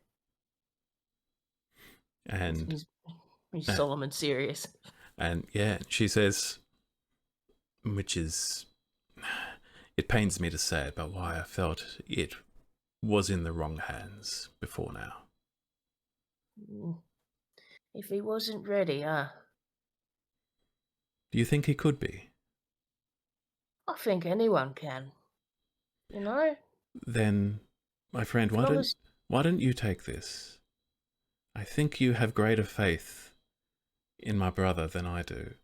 And he's solemn and serious. And yeah, she says, which is, it pains me to say it, but why I felt it was in the wrong hands before now. If he wasn't ready, Do you think he could be? I think anyone can. Then, my friend, why don't you take this? I think you have greater faith in my brother than I do.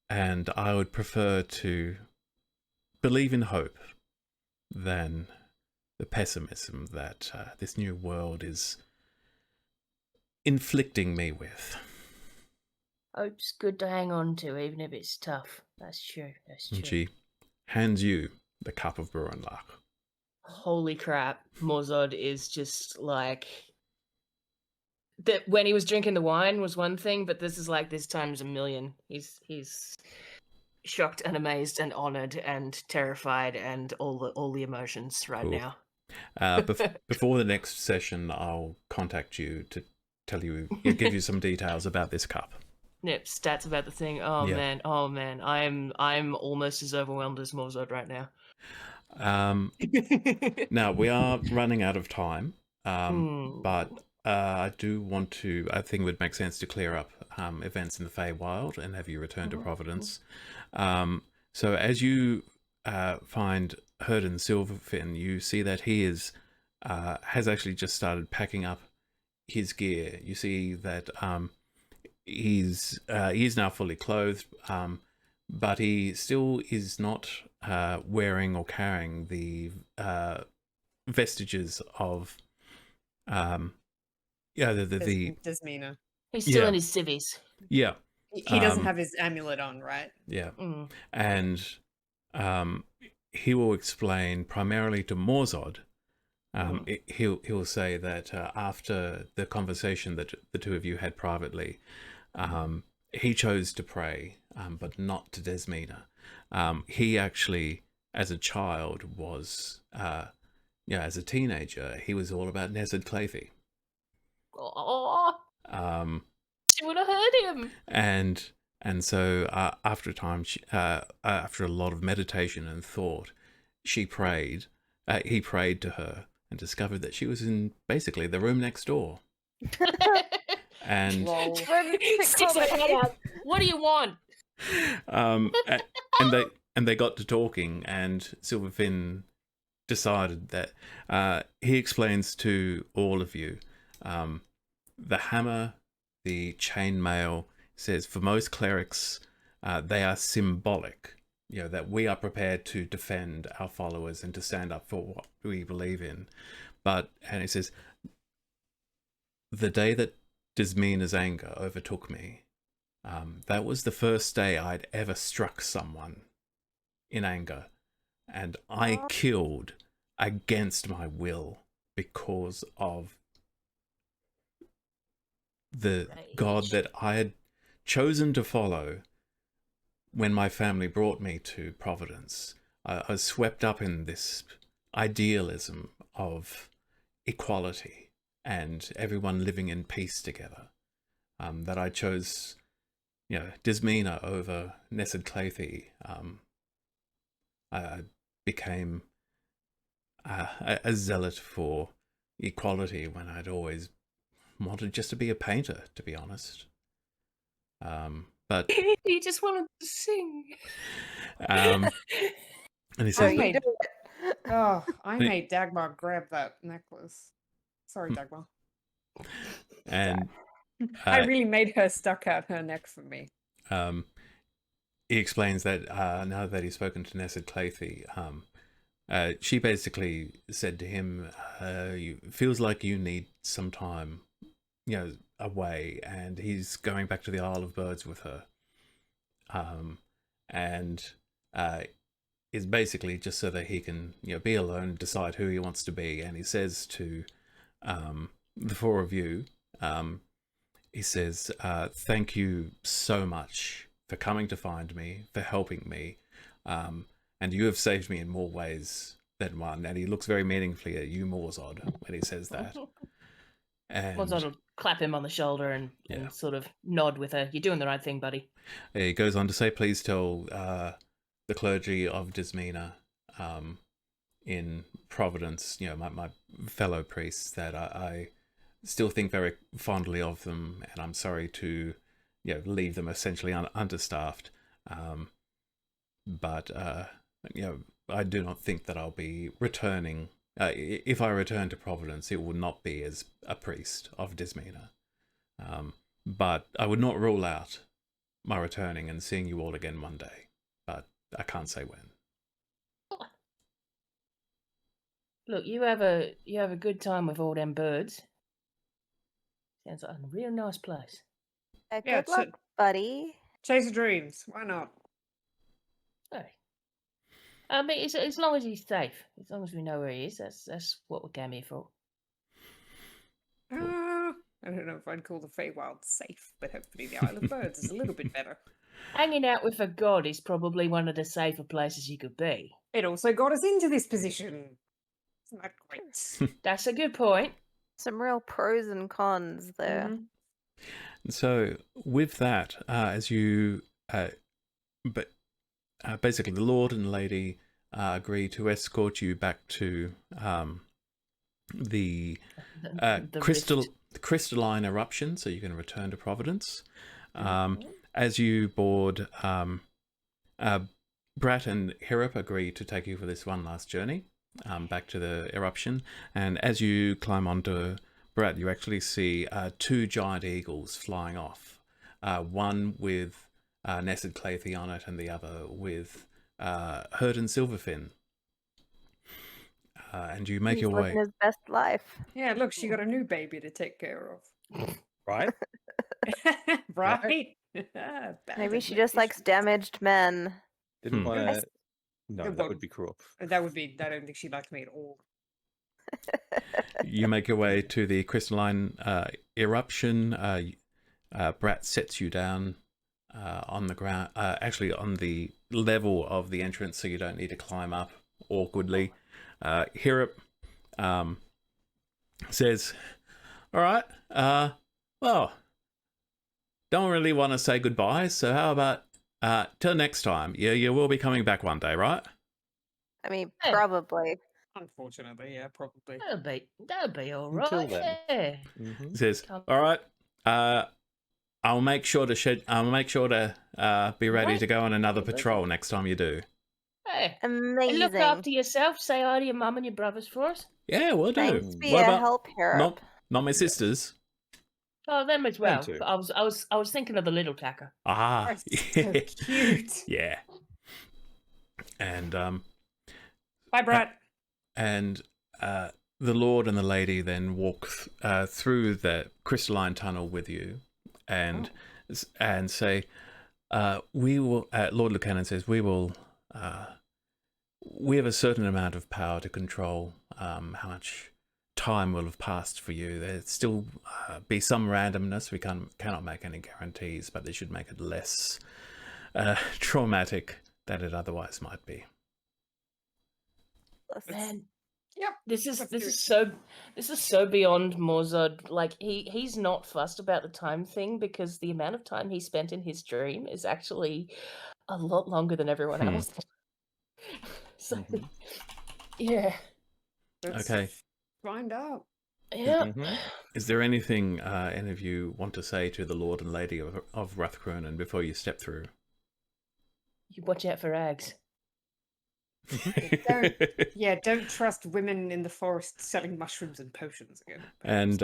And I would prefer to believe in hope than the pessimism that this new world is inflicting me with. Hope's good to hang on to, even if it's tough. That's true. And she hands you the cup of brew and luck. Holy crap. Morzod is just like... That when he was drinking the wine was one thing, but this is like this times a million. He's shocked and amazed and honored and terrified and all the emotions right now. Before the next session, I'll contact you to tell you, give you some details about this cup. Yep, stats about the thing. Oh man, I'm almost as overwhelmed as Morzod right now. Now we are running out of time, but I do want to. I think it would make sense to clear up events in the Feywild and have you return to Providence. So as you find Herden Silverfin, you see that he has actually just started packing up his gear. You see that he's now fully clothed, but he still is not wearing or carrying the vestiges of Desmina. He's still in his civvies. Yeah. He doesn't have his amulet on, right? Yeah. And he will explain primarily to Morzod. He'll say that after the conversation that the two of you had privately, he chose to pray, but not to Desmina. He actually, as a child, was as a teenager, he was all about Nessid Claythy. Oh, Um, she would have heard him. and so after a time, after a lot of meditation and thought, he prayed to her and discovered that she was in basically the room next door. And Lol. Sticks her head out. What do you want? and they got to talking, and Silverfin decided that he explains to all of you the hammer, the chainmail, says for most clerics they are symbolic, that we are prepared to defend our followers and to stand up for what we believe in. And he says, the day that Dismina's anger overtook me, that was the first day I'd ever struck someone in anger, and I killed against my will because of the God that I had chosen to follow when my family brought me to Providence. I was swept up in this idealism of equality and everyone living in peace together, that I chose, Dismina over Nessid Claythy. I became a zealot for equality when I'd always wanted just to be a painter, to be honest. But He just wanted to sing. and he says, I made Dagmar grab that necklace. Sorry, Dagmar. and I really made her stuck out her neck for me. he explains that now that he's spoken to Nessid Claythy, she basically said to him, feels like you need some time, away, and he's going back to the Isle of Birds with her. And is basically just so that he can, be alone and decide who he wants to be. And he says to the four of you, he says, thank you so much for coming to find me, for helping me, and you have saved me in more ways than one. And he looks very meaningfully at you, Morzod, when he says that. And Morzod will clap him on the shoulder and sort of nod with her. You're doing the right thing, buddy. He goes on to say, please tell the clergy of Dismina in Providence, my fellow priests, that I still think very fondly of them, and I'm sorry to leave them essentially understaffed. But I do not think that I'll be returning. If I return to Providence, it will not be as a priest of Dismina. But I would not rule out my returning and seeing you all again one day. But I can't say when. Look, you have a good time with all them birds. Sounds like a real nice place. Good luck, buddy. Chase your dreams. Why not? Hey. I mean, as long as he's safe, as long as we know where he is, that's what we came here for. I don't know if I'd call the Feywild safe, but hopefully the Isle of Birds is a little bit better. Hanging out with a god is probably one of the safer places you could be. It also got us into this position. Isn't that great? That's a good point. Some real pros and cons there. Mhm. So with that, as you, basically the Lord and Lady agree to escort you back to the crystalline eruption, so you can return to Providence. As you board, Brat and Hirip agree to take you for this one last journey back to the eruption. And as you climb onto Brat, you actually see two giant eagles flying off. One with Nessid Claythy on it, and the other with Herd and Silverfin. And you make He's your way. living his best life. Yeah, look, she got a new baby to take care of. Right? Right? Maybe she just likes damaged men. Didn't want Yes. to. No, Good that one. would be cruel. I don't think she liked me at all. You make your way to the crystalline eruption. Brat sets you down on the ground, actually on the level of the entrance, so you don't need to climb up awkwardly. Hirip says, "All right, well, don't really want to say goodbye, so how about till next time? You will be coming back one day, right?" I mean, Hey. probably. Unfortunately, yeah, probably. That'll be all Until right. then. Yeah. Mm-hmm. He says, Come- "All right, I'll make sure to be ready Right. to go on another Lovely. patrol next time you do." Hey. And Amazing. look after yourself. Say hi to your mum and your brothers for us. Yeah, we'll do. Thanks for What your about help, Harop. not my sisters? Oh, them as well. too. But I was thinking of the little tacker. Ah, So cute. yeah. And Bye, Brett. and the Lord and the Lady then walk through the crystalline tunnel with you, and say, "We will." Lord Lucannon says, "We will. We have a certain amount of power to control how much time will have passed for you. There still be some randomness. We cannot make any guarantees, but they should make it less traumatic than it otherwise might be." Man, Yep. this let's is do so beyond Morzod. Like he's not fussed about the time thing because the amount of time he spent in his dream is actually a lot longer than everyone else. So, yeah, Let's Okay. find out. yeah. Mhm. Is there anything any of you want to say to the Lord and Lady of Rathcronan before you step through? You watch out for rags. Don't trust women in the forest selling mushrooms and potions again. And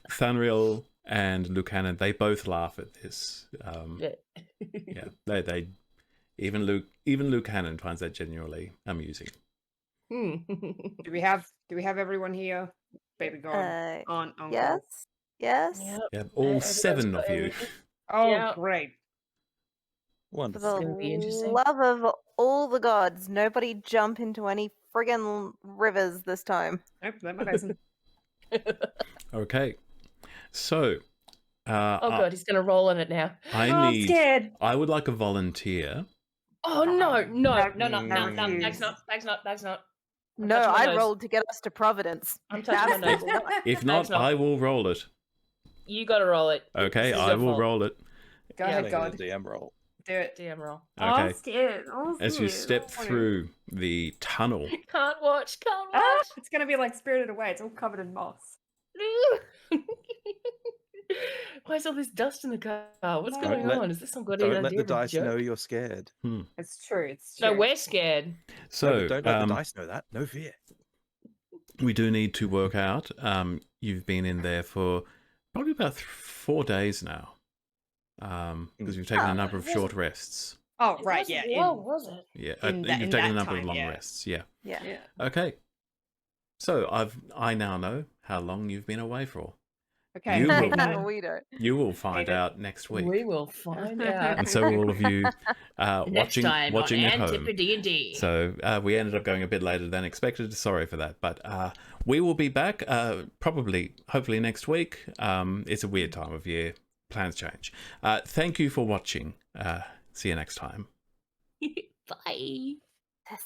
Thunriel and Lucannon, they both laugh at this. Yeah. Yeah, they even Lucannon finds that genuinely amusing. Do we have everyone here? Baby God, aunt, uncle. Yes. Yes. Yep. Yeah, all Everyone's 7 got of you. everything. Oh, Yeah. great. For Wonderful. the gonna be interesting. love of all the gods, nobody jump into any friggin' rivers this time. Nope, let my cousin. Okay, so Oh god, he's gonna roll on it now. I'm scared. I would like a volunteer. Oh no, no, No, no, no, no, no, refuse. that's not. I'm No, touching my I nose. rolled to get us to Providence. I'm touching my That's nose. If not, not- I will roll it. You gotta roll it. Okay, This is I your will fault. roll it. Go Yeah. ahead, Make it a God. DM roll. Do it. DM roll. I'm Okay, scared. as you step through the tunnel, Can't watch. It's gonna be like Spirited Away. It's all covered in moss. Why is all this dust in the car? What's Don't going let- on? Is this some good Don't idea let the of a dice know joke? you're scared. It's true. It's true. No, we're scared. No, so but don't let the dice know that. No fear. we do need to work out. You've been in there for probably about 4 days now, because you've taken a number of short rests. Oh, It right. wasn't Yeah. long, was it? Yeah, In that- you've in taken that a number of time, long yeah. rests. Yeah. Yeah. Yeah. Okay. So I now know how long you've been away for. Okay. You hey, will- guys. We don't. You will find David. out next week. We will find out. And so will all of you Next time watching on at home. AntipoDnD. So we ended up going a bit later than expected. Sorry for that, but we will be back hopefully next week. It's a weird time of year. Plans change. Thank you for watching. See you next time. Bye. Yes.